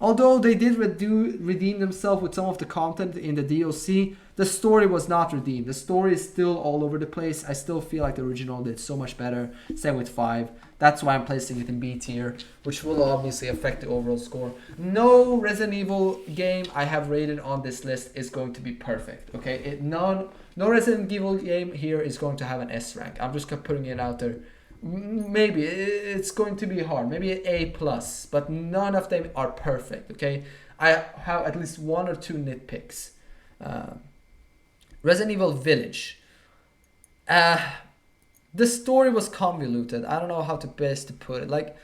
Although they did redeem themselves with some of the content in the DLC, the story was not redeemed. The story is still all over the place. I still feel like the original did so much better. Same with 5. That's why I'm placing it in B tier, which will obviously affect the overall score. No Resident Evil game I have rated on this list is going to be perfect. Okay, no Resident Evil game here is going to have an S rank. I'm just putting it out there. Maybe it's going to be hard. Maybe an A+, but none of them are perfect. Okay, I have at least 1 or 2 nitpicks. Resident Evil Village. The story was convoluted. I don't know how to best to put it. Like,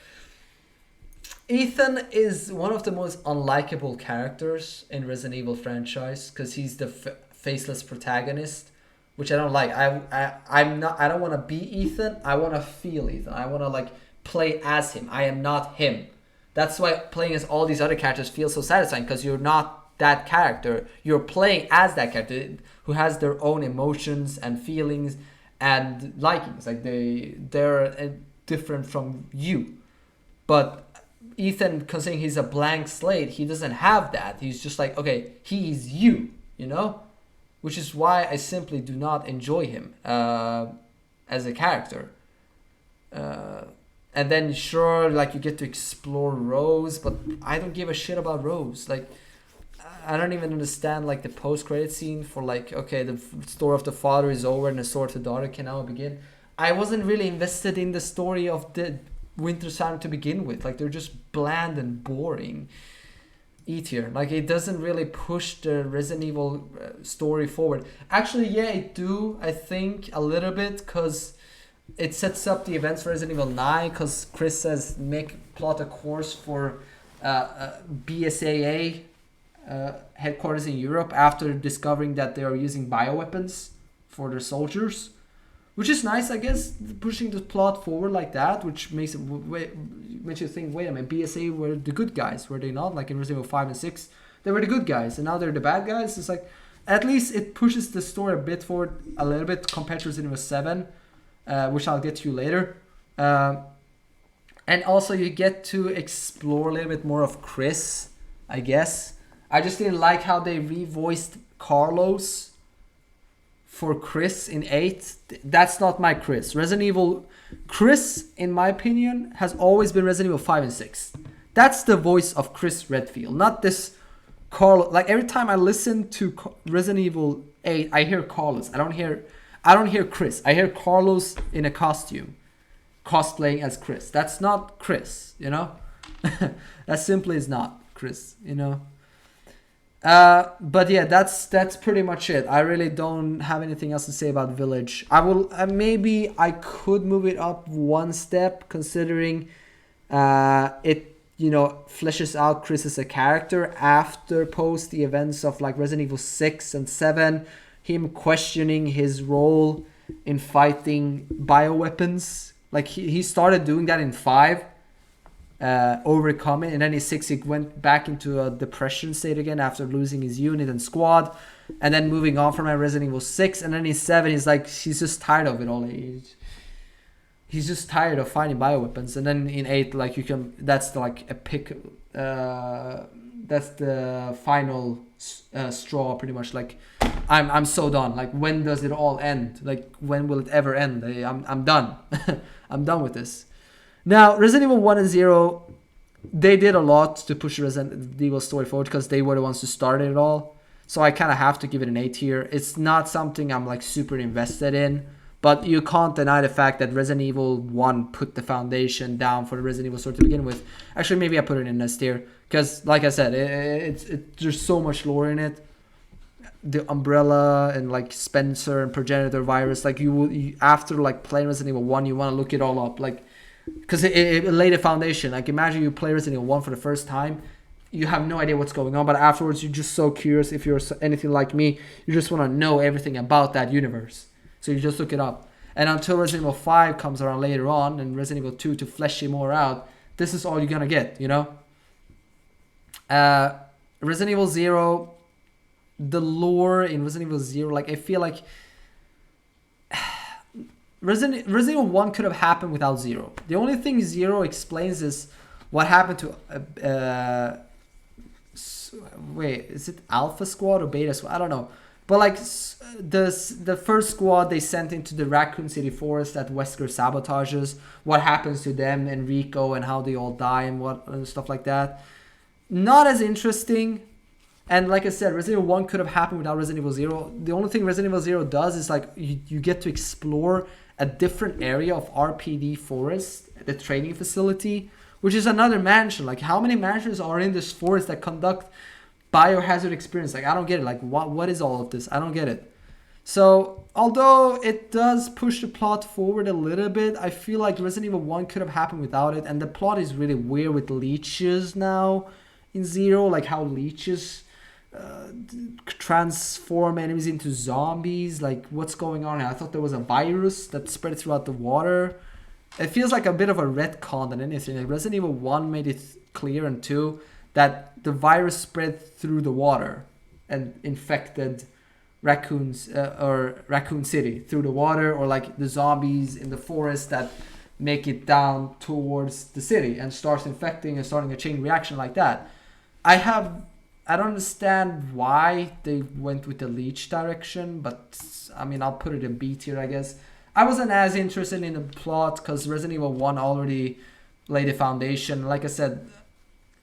Ethan is one of the most unlikable characters in Resident Evil franchise because he's the faceless protagonist, which I don't like. I don't want to be Ethan. I want to feel Ethan. I want to like play as him. I am not him. That's why playing as all these other characters feels so satisfying, because you're not that character. You're playing as that character who has their own emotions and feelings and likings. Like they're different from you. But Ethan, considering he's a blank slate, he doesn't have that. He's just like, okay, he's you, which is why I simply do not enjoy him as a character. And then sure, like you get to explore Rose, but I don't give a shit about Rose. Like I don't even understand like the post-credit scene for like, okay, the story of the father is over and the story of the daughter can now begin. I wasn't really invested in the story of the Winter Soldier to begin with. Like they're just bland and boring. E-tier. Like it doesn't really push the Resident Evil story forward. Actually, yeah, it do, I think, a little bit, because it sets up the events for Resident Evil 9, because Chris says plot a course for BSAA headquarters in Europe after discovering that they are using bioweapons for their soldiers, which is nice, I guess, pushing the plot forward like that, which makes you think, wait a minute, BSA were the good guys, were they not? Like in Resident Evil 5 and 6, they were the good guys, and now they're the bad guys. It's like, at least it pushes the story a bit forward, a little bit, compared to Resident Evil 7, which I'll get to later. And also you get to explore a little bit more of Chris, I guess. I just didn't like how they revoiced Carlos for Chris in 8. That's not my Chris. Resident Evil Chris, in my opinion, has always been Resident Evil 5 and 6. That's the voice of Chris Redfield, not this Carlos. Like every time I listen to Resident Evil 8, I hear Carlos. I don't hear Chris. I hear Carlos in a costume, cosplaying as Chris. That's not Chris, you know? That simply is not Chris, you know? But yeah, that's pretty much it. I really don't have anything else to say about Village. I will maybe I could move it up one step, considering it, you know, fleshes out Chris as a character after post the events of like Resident Evil 6 and 7, him questioning his role in fighting bioweapons. Like he started doing that in 5. Overcoming, and then in 6 he went back into a depression state again after losing his unit and squad, and then moving on from Resident Evil 6, and then in 7 he's like, he's just tired of it all. He's just tired of fighting bioweapons. And then in 8, like you can, that's the like epic, that's the final straw pretty much. Like I'm so done. Like when does it all end? Like when will it ever end? I'm done. I'm done with this. Now, Resident Evil 1 and 0, they did a lot to push Resident Evil story forward because they were the ones who started it all. So I kind of have to give it an A tier. It's not something I'm like super invested in, but you can't deny the fact that Resident Evil 1 put the foundation down for the Resident Evil story to begin with. Actually, maybe I put it in S tier because, like I said, there's so much lore in it. The Umbrella and like Spencer and Progenitor Virus, like you after like playing Resident Evil 1, you want to look it all up, like, because it laid a foundation. Like imagine you play Resident Evil 1 for the first time, you have no idea what's going on, but afterwards you're just so curious. If you're anything like me, you just want to know everything about that universe, so you just look it up. And until Resident Evil 5 comes around later on, and Resident Evil 2 to flesh it more out, this is all you're gonna get, you know. Resident Evil 0, the lore in Resident Evil 0, like I feel like Resident Evil 1 could have happened without 0. The only thing 0 explains is what happened to wait, is it Alpha Squad or Beta Squad? I don't know. But like the first squad they sent into the Raccoon City forest that Wesker sabotages, what happens to them and Rico and how they all die and what and stuff like that. Not as interesting. And like I said, Resident Evil 1 could have happened without Resident Evil 0. The only thing Resident Evil 0 does is like you get to explore a different area of RPD Forest, the training facility, which is another mansion. Like how many mansions are in this forest that conduct biohazard experience? Like I don't get it. Like what is all of this? I don't get it. So although it does push the plot forward a little bit, I feel like Resident Evil 1 could have happened without it. And the plot is really weird with leeches now in 0, like how leeches transform enemies into zombies. Like what's going on here? I thought there was a virus that spread throughout the water. It feels like a bit of a retcon than anything. Like Resident Evil 1 made it clear, and 2 that the virus spread through the water and infected raccoons or Raccoon City through the water, or like the zombies in the forest that make it down towards the city and starts infecting and starting a chain reaction like that. I have I don't understand why they went with the leech direction, but I mean, I'll put it in B tier, I guess. I wasn't as interested in the plot because Resident Evil 1 already laid the foundation. Like I said,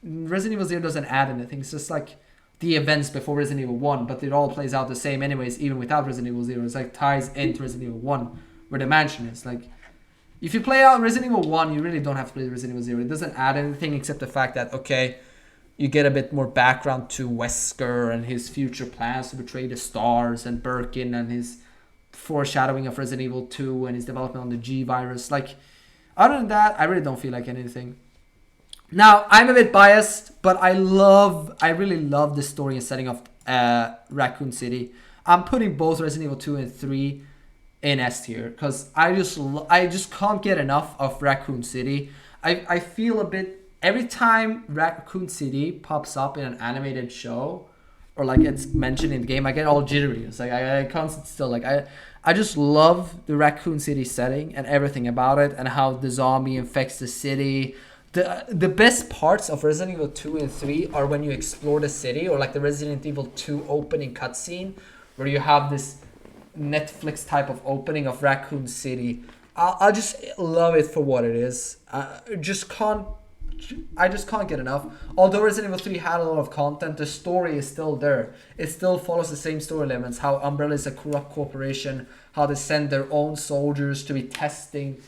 Resident Evil 0 doesn't add anything. It's just like the events before Resident Evil 1, but it all plays out the same anyways, even without Resident Evil 0. It's like ties into Resident Evil 1, where the mansion is. Like, if you play out Resident Evil 1, you really don't have to play Resident Evil 0. It doesn't add anything except the fact that, okay, you get a bit more background to Wesker and his future plans to betray the stars, and Birkin and his foreshadowing of Resident Evil 2 and his development on the G virus. Like, other than that, I really don't feel like anything. Now, I'm a bit biased, but I really love the story and setting of Raccoon City. I'm putting both Resident Evil 2 and 3 in S tier because I just can't get enough of Raccoon City. I feel a bit every time Raccoon City pops up in an animated show or like it's mentioned in the game, I get all jittery. It's like I can't sit still. Like I just love the Raccoon City setting and everything about it and how the zombie infects the city. The best parts of Resident Evil 2 and 3 are when you explore the city, or like the Resident Evil 2 opening cutscene where you have this Netflix type of opening of Raccoon City. I just love it for what it is. I just can't get enough. Although Resident Evil 3 had a lot of content, the story is still there. It still follows the same story elements. How Umbrella is a corrupt corporation. How they send their own soldiers to be tested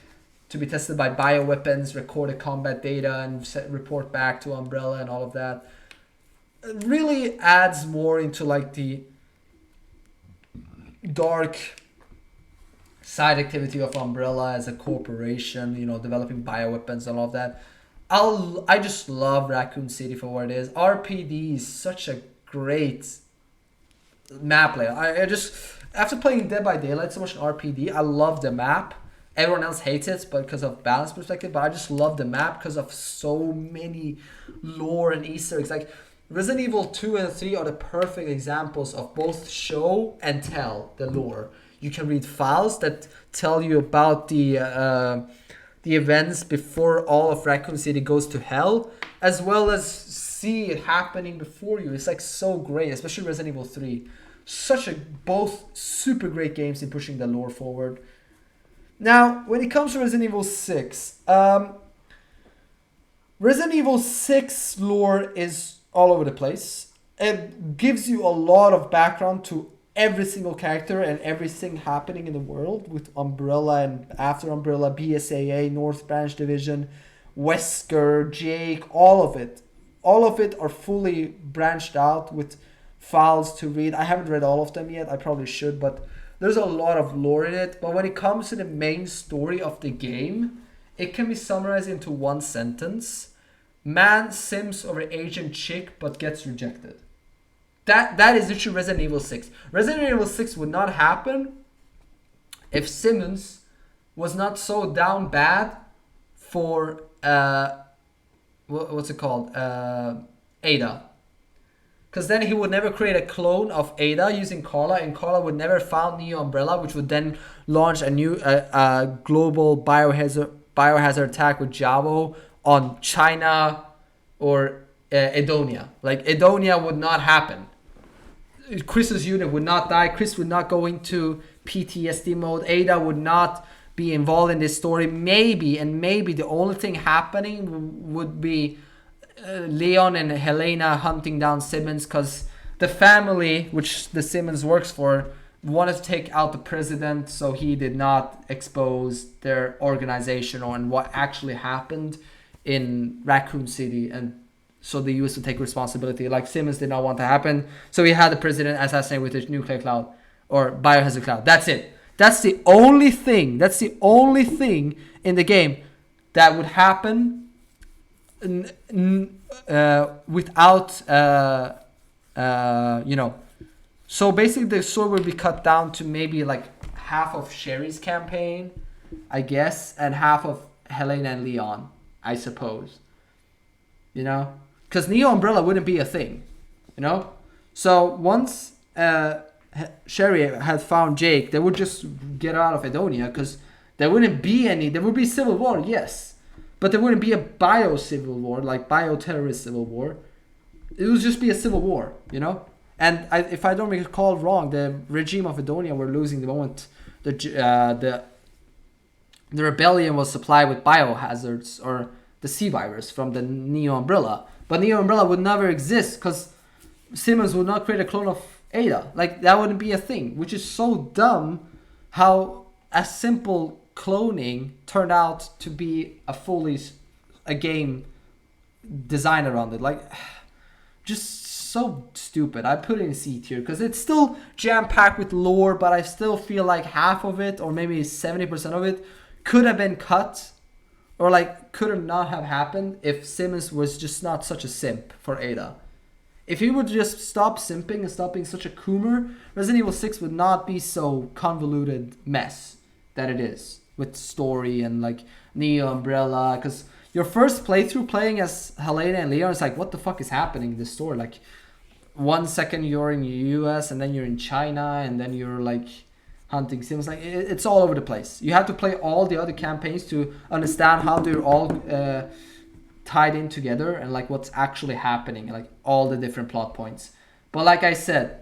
by bioweapons, record the combat data, and report back to Umbrella and all of that. It really adds more into like the dark side activity of Umbrella as a corporation, you know, developing bioweapons and all of that. I just love Raccoon City for what it is. RPD is such a great map layer. I just, after playing Dead by Daylight so much in RPD, I love the map. Everyone else hates it but because of balance perspective, but I just love the map because of so many lore and Easter eggs. Like Resident Evil 2 and 3 are the perfect examples of both show and tell the lore. You can read files that tell you about the events before all of Raccoon City goes to hell, as well as see it happening before you. It's like so great, especially Resident Evil 3. Both super great games in pushing the lore forward. Now, when it comes to Resident Evil 6, Resident Evil 6 lore is all over the place. It gives you a lot of background to every single character and everything happening in the world with Umbrella and after Umbrella, BSAA, North Branch Division, Wesker, Jake, all of it. All of it are fully branched out with files to read. I haven't read all of them yet. I probably should, but there's a lot of lore in it. But when it comes to the main story of the game, it can be summarized into one sentence. Man sims over Agent Chick but gets rejected. That is literally Resident Evil 6. Resident Evil 6 would not happen if Simmons was not so down bad for what's it called? Ada. Because then he would never create a clone of Ada using Carla, and Carla would never found Neo Umbrella, which would then launch a new global biohazard attack with Javo on China or Edonia. Like Edonia would not happen. Chris's unit would not die. Chris would not go into PTSD mode. Ada would not be involved in this story. Maybe the only thing happening would be Leon and Helena hunting down Simmons because the family, which the Simmons works for, wanted to take out the president, so he did not expose their organization on what actually happened in Raccoon City, and so they used to take responsibility. Like Simmons did not want to happen, so he had the president assassinated with a nuclear cloud or biohazard cloud. That's it. That's the only thing. That's the only thing in the game that would happen without you know. So basically, the story would be cut down to maybe like half of Sherry's campaign, I guess, and half of Helena and Leon, I suppose. You know, because Neo Umbrella wouldn't be a thing, you know. So once Sherry had found Jake, they would just get out of Edonia because there wouldn't be any. There would be civil war, yes, but there wouldn't be a bio civil war, like bio terrorist civil war. it would just be a civil war, you know. And if I don't recall wrong, the regime of Edonia were losing the moment the rebellion was supplied with biohazards or the sea virus from the Neo Umbrella. But Neo Umbrella would never exist because Simmons would not create a clone of Ada. Like, that wouldn't be a thing, which is so dumb how a simple cloning turned out to be a game designed around it. Like, just so stupid. I put it in C tier because it's still jam-packed with lore, but I still feel like half of it, or maybe 70% of it, could have been cut, or like could not have happened if Simmons was just not such a simp for Ada. If he would just stop simping and stop being such a coomer, Resident Evil 6 would not be so convoluted mess that it is with story and like Neo Umbrella. Because your first playthrough playing as Helena and Leon is like, what the fuck is happening in this story? Like, 1 second you're in the US and then you're in China and then you're like hunting Sims. Like, it's all over the place. You have to play all the other campaigns to understand how they're all tied in together and like what's actually happening, like all the different plot points. But like I said,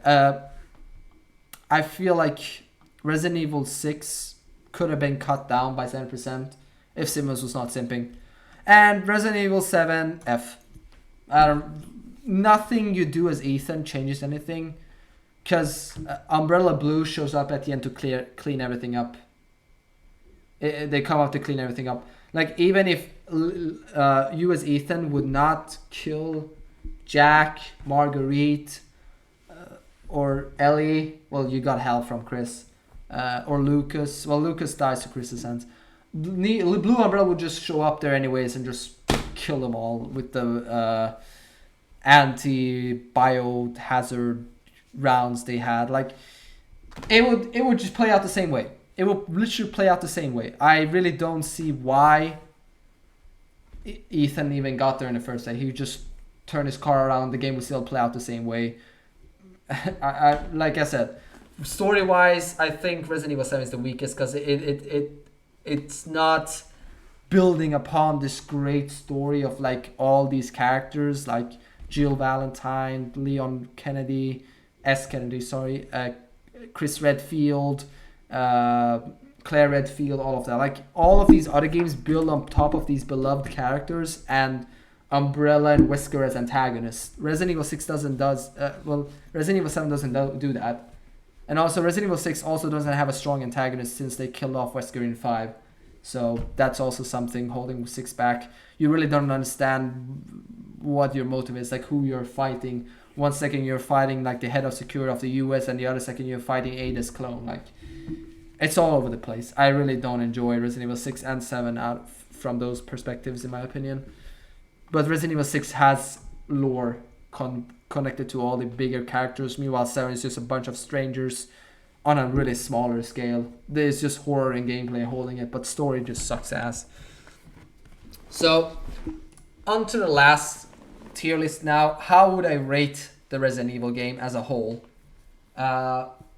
I feel like Resident Evil 6 could have been cut down by 7% if Simmons was not simping. And Resident Evil 7 F. Nothing you do as Ethan changes anything, because Umbrella Blue shows up at the end to clean everything up. They come up to clean everything up. Like, even if you as Ethan would not kill Jack, Marguerite, or Ellie, well, you got help from Chris, or Lucas. Well, Lucas dies to Chris's hands. Blue Umbrella would just show up there anyways and just kill them all with the anti-biohazard rounds they had. Like, it would just play out the same way. It will literally play out the same way. I really don't see why Ethan even got there in the first day. He would just turn his car around. The game would still play out the same way. I like I said, story-wise, I think Resident Evil 7 is the weakest because it's not building upon this great story of like all these characters like Jill Valentine, Leon Kennedy, Chris Redfield, Claire Redfield, all of that. Like, all of these other games build on top of these beloved characters and Umbrella and Wesker as antagonists. Resident Evil 6 Resident Evil 7 doesn't do that. And also Resident Evil 6 also doesn't have a strong antagonist since they killed off Wesker in 5. So that's also something holding 6 back. You really don't understand what your motive is, like who you're fighting. 1 second you're fighting like the head of security of the US, and the other second you're fighting Ada's clone. Like, it's all over the place. I really don't enjoy Resident Evil 6 and 7 out from those perspectives, in my opinion. But Resident Evil 6 has lore connected to all the bigger characters. Meanwhile, 7 is just a bunch of strangers on a really smaller scale. There's just horror and gameplay holding it, but story just sucks ass. So, on to the last tier list now. How would I rate the Resident Evil game as a whole?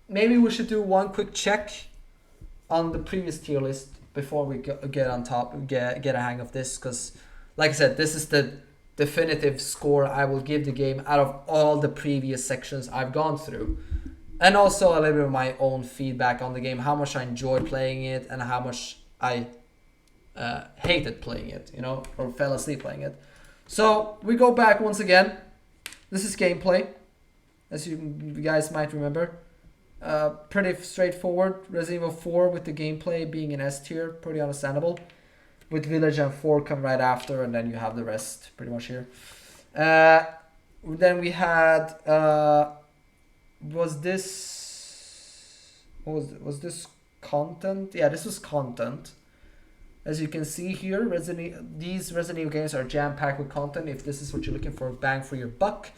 Maybe we should do one quick check on the previous tier list before we get on top, get a hang of this, because like I said, this is the definitive score I will give the game out of all the previous sections I've gone through. And also a little bit of my own feedback on the game, how much I enjoyed playing it and how much I hated playing it, or fell asleep playing it. So we go back once again. This is gameplay, as you guys might remember. Pretty straightforward. Resident Evil 4 with the gameplay being an S tier, pretty understandable. With Village and 4 come right after, and then you have the rest pretty much here. Then we had was this content? Yeah, this was content. As you can see here, these Resident Evil games are jam-packed with content. If this is what you're looking for, bang for your buck.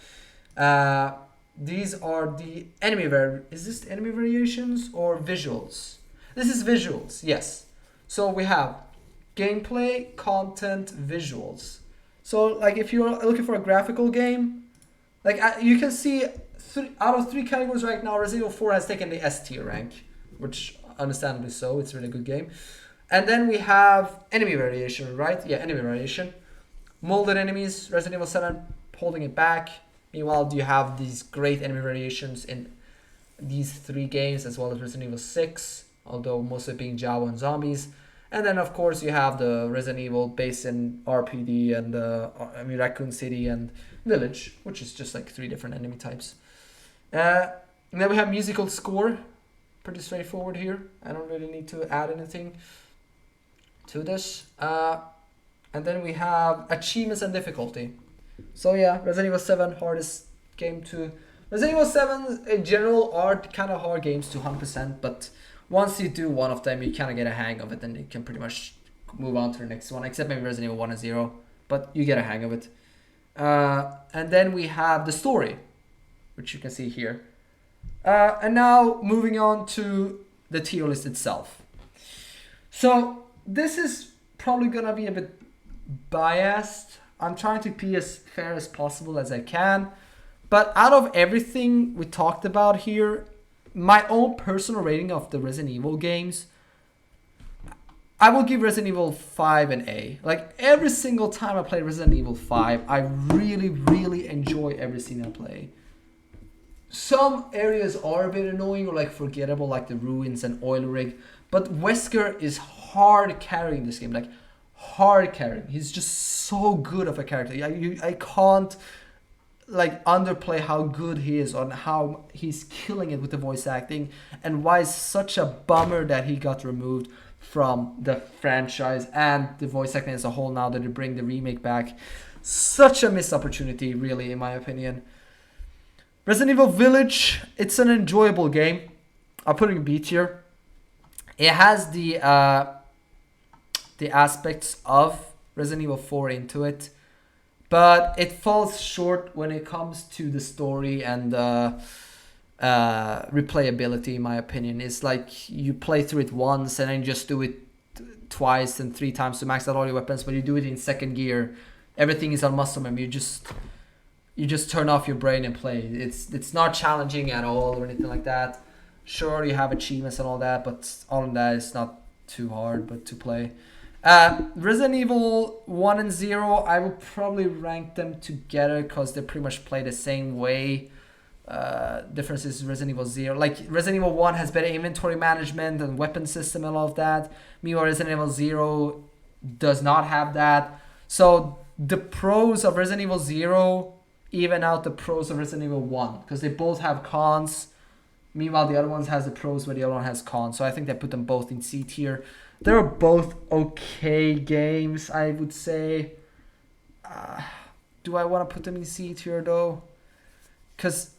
These are the enemy is this enemy variations or visuals? This is visuals, yes. So we have gameplay, content, visuals. So like if you're looking for a graphical game, like you can see out of 3 categories right now, Resident Evil 4 has taken the S tier rank, which understandably so. It's a really good game. And then we have enemy variation, right? Yeah, enemy variation. Molded enemies, Resident Evil 7 holding it back. Meanwhile, you have these great enemy variations in these 3 games, as well as Resident Evil 6, although most of it being Jawa and zombies. And then, of course, you have the Resident Evil based in RPD and Raccoon City and Village, which is just like 3 different enemy types. And then we have musical score. Pretty straightforward here. I don't really need to add anything to this. And then we have achievements and difficulty. So yeah, Resident Evil 7, hardest game to... Resident Evil 7 in general are kind of hard games to 100%, but once you do one of them, you kind of get a hang of it, and you can pretty much move on to the next one, except maybe Resident Evil 1 and 0, but you get a hang of it. And then we have the story, which you can see here. And now moving on to the tier list itself. So this is probably gonna be a bit biased. I'm trying to be as fair as possible as I can. But out of everything we talked about here, my own personal rating of the Resident Evil games, I will give Resident Evil 5 an A. Like every single time I play Resident Evil 5, I really, really enjoy every scene I play. Some areas are a bit annoying or like forgettable, like the ruins and oil rig. But Wesker is hard carrying this game, like hard carrying. He's just so good of a character. I can't like underplay how good he is on how he's killing it with the voice acting, and why it's such a bummer that he got removed from the franchise and the voice acting as a whole now that they bring the remake back. Such a missed opportunity, really, in my opinion. Resident Evil Village, it's an enjoyable game. I'll put it in B tier. It has the aspects of Resident Evil 4 into it, but it falls short when it comes to the story and replayability, in my opinion. It's like you play through it once and then you just do it twice and 3 times to max out all your weapons, but you do it in second gear. Everything is on muscle memory. You just turn off your brain and play. It's not challenging at all or anything like that. Sure, you have achievements and all that, but all of that is not too hard but to play. Resident Evil 1 and 0, I will probably rank them together because they pretty much play the same way. Difference is Resident Evil 0. Like, Resident Evil 1 has better inventory management and weapon system and all of that. Meanwhile, Resident Evil 0 does not have that. So, the pros of Resident Evil 0 even out the pros of Resident Evil 1, because they both have cons. Meanwhile, the other one has the pros where the other one has cons. So I think they put them both in C tier. They're both okay games, I would say. Do I want to put them in C tier though? Because,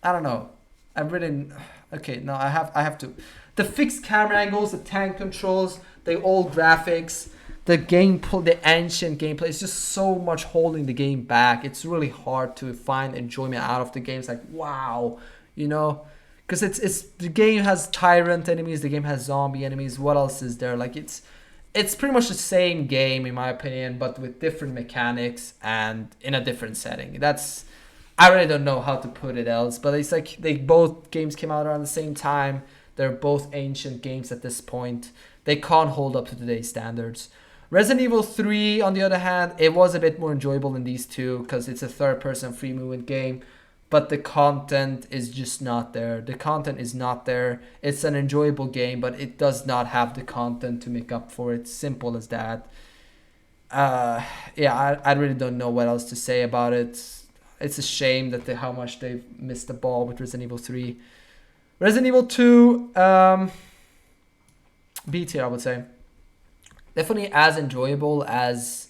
I don't know. I've written... Okay, no, I have to. The fixed camera angles, the tank controls, the old graphics, the gameplay, the ancient gameplay, it's just so much holding the game back. It's really hard to find enjoyment out of the game. It's like, wow, you know, because it's the game has tyrant enemies, the game has zombie enemies. What else is there? Like it's pretty much the same game in my opinion, but with different mechanics and in a different setting. I really don't know how to put it else, but it's like both games came out around the same time. They're both ancient games at this point. They can't hold up to today's standards. Resident Evil 3, on the other hand, it was a bit more enjoyable than these two because it's a third-person free movement game, but the content is just not there. The content is not there. It's an enjoyable game, but it does not have the content to make up for it. Simple as that. Yeah, I really don't know what else to say about it. It's a shame that how much they've missed the ball with Resident Evil 3. Resident Evil 2, B tier, I would say. Definitely as enjoyable as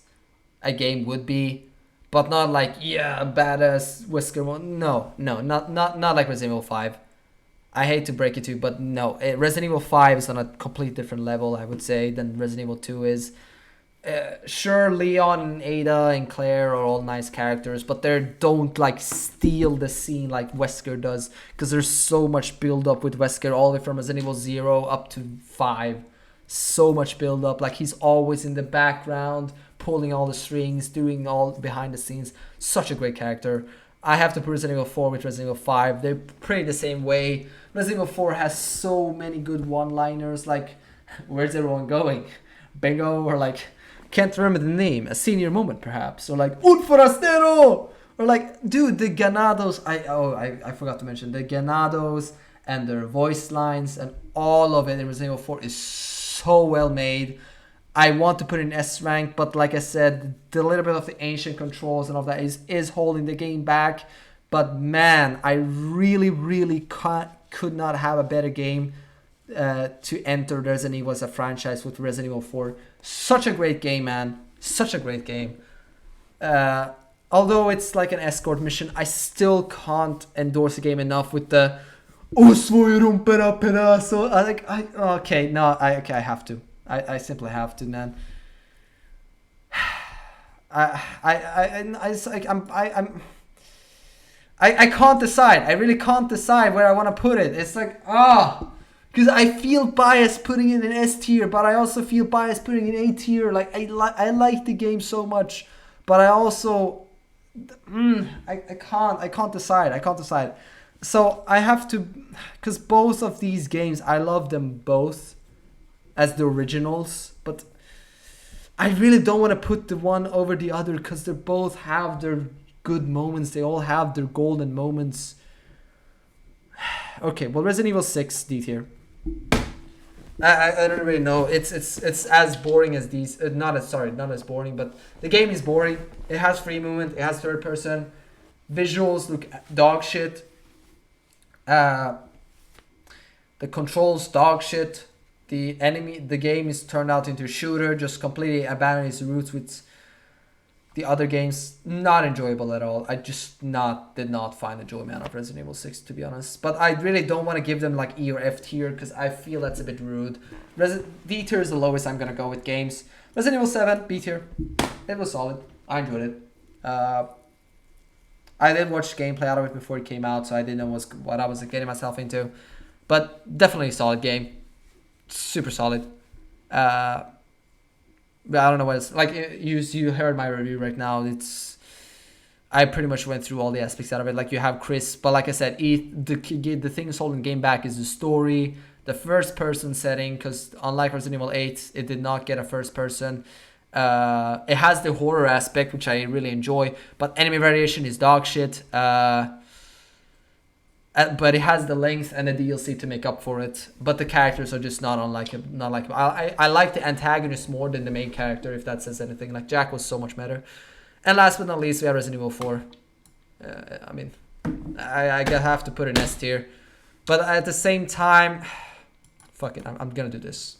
a game would be, but not like, yeah, badass Wesker one. No, not like Resident Evil 5. I hate to break it to you, but no. Resident Evil 5 is on a complete different level, I would say, than Resident Evil 2 is. Sure, Leon and Ada and Claire are all nice characters, but they don't like steal the scene like Wesker does, because there's so much build up with Wesker all the way from Resident Evil 0 up to 5. So much build up, like he's always in the background, pulling all the strings, doing all behind the scenes. Such a great character. I have to put Resident Evil 4 with Resident Evil 5. They're pretty the same way. Resident Evil 4 has so many good one-liners, like, where's everyone going? Bingo, or like, can't remember the name, a senior moment perhaps, or like, Un forastero! Or like, dude, the Ganados. I forgot to mention the Ganados and their voice lines and all of it in Resident Evil 4 is so well made. I want to put it in S rank, but like I said, the little bit of the ancient controls and all that is holding the game back. But man, I really could not have a better game to enter Resident Evil as a franchise with Resident Evil 4. Such a great game, man. Such a great game. Although it's like an escort mission, I still can't endorse the game enough with the Os voy romper a pedazo. I have to. I simply have to, man. I can't decide. I really can't decide where I want to put it. It's like, because I feel biased putting it in S tier, but I also feel biased putting it in A tier. Like I like the game so much, but I also I can't decide. I can't decide. So I have to, because both of these games, I love them both as the originals, but I really don't want to put the one over the other because they both have their good moments. They all have their golden moments. Okay, well, Resident Evil 6 D tier. I don't really know. It's as boring as these. Not as boring, but the game is boring. It has free movement. It has third person. Visuals look dog shit. The controls dog shit. The game is turned out into a shooter. Just completely abandoned its roots with the other games. Not enjoyable at all. I just did not find enjoyment out of Resident Evil 6, to be honest. But I really don't want to give them like E or F tier because I feel that's a bit rude. D tier is the lowest I'm gonna go with games. Resident Evil 7 B tier. It was solid. I enjoyed it. I did watch gameplay out of it before it came out, so I didn't know what I was getting myself into. But definitely a solid game. Super solid. But I don't know what it's like. You heard my review right now. I pretty much went through all the aspects out of it. Like you have Chris, but like I said, the thing is holding the game back is the story, the first person setting. Because unlike Resident Evil 8, it did not get a first person. It has the horror aspect, which I really enjoy, but enemy variation is dog shit. But it has the length and the DLC to make up for it. But the characters are just not unlikable. I like the antagonist more than the main character, if that says anything. Like Jack was so much better. And last but not least, we have Resident Evil 4. I have to put it in S tier, but at the same time, fuck it, I'm gonna do this.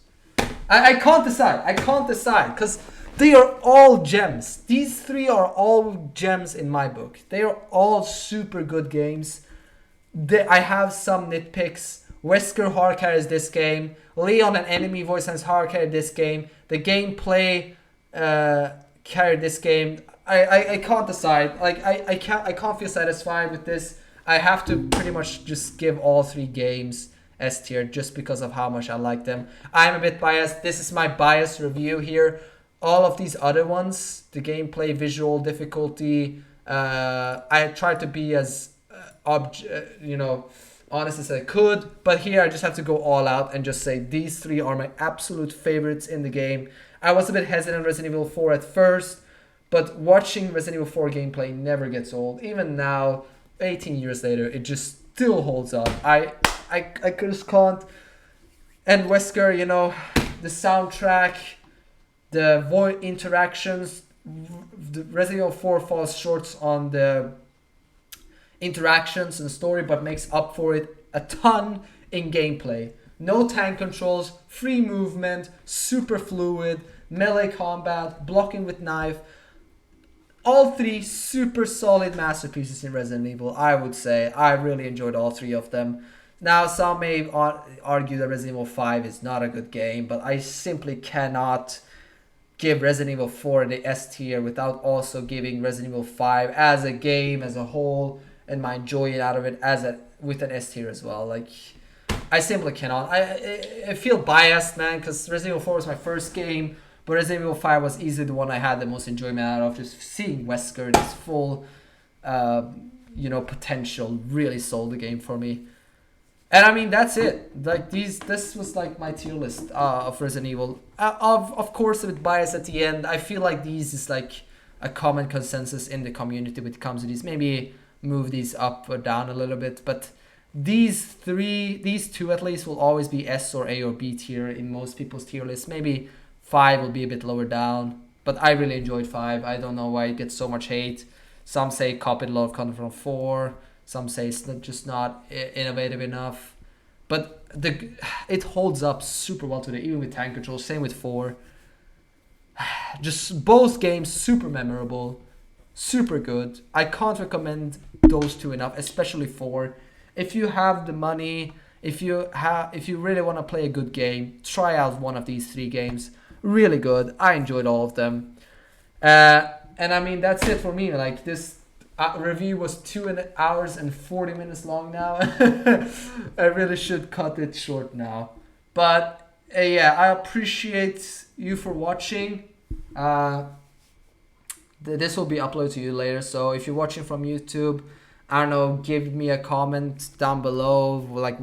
I can't decide. Because they are all gems. These three are all gems in my book. They are all super good games. I have some nitpicks. Wesker hard carries this game. Leon and enemy voice has hard carried this game. The gameplay carried this game. I can't decide. Like I can't feel satisfied with this. I have to pretty much just give all three games S tier just because of how much I like them. I'm a bit biased. This is my biased review here. All of these other ones, the gameplay, visual, difficulty, I tried to be as honest as I could, but here I just have to go all out and just say these three are my absolute favorites in the game. I was a bit hesitant on Resident Evil 4 at first, but watching Resident Evil 4 gameplay never gets old. Even now, 18 years later, it just still holds up. I just can't. And Wesker, the soundtrack, the voice interactions, the Resident Evil 4 falls short on the interactions and story, but makes up for it a ton in gameplay. No tank controls, free movement, super fluid, melee combat, blocking with knife. All three super solid masterpieces in Resident Evil, I would say. I really enjoyed all three of them. Now, some may argue that Resident Evil 5 is not a good game, but I simply cannot give Resident Evil 4 the S tier without also giving Resident Evil 5 as a game, as a whole, and my enjoying out of it with an S tier as well. Like, I simply cannot. I feel biased, man, because Resident Evil 4 was my first game, but Resident Evil 5 was easily the one I had the most enjoyment out of. Just seeing Wesker, this full, potential, really sold the game for me. And I mean, that's it. Like this was like my tier list of Resident Evil. Of course, a bit biased at the end. I feel like these is like a common consensus in the community when it comes to these. Maybe move these up or down a little bit, but these two at least will always be S or A or B tier in most people's tier list. Maybe 5 will be a bit lower down, but I really enjoyed 5. I don't know why it gets so much hate. Some say copied a lot of content from 4. Some say it's just not innovative enough. But it holds up super well today, even with tank control. Same with 4. Just both games super memorable, super good. I can't recommend those two enough, especially 4. If you have the money, if you really want to play a good game, try out one of these 3 games. Really good. I enjoyed all of them. And I mean, that's it for me. Like, this review was 2 hours and 40 minutes long now. I really should cut it short now. But yeah, I appreciate you for watching. This will be uploaded to you later. So if you're watching from YouTube, I don't know, give me a comment down below. Like,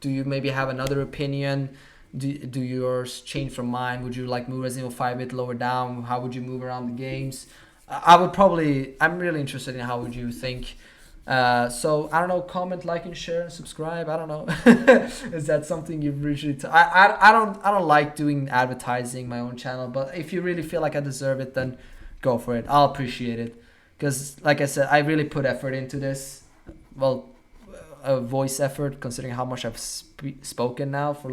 do you maybe have another opinion? Do yours change from mine? Would you like move Resident Evil 5 a bit lower down? How would you move around the games? I'm really interested in how would you think. So I don't know, comment, like, and share, and subscribe. I don't know. Is that something you usually? I don't like doing advertising my own channel, but if you really feel like I deserve it, then go for it. I'll appreciate it, because like I said, I really put effort into this. Well, a voice effort, considering how much I've spoken now for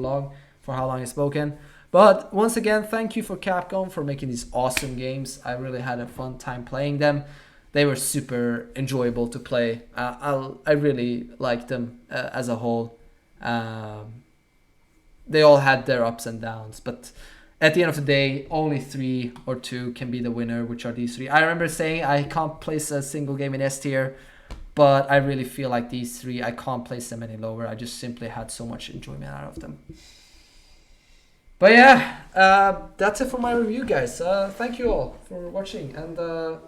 how long I've spoken. But once again, thank you for Capcom for making these awesome games. I really had a fun time playing them. They were super enjoyable to play. I really liked them as a whole. They all had their ups and downs, but at the end of the day, only 3 or 2 can be the winner, which are these 3. I remember saying I can't place a single game in S tier, but I really feel like these 3, I can't place them any lower. I just simply had so much enjoyment out of them. But yeah, that's it for my review, guys. Thank you all for watching, and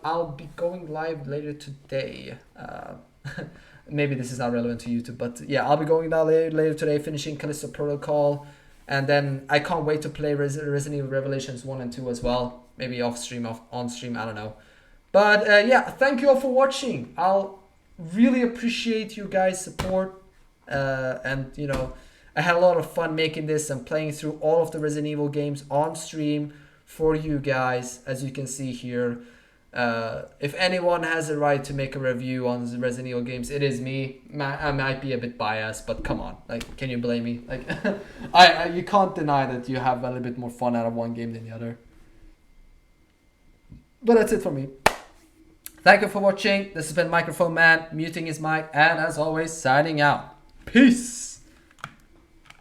I'll be going live later today. Maybe this is not relevant to YouTube, but yeah, I'll be going down later today, finishing Callisto Protocol, and then I can't wait to play Resident Evil Revelations 1 and 2 as well. Maybe off stream, on stream, I don't know. But yeah, thank you all for watching. I'll really appreciate you guys' support, and you know, I had a lot of fun making this and playing through all of the Resident Evil games on stream for you guys, as you can see here. If anyone has a right to make a review on the Resident Evil games, it is me. I might be a bit biased, but come on, like, can you blame me? Like, you can't deny that you have a little bit more fun out of one game than the other. But that's it for me. Thank you for watching. This has been Microphone Man, muting his mic, and as always, signing out. Peace!